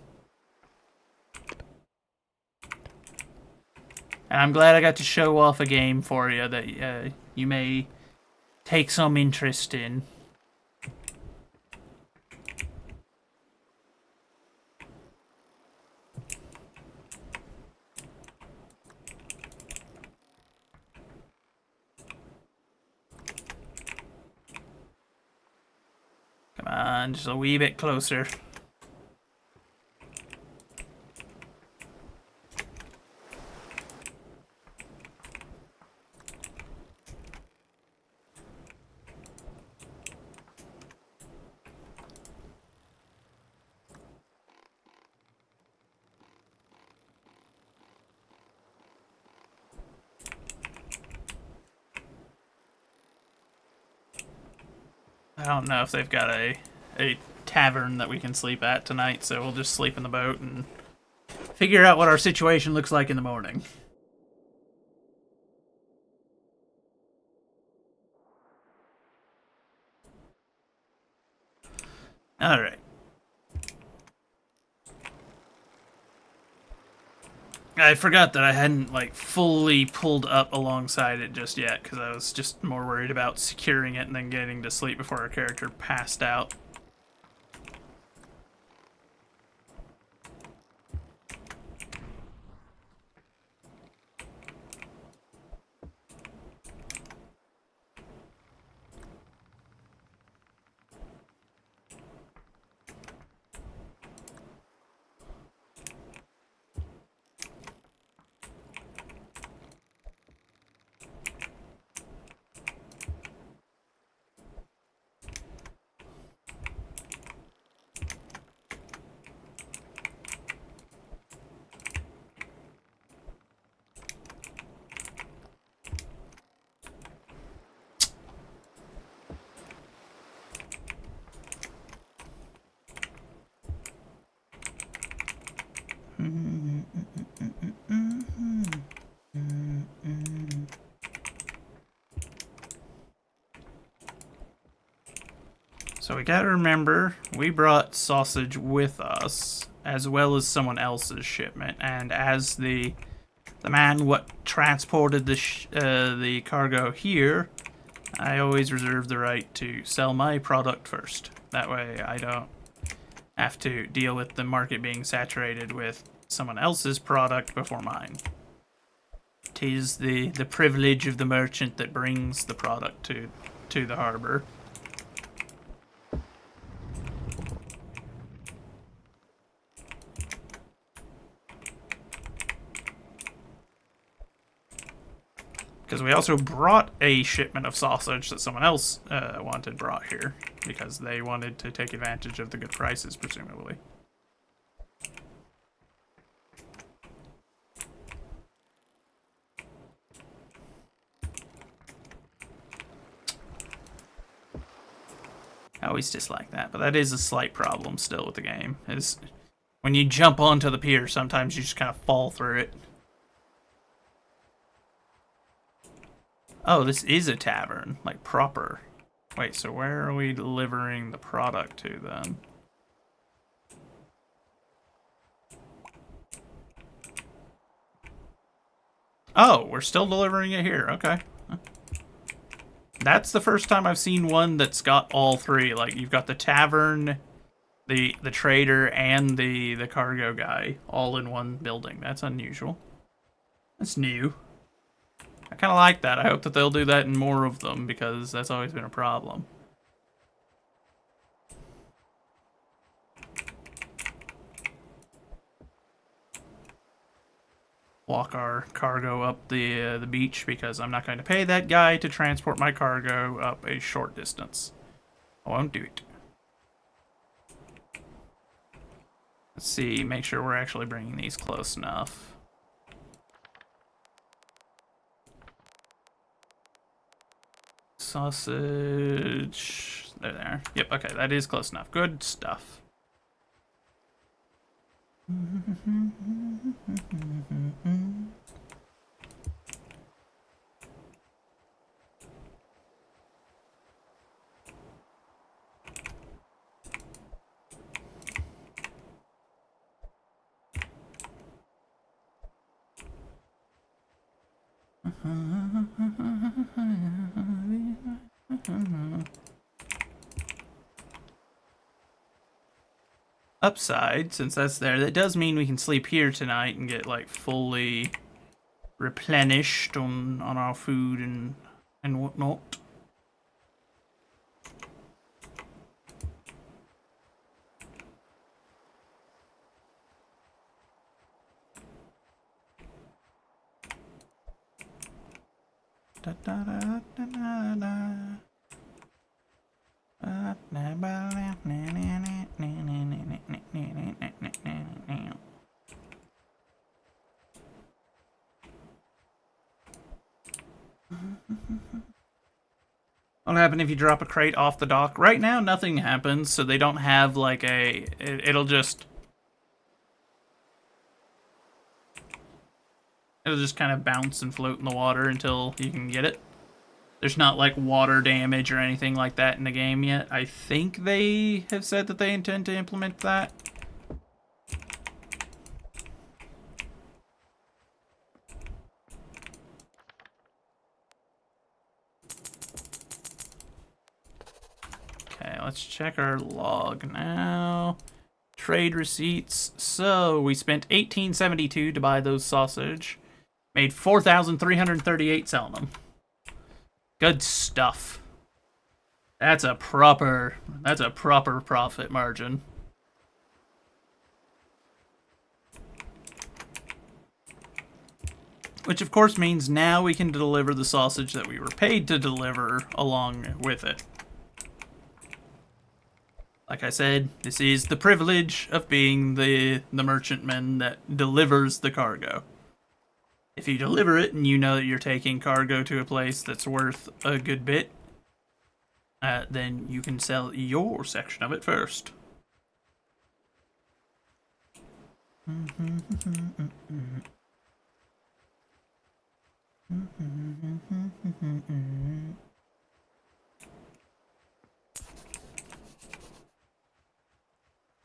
And I'm glad I got to show off a game for you that you may take some interest in. Come on, just a wee bit closer. I don't know if they've got a a tavern that we can sleep at tonight, so we'll just sleep in the boat and figure out what our situation looks like in the morning. Alright. I forgot that I hadn't, like, fully pulled up alongside it just yet, because I was just more worried about securing it and then getting to sleep before our character passed out. So we gotta remember, we brought sausage with us, as well as someone else's shipment, and as the man what transported the cargo here, I always reserve the right to sell my product first. That way I don't have to deal with the market being saturated with someone else's product before mine. 'Tis the privilege of the merchant that brings the product to the harbor. Because we also brought a shipment of sausage that someone else wanted brought here, because they wanted to take advantage of the good prices, presumably. I always dislike that, but that is a slight problem still with the game, is when you jump onto the pier, sometimes you just kind of fall through it. Oh, this is a tavern, like proper. Wait, so where are we delivering the product to then? Oh, we're still delivering it here. Okay. That's the first time I've seen one that's got all three. Like, you've got the tavern, the trader, and the cargo guy all in one building. That's unusual. That's new. I kind of like that. I hope that they'll do that in more of them, because that's always been a problem. Walk our cargo up the beach, because I'm not going to pay that guy to transport my cargo up a short distance. I won't do it. Let's see, make sure we're actually bringing these close enough. Sausage. There. Yep, okay, that is close enough. Good stuff. Upside, since that's there, that does mean we can sleep here tonight and get like fully replenished on our food and whatnot. Da, da, da, da, da, da. What'll happen if you drop a crate off the dock? Right now, nothing happens, so they don't have like a... It'll just kind of bounce and float in the water until you can get it. There's not like water damage or anything like that in the game yet. I think they have said that they intend to implement that. Okay, let's check our log now. Trade receipts. So we spent $18.72 to buy those sausage. Made $4,338 selling them. Good stuff. That's a proper profit margin. Which of course means now we can deliver the sausage that we were paid to deliver along with it. Like I said, this is the privilege of being the merchantman that delivers the cargo. If you deliver it and you know that you're taking cargo to a place that's worth a good bit, then you can sell your section of it first.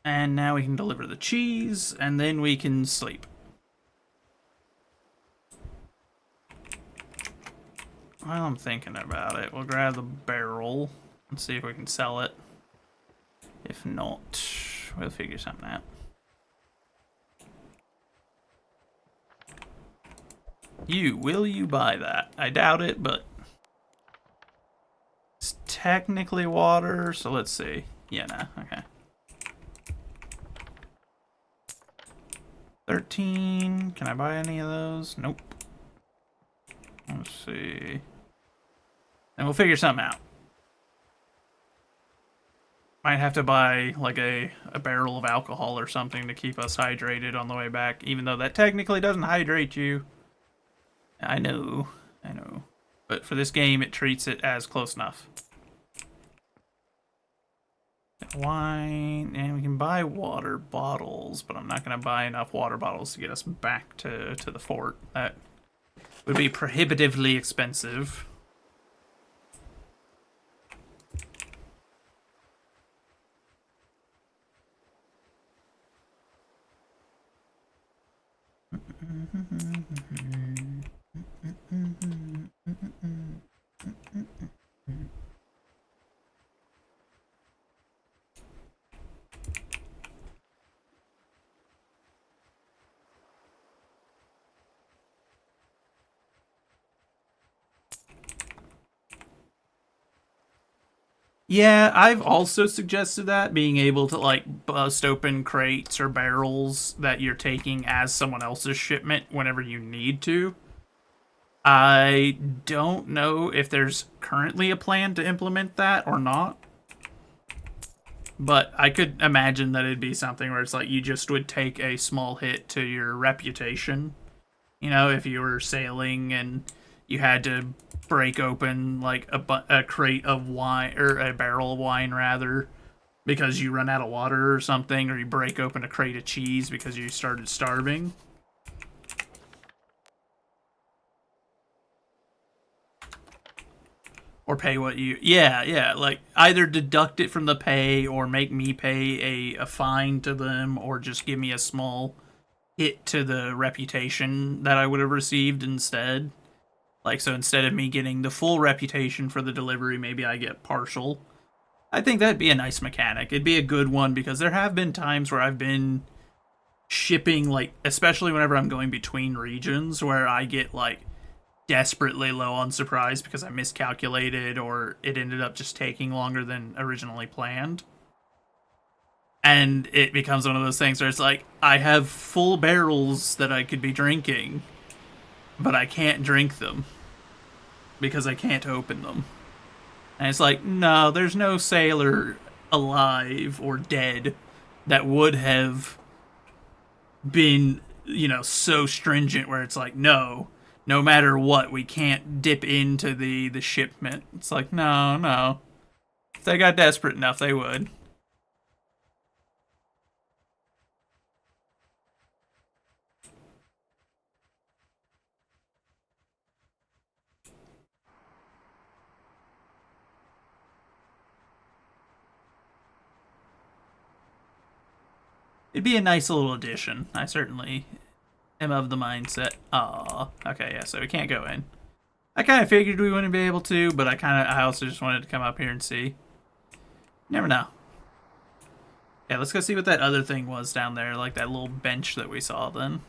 And now we can deliver the cheese, and then we can sleep. While I'm thinking about it, we'll grab the barrel and see if we can sell it. If not, we'll figure something out. Will you buy that? I doubt it, but it's technically water, so let's see. Yeah, nah, okay. 13, can I buy any of those? Nope. Let's see. And we'll figure something out. Might have to buy like a barrel of alcohol or something to keep us hydrated on the way back, even though that technically doesn't hydrate you. I know. But for this game, it treats it as close enough. Wine, and we can buy water bottles, but I'm not going to buy enough water bottles to get us back to the fort. That would be prohibitively expensive. Yeah, I've also suggested that, being able to like bust open crates or barrels that you're taking as someone else's shipment whenever you need to. I don't know if there's currently a plan to implement that or not. But I could imagine that it'd be something where it's like you just would take a small hit to your reputation. You know, if you were sailing and you had to break open like a crate of wine, or a barrel of wine rather, because you run out of water or something, or you break open a crate of cheese because you started starving. Or pay what you... Yeah, like, either deduct it from the pay, or make me pay a fine to them, or just give me a small hit to the reputation that I would have received instead. Like, so instead of me getting the full reputation for the delivery, maybe I get partial. I think that'd be a nice mechanic. It'd be a good one, because there have been times where I've been shipping, like, especially whenever I'm going between regions, where I get, like, desperately low on supplies because I miscalculated, or it ended up just taking longer than originally planned. And it becomes one of those things where it's like, I have full barrels that I could be drinking, but I can't drink them because I can't open them. And it's like, no, there's no sailor alive or dead that would have been, you know, so stringent where it's like, no, no matter what, we can't dip into the shipment. It's like, no, no. If they got desperate enough, they would. It'd be a nice little addition. I certainly am of the mindset. Aw. Okay, yeah, so we can't go in. I kind of figured we wouldn't be able to, but I also just wanted to come up here and see. Never know. Yeah, let's go see what that other thing was down there, like that little bench that we saw then.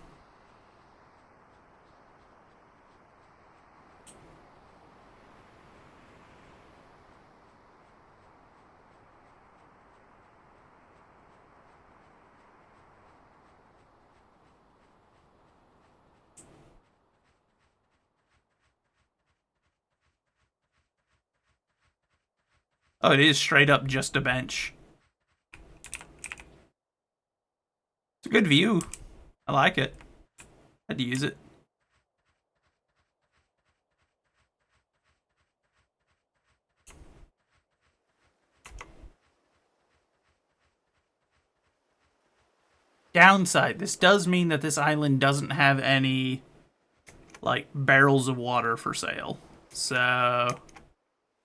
Oh, it is straight up just a bench. It's a good view. I like it. I'd use it. Downside, this does mean that this island doesn't have any, like, barrels of water for sale. So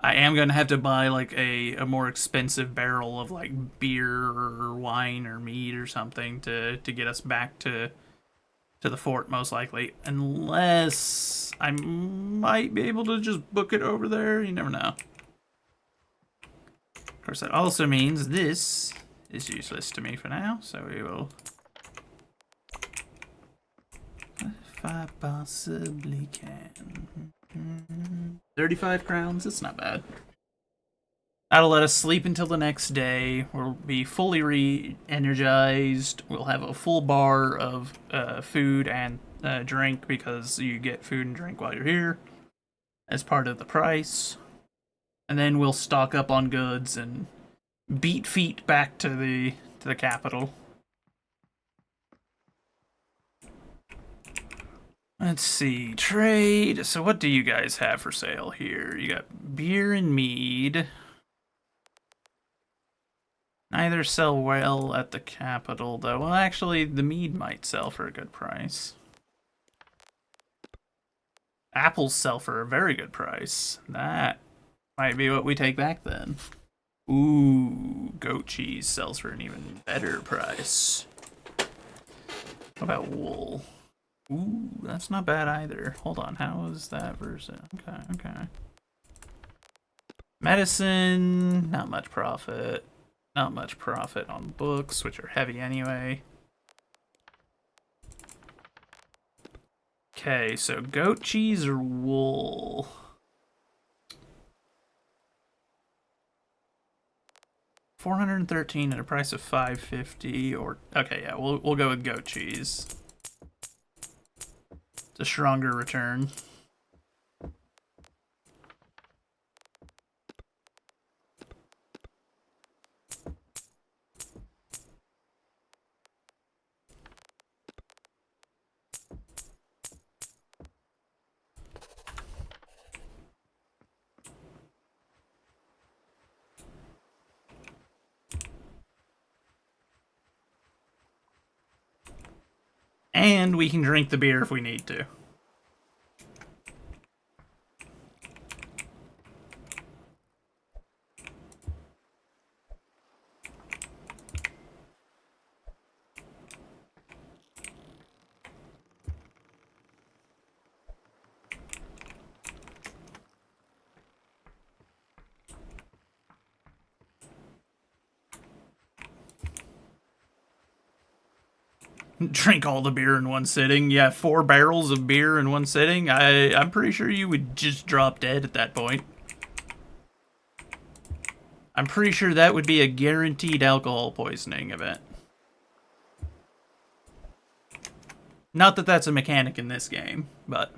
I am going to have to buy, like, a more expensive barrel of, like, beer or wine or meat or something to get us back to the fort, most likely. Unless I might be able to just book it over there. You never know. Of course, that also means this is useless to me for now, so we will... If I possibly can. 35 crowns, it's not bad. That'll let us sleep until the next day. We'll be fully re-energized. We'll have a full bar of food and drink, because you get food and drink while you're here as part of the price. And then we'll stock up on goods and beat feet back to the capital. Let's see, trade. So what do you guys have for sale here? You got beer and mead. Neither sell well at the capital, though. Well, actually, the mead might sell for a good price. Apples sell for a very good price. That might be what we take back then. Ooh, goat cheese sells for an even better price. What about wool? Ooh, that's not bad either. Hold on, how is that versus... Okay. Medicine, not much profit. Not much profit on books, which are heavy anyway. Okay, so goat cheese or wool? $413 at a price of $550, or... Okay, yeah, we'll go with goat cheese. It's a stronger return. And we can drink the beer if we need to. Drink all the beer in one sitting. Yeah, 4 barrels of beer in one sitting. I'm pretty sure you would just drop dead at that point. I'm pretty sure that would be a guaranteed alcohol poisoning event. Not that that's a mechanic in this game, but...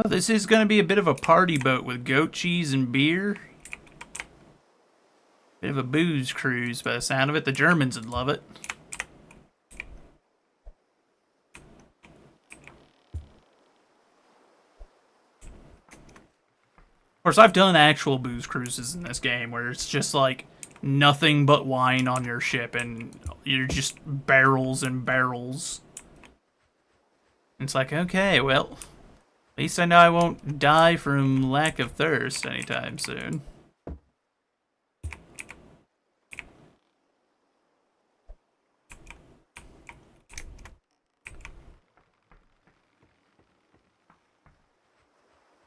Oh, this is going to be a bit of a party boat with goat cheese and beer. Bit of a booze cruise by the sound of it. The Germans would love it. Of course, I've done actual booze cruises in this game where it's just like nothing but wine on your ship and you're just barrels and barrels. It's like, okay, well, at least I know I won't die from lack of thirst anytime soon.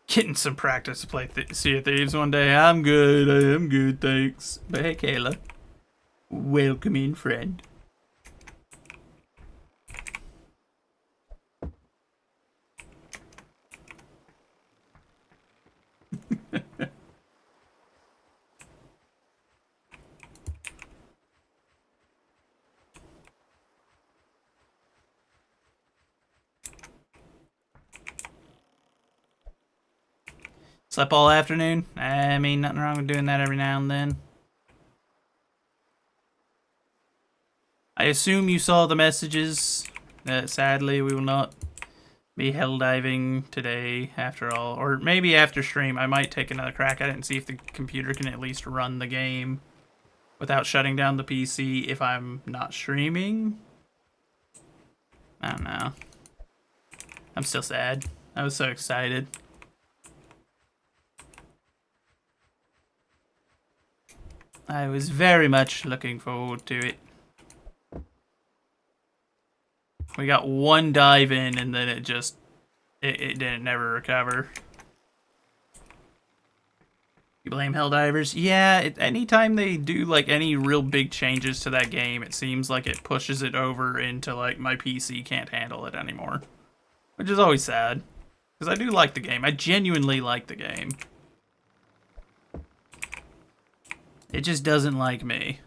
Getting some practice to play Sea of Thieves one day. I'm good, I am good, thanks. But hey, Kayla. Welcome in, friend. Slept all afternoon? I mean, nothing wrong with doing that every now and then. I assume you saw the messages that sadly we will not be hell diving today after all. Or maybe after stream I might take another crack at it and see if the computer can at least run the game without shutting down the PC if I'm not streaming. I don't know. I'm still sad. I was so excited. I was very much looking forward to it. We got one dive in and then it didn't never recover. You blame Helldivers? Yeah, anytime they do like any real big changes to that game, it seems like it pushes it over into like my PC can't handle it anymore. Which is always sad. Because I do like the game. I genuinely like the game. It just doesn't like me.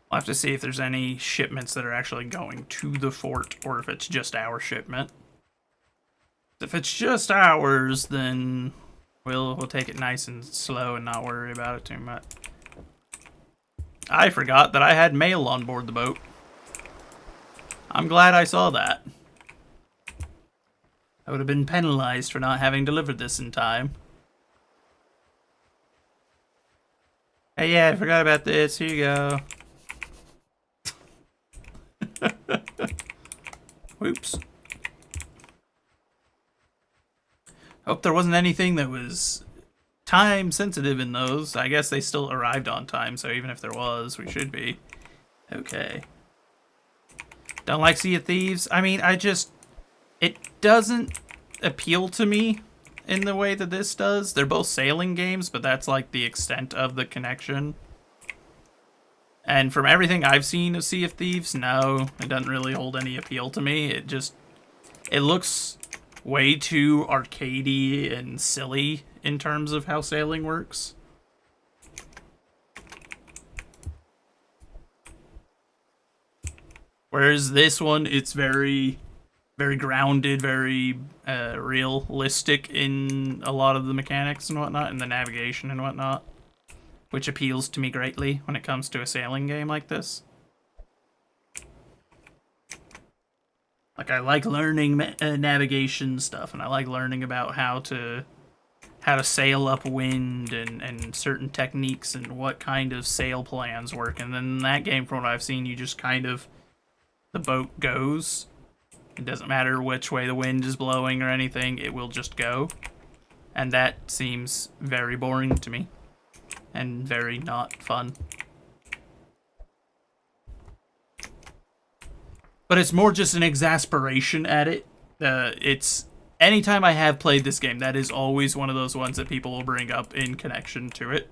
We'll have to see if there's any shipments that are actually going to the fort, or if it's just our shipment. If it's just ours, then we'll take it nice and slow and not worry about it too much. I forgot that I had mail on board the boat. I'm glad I saw that. I would have been penalized for not having delivered this in time. Hey, yeah, I forgot about this. Here you go. Whoops. Hope there wasn't anything that was time sensitive in those. I guess they still arrived on time, so even if there was, we should be okay. Don't like Sea of Thieves? I mean, it doesn't appeal to me in the way that this does. They're both sailing games, but that's like the extent of the connection. And from everything I've seen of Sea of Thieves, no, it doesn't really hold any appeal to me. It looks way too arcadey and silly in terms of how sailing works. Whereas this one, it's very, very grounded, very realistic in a lot of the mechanics and whatnot, and the navigation and whatnot, which appeals to me greatly when it comes to a sailing game like this. Like, I like learning navigation stuff, and I like learning about how to sail upwind and certain techniques and what kind of sail plans work. And then in that game, from what I've seen, you just kind of, the boat goes. It doesn't matter which way the wind is blowing or anything, it will just go. And that seems very boring to me. And very not fun. but it's more just an exasperation at it. It's anytime I have played this game, that is always one of those ones that people will bring up in connection to it,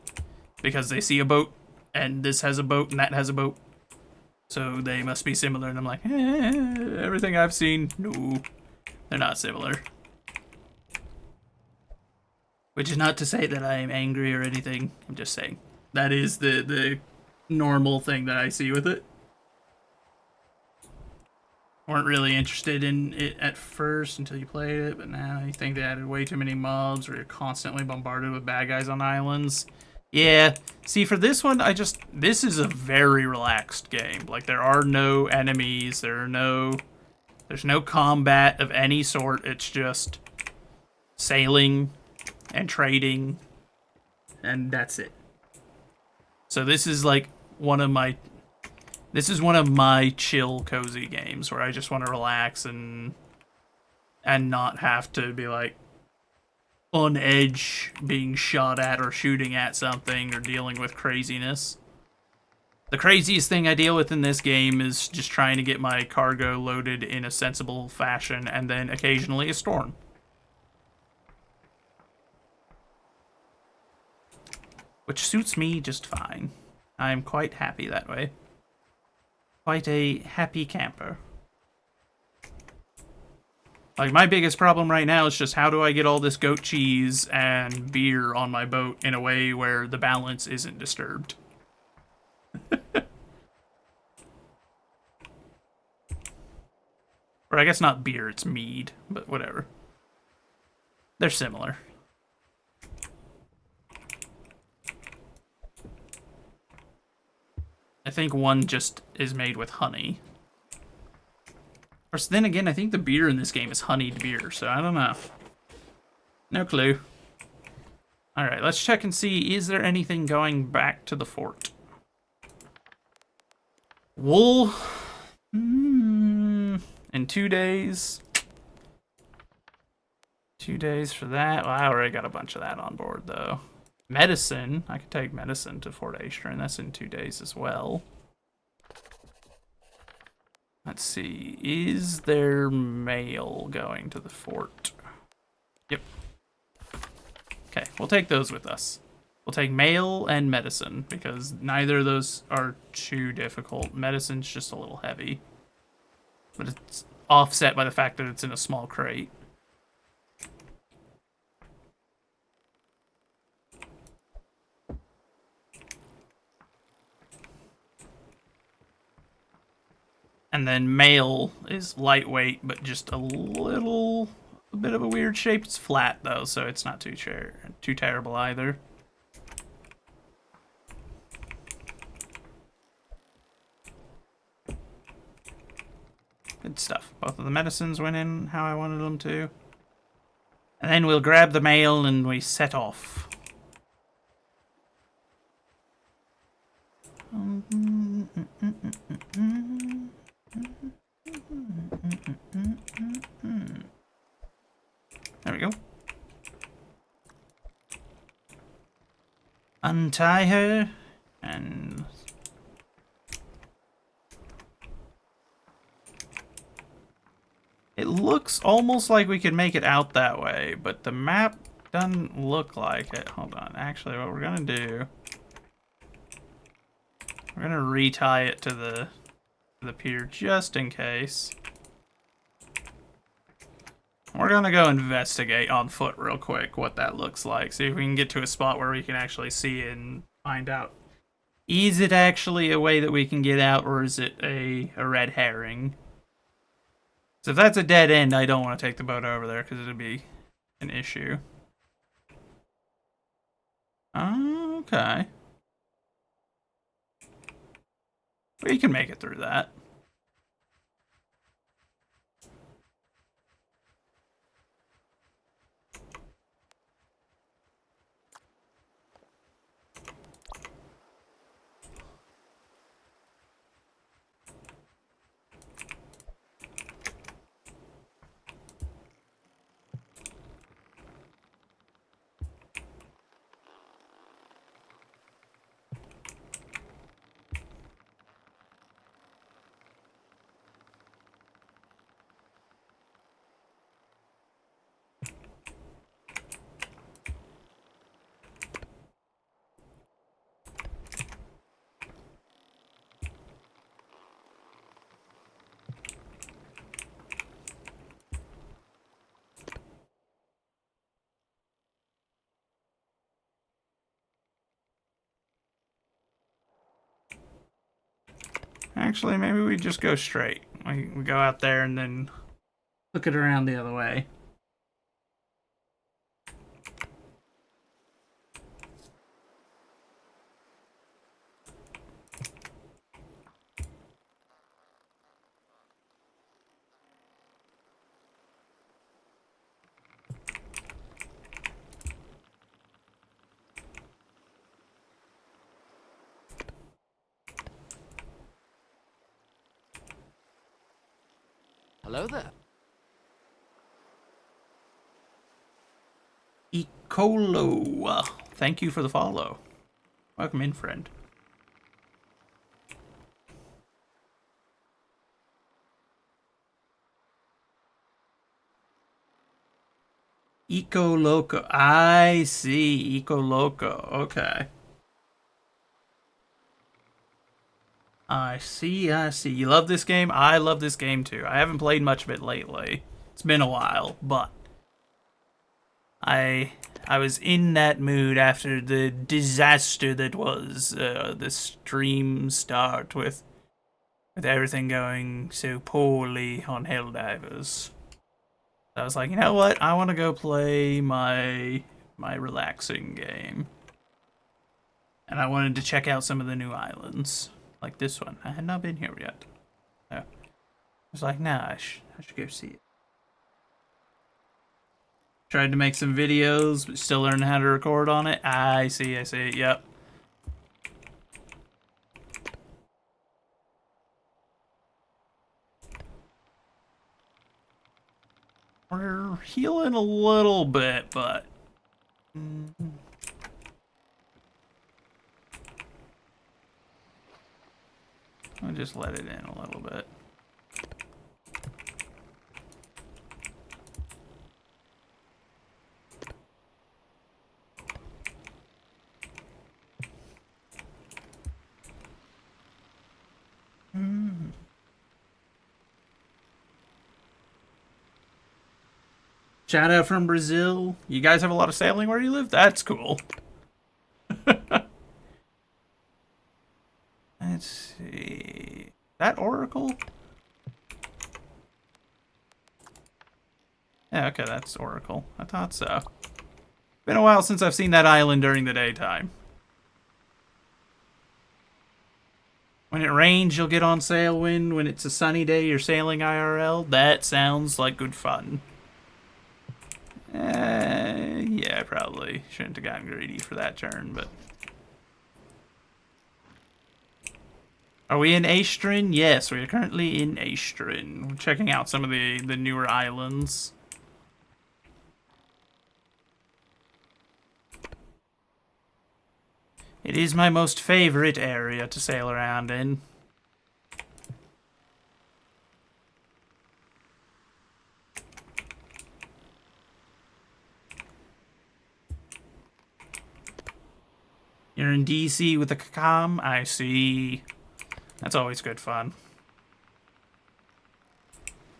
because they see a boat, and this has a boat, and that has a boat, so they must be similar. And I'm like, everything I've seen, no, they're not similar. Which is not to say that I am angry or anything. I'm just saying that is the normal thing that I see with it. Weren't really interested in it at first until you played it, but now you think they added way too many mobs, or you're constantly bombarded with bad guys on islands. Yeah, see, for this one, this is a very relaxed game. Like, there are no enemies, there's no combat of any sort. It's just sailing and trading, and that's it. So this is like one of my chill, cozy games where I just want to relax and not have to be like on edge, being shot at or shooting at something or dealing with craziness. The craziest thing I deal with in this game is just trying to get my cargo loaded in a sensible fashion, and then occasionally a storm. Which suits me just fine. I'm quite happy that way. Quite a happy camper. Like, my biggest problem right now is just how do I get all this goat cheese and beer on my boat in a way where the balance isn't disturbed. Or I guess not beer, it's mead, but whatever. They're similar. I think one just is made with honey. Of course, then again, I think the beer in this game is honeyed beer, so I don't know. No clue. Alright, let's check and see, is there anything going back to the fort? Wool. In 2 days. 2 days for that. Well, I already got a bunch of that on board, though. Medicine. I could take medicine to Fort Aystern. That's in 2 days as well. Let's see. Is there mail going to the fort? Yep. Okay, we'll take those with us. We'll take mail and medicine, because neither of those are too difficult. Medicine's just a little heavy. But it's offset by the fact that it's in a small crate. And then mail is lightweight, but just a bit of a weird shape. It's flat though, so it's not too terrible either. Good stuff. Both of the medicines went in how I wanted them to. And then we'll grab the mail and we set off. There we go. Untie her and it looks almost like we could make it out that way, but the map doesn't look like it. Hold on. Actually, what we're gonna do, we're gonna retie it to the pier just in case. We're gonna go investigate on foot real quick what that looks like. See if we can get to a spot where we can actually see it and find out. Is it actually a way that we can get out, or is it a red herring? So if that's a dead end, I don't want to take the boat over there because it'd be an issue. Okay. We can make it through that. Actually, maybe we just go straight. We go out there and then look it around the other way. Hello there. Ecolo. Thank you for the follow. Welcome in, friend. Eco Loco. I see. Eco Loco. Okay. I see. You love this game? I love this game too. I haven't played much of it lately. It's been a while, but I was in that mood after the disaster that was the stream start with everything going so poorly on Helldivers. I was like, you know what? I want to go play my relaxing game. And I wanted to check out some of the new islands. Like this one. I had not been here yet. So I was like, nah, I should go see it. Tried to make some videos, but still learning how to record on it. I see, yep. We're healing a little bit, but... I'll just let it in a little bit. Shout out from Brazil. You guys have a lot of sailing where you live? That's cool. Let's see. That Oracle? Yeah, okay, that's Oracle. I thought so. Been a while since I've seen that island during the daytime. When it rains, you'll get on Sailwind. When it's a sunny day, you're sailing IRL. That sounds like good fun. Yeah, probably shouldn't have gotten greedy for that turn, but... Are we in Aestrin? Yes, we are currently in Aestrin. We're checking out some of the newer islands. It is my most favorite area to sail around in. You're in DC with the Kakam? I see. That's always good fun.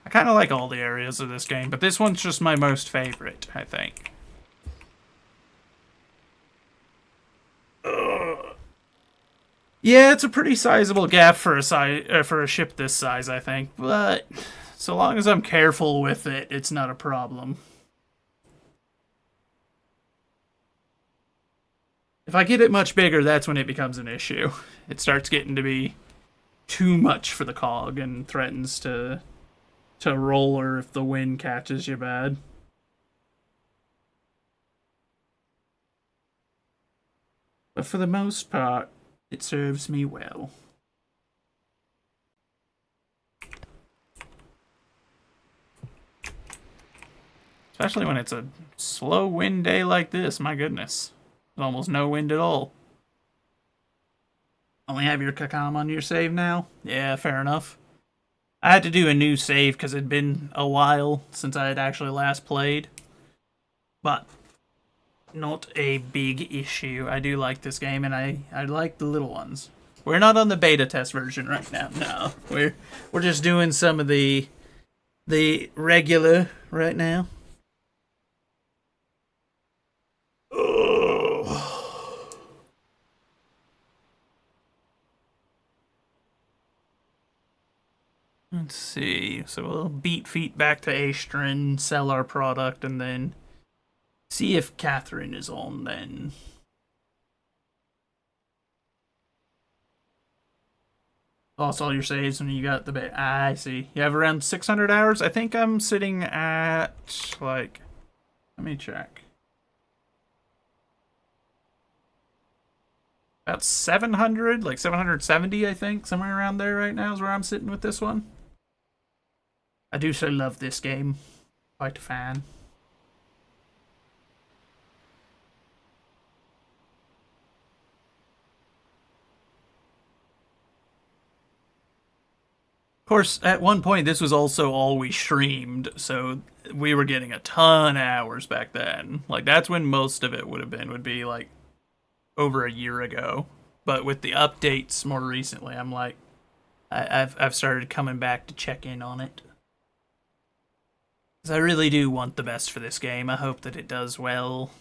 I kind of like all the areas of this game, but this one's just my most favorite, I think. Yeah, it's a pretty sizable gap for a ship this size, I think. But so long as I'm careful with it, it's not a problem. If I get it much bigger, that's when it becomes an issue. It starts getting to be too much for the cog and threatens to roller if the wind catches you bad. But for the most part, it serves me well. Especially when it's a slow wind day like this, my goodness. There's almost no wind at all. Only have your Kakam on your save now? Yeah, fair enough. I had to do a new save because it'd been a while since I had actually last played. But not a big issue. I do like this game, and I like the little ones. We're not on the beta test version right now. No, we're just doing some of the regular right now. Let's see. So we'll beat feet back to Astron, sell our product, and then see if Catherine is on then. Lost all your saves when you got the bit. I see. You have around 600 hours? I think I'm sitting at, like, let me check. About 700, like 770, I think. Somewhere around there right now is where I'm sitting with this one. I do so love this game. Quite a fan. Of course, at one point, this was also all we streamed, so we were getting a ton of hours back then. Like, that's when most of it would be, like, over a year ago. But with the updates more recently, I'm like, I've started coming back to check in on it. Because I really do want the best for this game. I hope that it does well.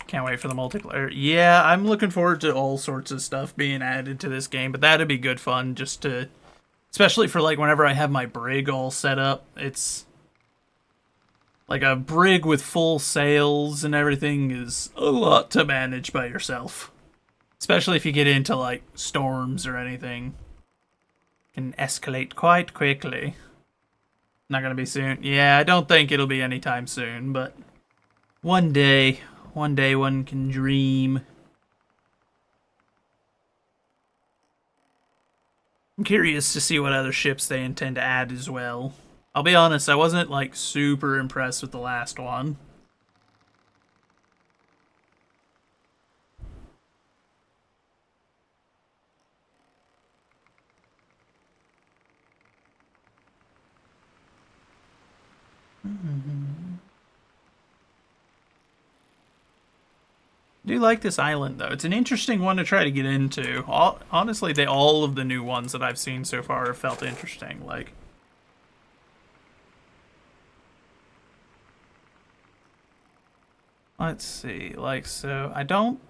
Can't wait for the multiplayer. Yeah, I'm looking forward to all sorts of stuff being added to this game, but that'd be good fun just to, especially for like whenever I have my brig all set up. It's like a brig with full sails and everything is a lot to manage by yourself. Especially if you get into like storms or anything. Can escalate quite quickly. Not gonna be soon. Yeah, I don't think it'll be anytime soon, but one day one can dream. I'm curious to see what other ships they intend to add as well. I'll be honest, I wasn't like super impressed with the last one. I do like this island, though. It's an interesting one to try to get into. Honestly, all of the new ones that I've seen so far have felt interesting. Like, let's see. Like, so I don't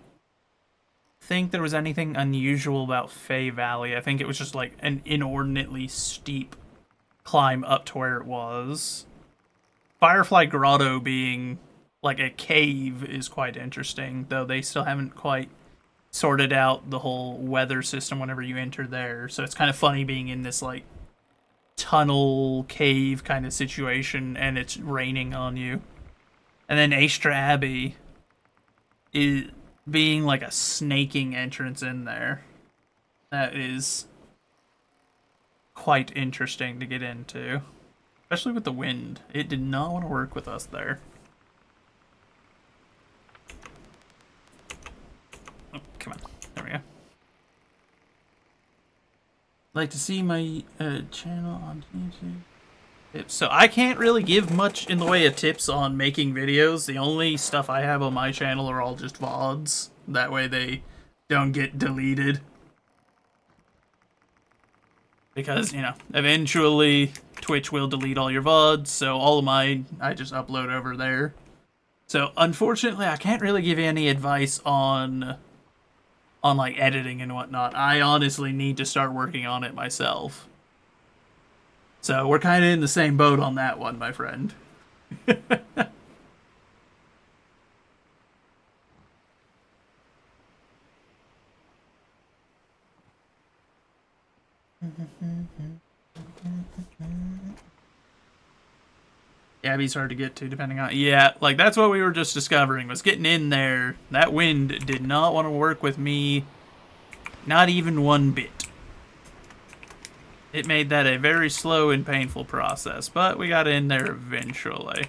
think there was anything unusual about Fey Valley. I think it was just like an inordinately steep climb up to where it was. Firefly Grotto being like a cave is quite interesting, though they still haven't quite sorted out the whole weather system whenever you enter there. So it's kind of funny being in this like tunnel cave kind of situation and it's raining on you. And then Astra Abbey is being like a snaking entrance in there. That is quite interesting to get into. Especially with the wind. It did not want to work with us there. Oh, come on. There we go. Like to see my channel on YouTube. So I can't really give much in the way of tips on making videos. The only stuff I have on my channel are all just VODs. That way they don't get deleted. Because, you know, eventually Twitch will delete all your VODs, so all of mine I just upload over there. So unfortunately I can't really give you any advice on like editing and whatnot. I honestly need to start working on it myself. So we're kind of in the same boat on that one, my friend. Abbey's hard to get to, depending on... Yeah, like, that's what we were just discovering, was getting in there. That wind did not want to work with me, not even one bit. It made that a very slow and painful process, but we got in there eventually.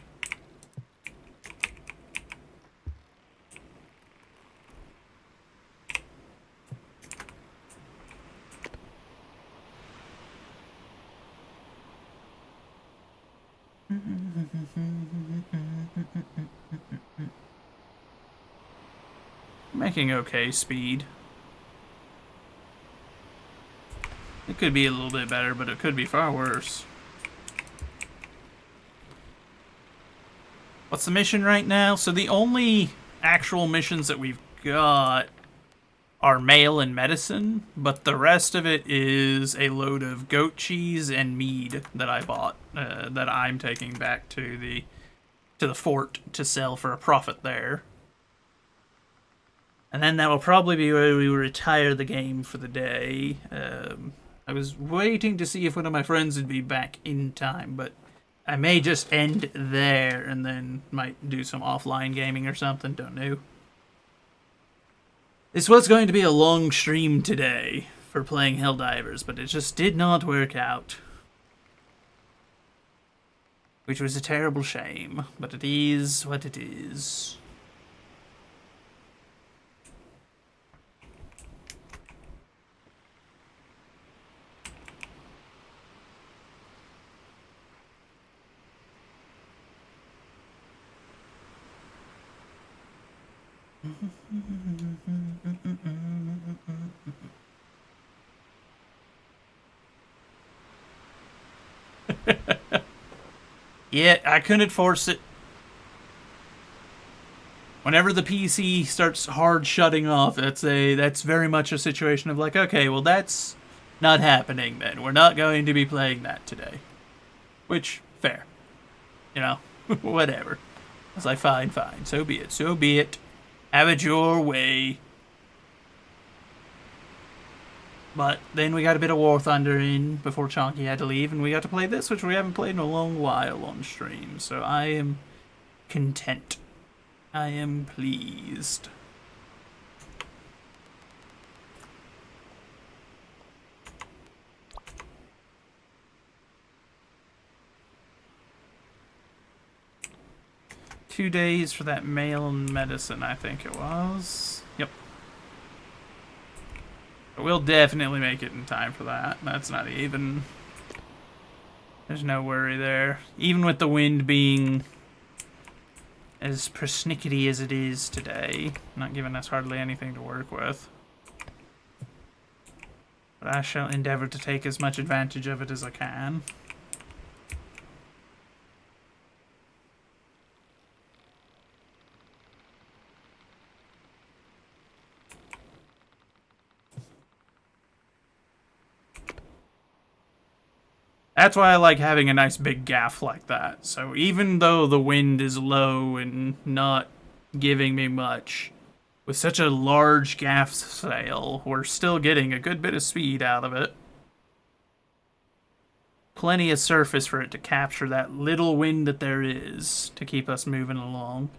Making okay speed. It could be a little bit better, but it could be far worse. What's the mission right now? So the only actual missions that we've got are mail and medicine, but the rest of it is a load of goat cheese and mead that I bought, that I'm taking back to the fort to sell for a profit there. And then that will probably be where we retire the game for the day. I was waiting to see if one of my friends would be back in time, but I may just end there and then might do some offline gaming or something, don't know. This was going to be a long stream today for playing Helldivers, but it just did not work out. Which was a terrible shame, but it is what it is. Yeah, I couldn't force it. Whenever the PC starts hard shutting off, that's very much a situation of like, okay, well that's not happening then. We're not going to be playing that today. Which, fair. You know, whatever. I was like, fine, so be it, so be it. Have it your way. But then we got a bit of War Thunder in before Chonky had to leave, and we got to play this, which we haven't played in a long while on stream. So I am content. I am pleased. Two days for that mail and medicine, I think it was. Yep. We'll definitely make it in time for that. That's not even... There's no worry there. Even with the wind being as persnickety as it is today, not giving us hardly anything to work with. But I shall endeavor to take as much advantage of it as I can. That's why I like having a nice big gaff like that. So even though the wind is low and not giving me much, with such a large gaff sail, we're still getting a good bit of speed out of it. Plenty of surface for it to capture that little wind that there is to keep us moving along.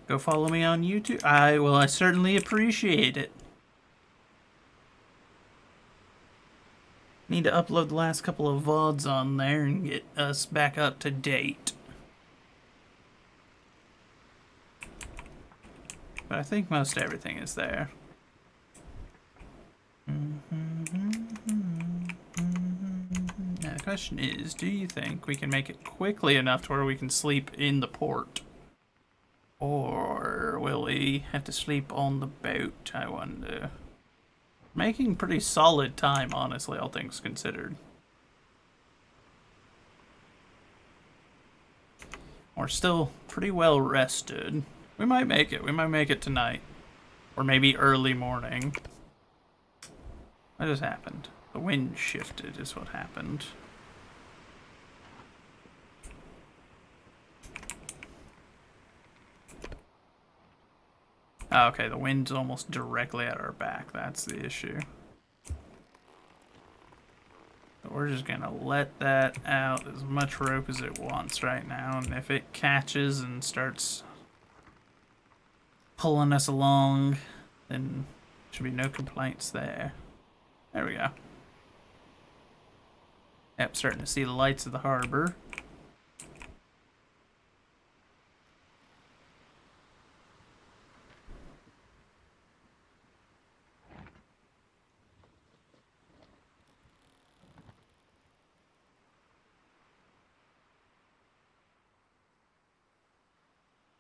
Go follow me on YouTube. I certainly appreciate it. Need to upload the last couple of VODs on there and get us back up to date. But I think most everything is there. Now the question is, do you think we can make it quickly enough to where we can sleep in the port? Or will we have to sleep on the boat, I wonder? Making pretty solid time, honestly, all things considered. We're still pretty well rested. We might make it. We might make it tonight. Or maybe early morning. What just happened? The wind shifted is what happened. Oh, okay, the wind's almost directly at our back. That's the issue. So we're just gonna let that out as much rope as it wants right now, and if it catches and starts pulling us along, then should be no complaints there. There we go. Yep, starting to see the lights of the harbor.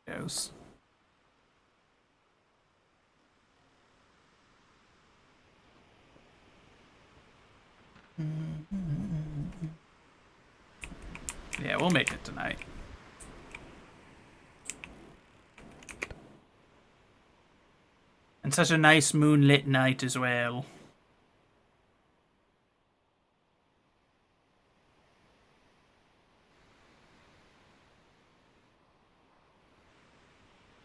Goes. Yeah, we'll make it tonight. And such a nice moonlit night as well.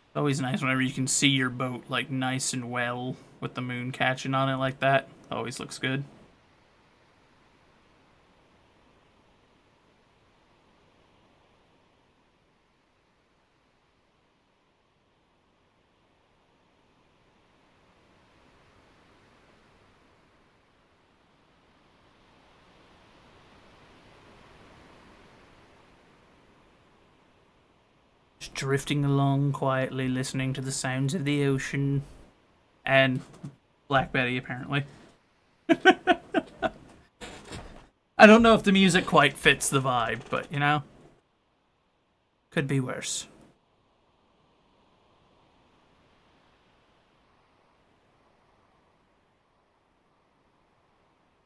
It's always nice whenever you can see your boat like nice and well with the moon catching on it like that. Always looks good. Just drifting along quietly, listening to the sounds of the ocean. And Black Betty, apparently. I don't know if the music quite fits the vibe, but, you know, could be worse.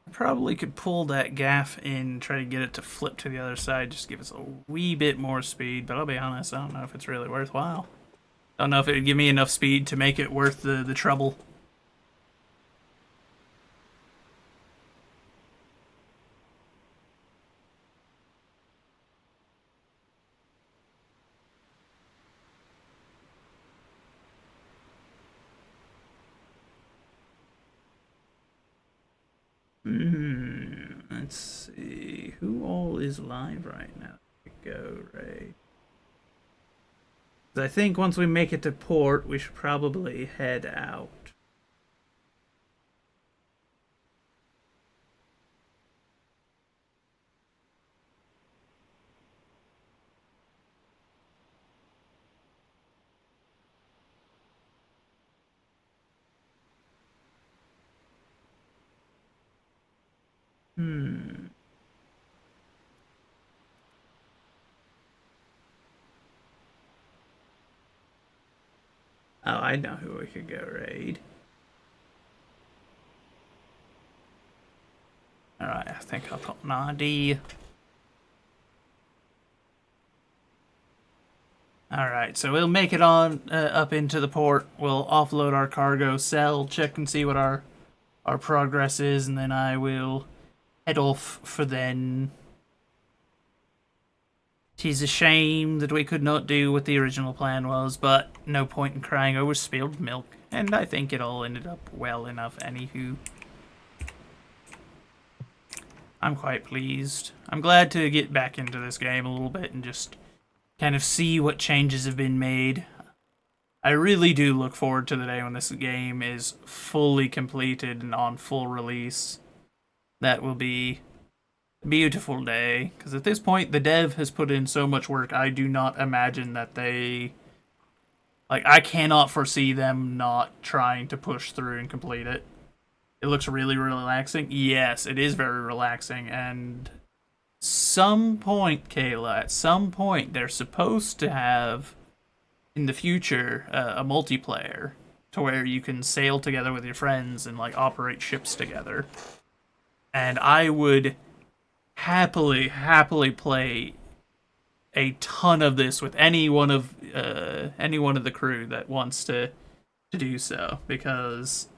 I probably could pull that gaff in, try to get it to flip to the other side, just give us a wee bit more speed, but I'll be honest, I don't know if it's really worthwhile. I don't know if it would give me enough speed to make it worth the trouble. Let's see. Who all is live right now? Go, Ray. I think once we make it to port, we should probably head out. Oh, I know who we could go raid. Alright, I think I'll put an ID. Alright, so we'll make it on up into the port. We'll offload our cargo, sell, check and see what our progress is, and then I will head off for then. 'Tis a shame that we could not do what the original plan was, but no point in crying over spilled milk, and I think it all ended up well enough anywho. I'm quite pleased. I'm glad to get back into this game a little bit and just kind of see what changes have been made. I really do look forward to the day when this game is fully completed and on full release. That will be beautiful day, because at this point the dev has put in so much work. I do not imagine that they, like, I cannot foresee them not trying to push through and complete it. It looks really relaxing. Yes, it is very relaxing, and some point, Kayla, at some point they're supposed to have in the future a multiplayer to where you can sail together with your friends and like operate ships together, and I would happily play a ton of this with any one of the crew that wants to do so, because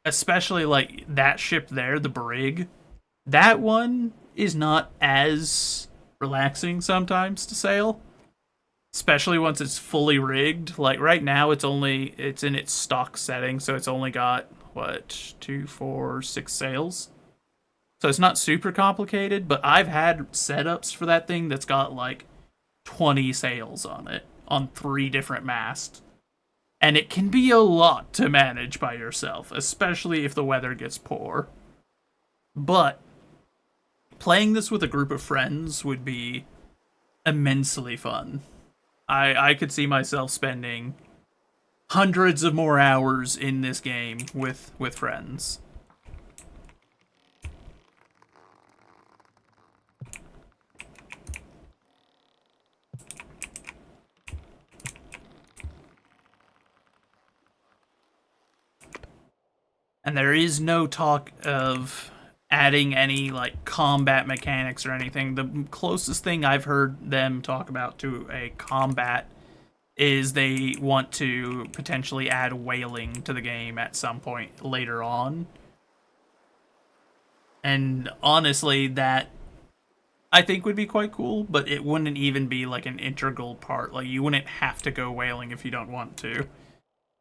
especially like that ship there, the brig. That one is not as relaxing sometimes to sail, especially once it's fully rigged. Like right now, it's in its stock setting, so it's only got what 2, 4, 6 sails. So it's not super complicated, but I've had setups for that thing that's got like 20 sails on it on 3 different masts. And it can be a lot to manage by yourself, especially if the weather gets poor. But playing this with a group of friends would be immensely fun. I could see myself spending hundreds of more hours in this game with friends. And there is no talk of adding any like combat mechanics or anything. The closest thing I've heard them talk about to a combat is they want to potentially add whaling to the game at some point later on. And honestly, that I think would be quite cool, but it wouldn't even be like an integral part. Like you wouldn't have to go whaling if you don't want to.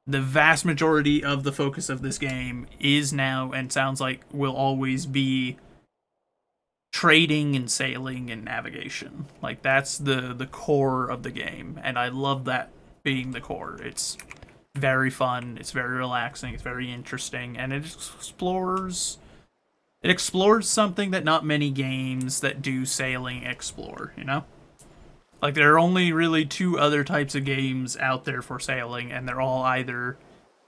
The vast majority of the focus of this game is now, and sounds like will always be, trading and sailing and navigation. Like that's the core of the game, and I love that being the core. It's very fun, it's very relaxing, it's very interesting, and it explores something that not many games that do sailing explore, you know? Like, there are only really 2 other types of games out there for sailing, and they're all either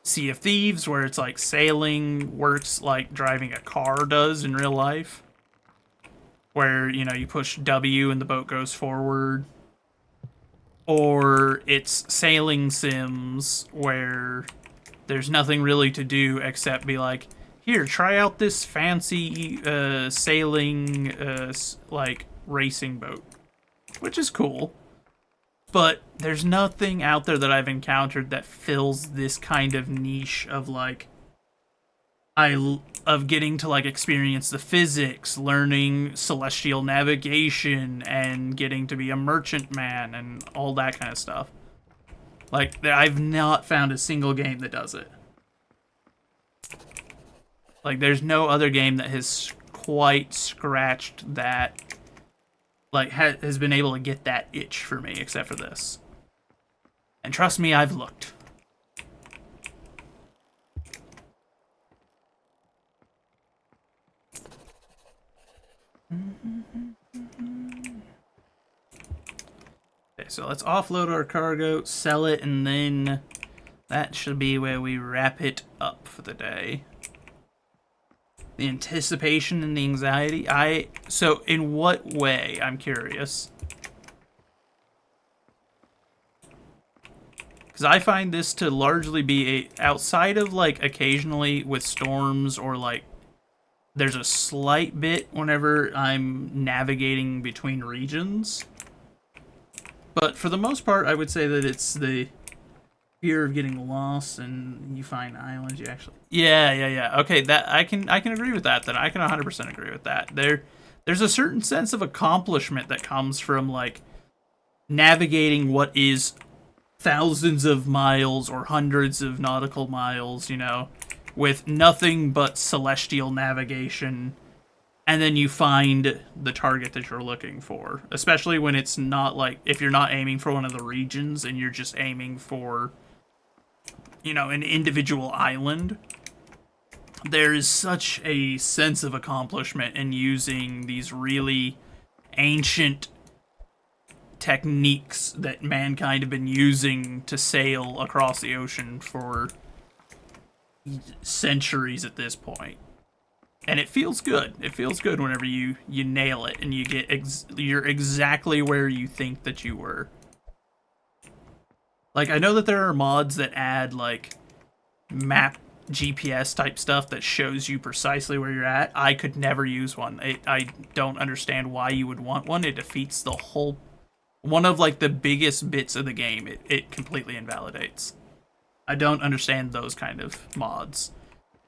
Sea of Thieves, where it's like sailing works like driving a car does in real life, where, you know, you push W and the boat goes forward, or it's Sailing Sims, where there's nothing really to do except be like, here, try out this fancy sailing, like, racing boat. Which is cool, but there's nothing out there that I've encountered that fills this kind of niche of like of getting to like experience the physics, learning celestial navigation, and getting to be a merchantman and all that kind of stuff. Like I've not found a single game that does it. Like there's no other game that has quite scratched that. Like, has been able to get that itch for me, except for this. And trust me, I've looked. Okay, so let's offload our cargo, sell it, and then that should be where we wrap it up for the day. The anticipation and the anxiety. So in what way? I'm curious. Because I find this to largely be outside of like occasionally with storms or like there's a slight bit whenever I'm navigating between regions. But for the most part, I would say that it's the fear of getting lost and you find islands you actually yeah okay, that I can agree with that. Then I can 100% agree with that. There's a certain sense of accomplishment that comes from like navigating what is thousands of miles or hundreds of nautical miles, you know, with nothing but celestial navigation, and then you find the target that you're looking for, especially when it's not like if you're not aiming for one of the regions and you're just aiming for, you know, an individual island. There is such a sense of accomplishment in using these really ancient techniques that mankind have been using to sail across the ocean for centuries at this point. And it feels good. It feels good whenever you nail it and you get you're exactly where you think that you were. Like, I know that there are mods that add, like, map GPS type stuff that shows you precisely where you're at. I could never use one. I don't understand why you would want one. It defeats the whole... One of, like, the biggest bits of the game. It completely invalidates. I don't understand those kind of mods.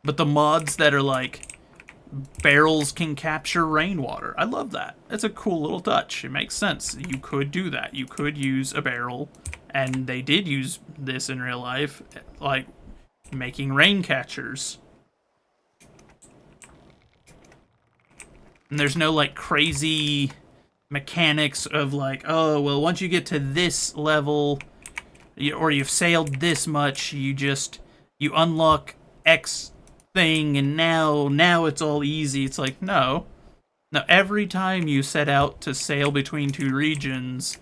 But the mods that are like barrels can capture rainwater, I love that. That's a cool little touch. It makes sense. You could do that. You could use a barrel, and they did use this in real life, like making rain catchers. And there's no like crazy mechanics of like, oh, well, once you get to this level, or you've sailed this much, you unlock X thing, and now it's all easy. It's like, no. Now, every time you set out to sail between two regions,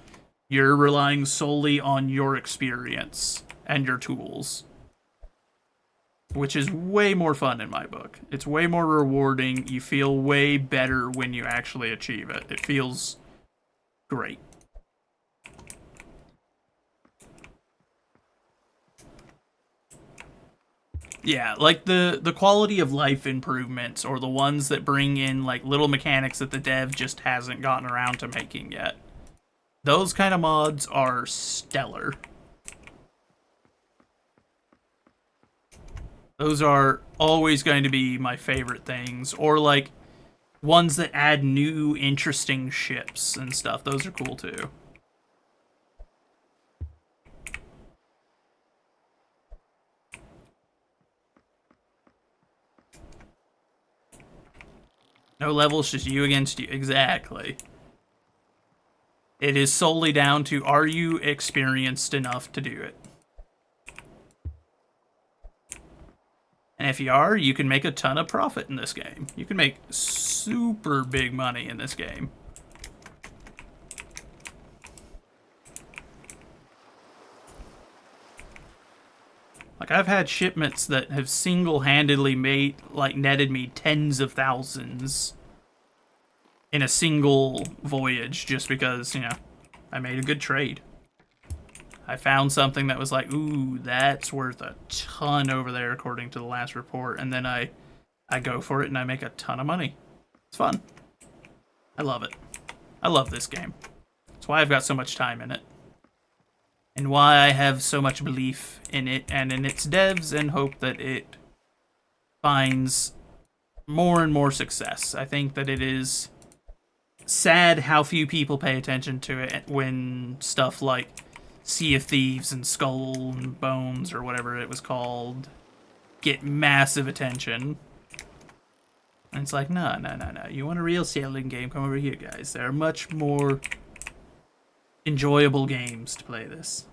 you're relying solely on your experience and your tools. Which is way more fun in my book. It's way more rewarding. You feel way better when you actually achieve it. It feels great. Yeah, like the quality of life improvements, or the ones that bring in like little mechanics that the dev just hasn't gotten around to making yet. Those kind of mods are stellar. Those are always going to be my favorite things. Or like ones that add new interesting ships and stuff. Those are cool too. No levels, just you against you. Exactly. It is solely down to, are you experienced enough to do it? And if you are, you can make a ton of profit in this game. You can make super big money in this game. Like, I've had shipments that have single-handedly netted me tens of thousands in a single voyage, just because, you know, I made a good trade. I found something that was like, ooh, that's worth a ton over there, according to the last report, and then I go for it and I make a ton of money. It's fun. I love it. I love this game. That's why I've got so much time in it. And why I have so much belief in it and in its devs, and hope that it finds more and more success. I think that it is sad how few people pay attention to it when stuff like Sea of Thieves and Skull and Bones, or whatever it was called, get massive attention. And it's like, no. You want a real sailing game? Come over here, guys. There are much more enjoyable games to play this.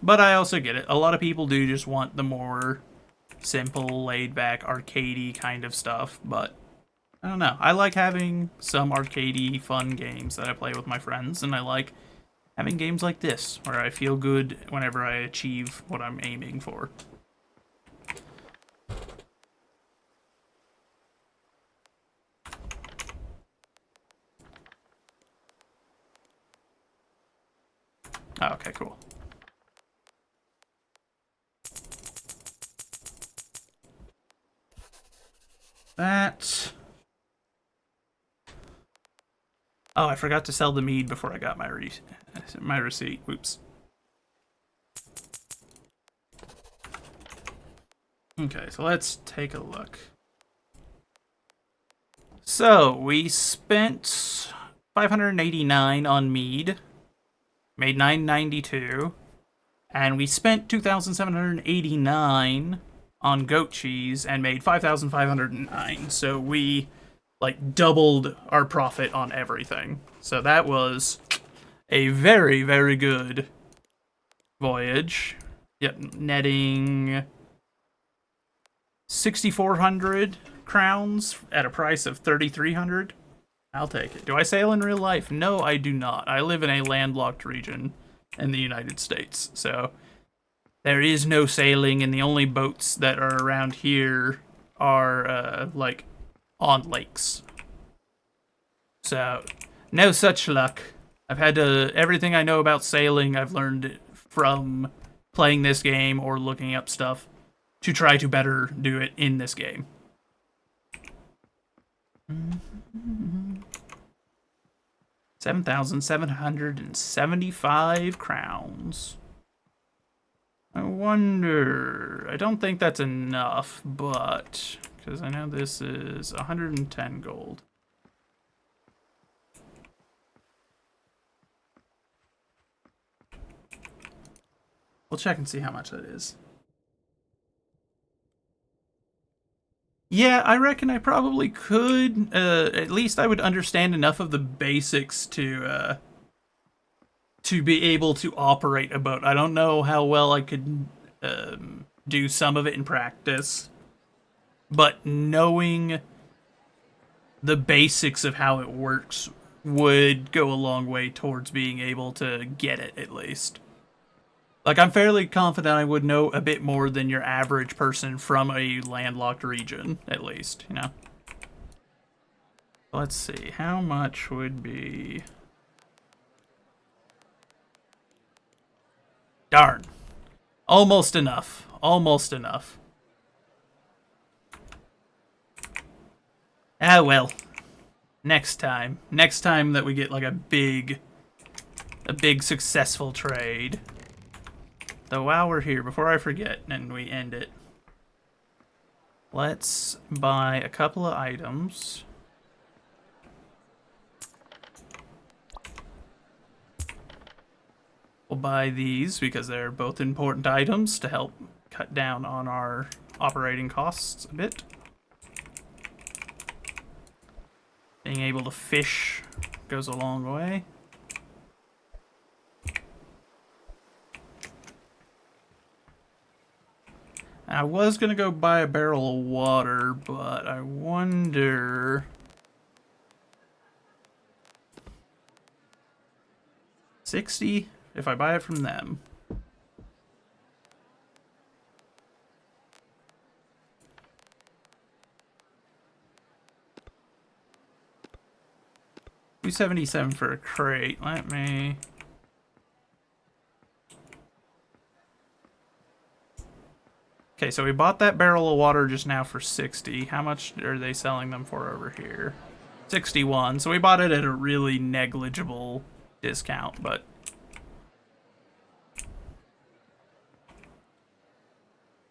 But I also get it. A lot of people do just want the more simple, laid-back, arcadey kind of stuff, but I don't know. I like having some arcadey, fun games that I play with my friends, and I like having games like this, where I feel good whenever I achieve what I'm aiming for. Oh, okay, cool. That... Oh, I forgot to sell the mead before I got my receipt. Oops. Okay, so let's take a look. So, we spent $589 on mead, made $992, and we spent $2,789 on goat cheese and made $5,509. So we like doubled our profit on everything. So that was a very, very good voyage. Yep, netting 6,400 crowns at a price of 3,300. I'll take it. Do I sail in real life? No, I do not. I live in a landlocked region in the United States, so there is no sailing, and the only boats that are around here are like on lakes. So no such luck. I've had to, everything I know about sailing, I've learned from playing this game or looking up stuff to try to better do it in this game. 7,775 crowns. I wonder... I don't think that's enough, but... Because I know this is 110 gold. We'll check and see how much that is. Yeah, I reckon I probably could. At least I would understand enough of the basics to be able to operate a boat. I don't know how well I could do some of it in practice, but knowing the basics of how it works would go a long way towards being able to get it, at least. Like, I'm fairly confident I would know a bit more than your average person from a landlocked region, at least, you know? Let's see, how much would be... Darn. Almost enough. Almost enough. Ah, well. Next time. Next time that we get, like, a big successful trade. So while we're here, before I forget and we end it, let's buy a couple of items. We'll buy these because they're both important items to help cut down on our operating costs a bit. Being able to fish goes a long way. I was going to go buy a barrel of water, but I wonder... 60 if I buy it from them. $277 for a crate. Let me... Okay, so we bought that barrel of water just now for 60. How much are they selling them for over here? 61. So we bought it at a really negligible discount, but...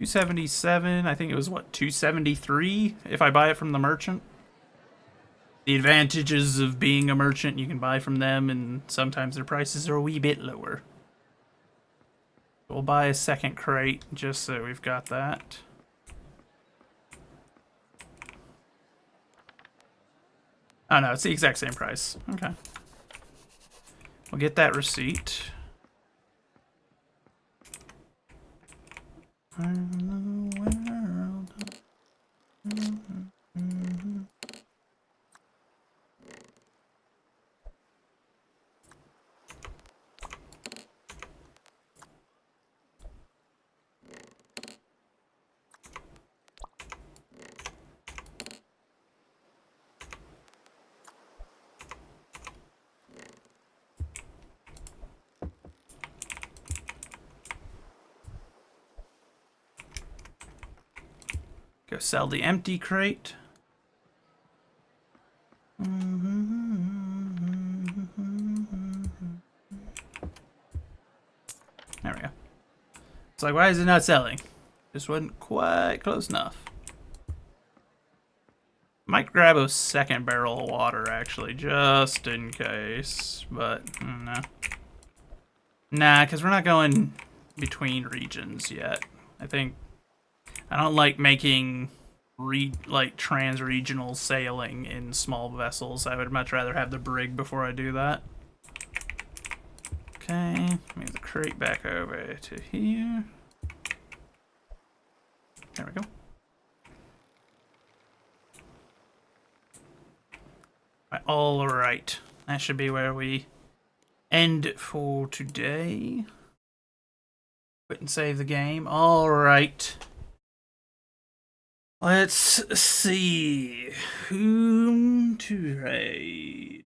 $277. I think it was, what, $273 if I buy it from the merchant? The advantages of being a merchant, you can buy from them, and sometimes their prices are a wee bit lower. We'll buy a second crate just so we've got that. Oh no, it's the exact same price. Okay. We'll get that receipt. Go sell the empty crate. There we go. It's like, why is it not selling? This wasn't quite close enough. Might grab a second barrel of water, actually, just in case. But, no. Nah, because we're not going between regions yet. I don't like making trans-regional sailing in small vessels. I would much rather have the brig before I do that. Okay, move the crate back over to here. There we go. All right, that should be where we end for today. Quit and save the game. All right. Let's see whom to raid.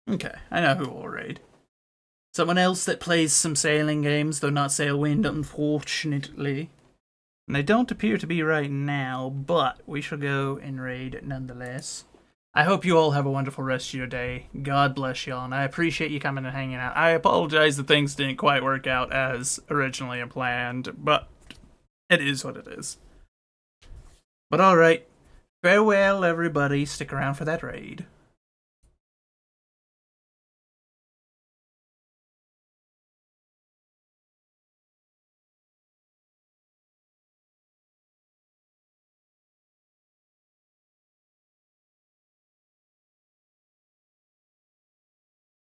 Okay, I know who will raid. Someone else that plays some sailing games, though not Sailwind, unfortunately. And they don't appear to be right now, but we shall go and raid nonetheless. I hope you all have a wonderful rest of your day. God bless y'all, and I appreciate you coming and hanging out. I apologize that things didn't quite work out as originally planned, but it is what it is. But alright, farewell everybody, stick around for that raid.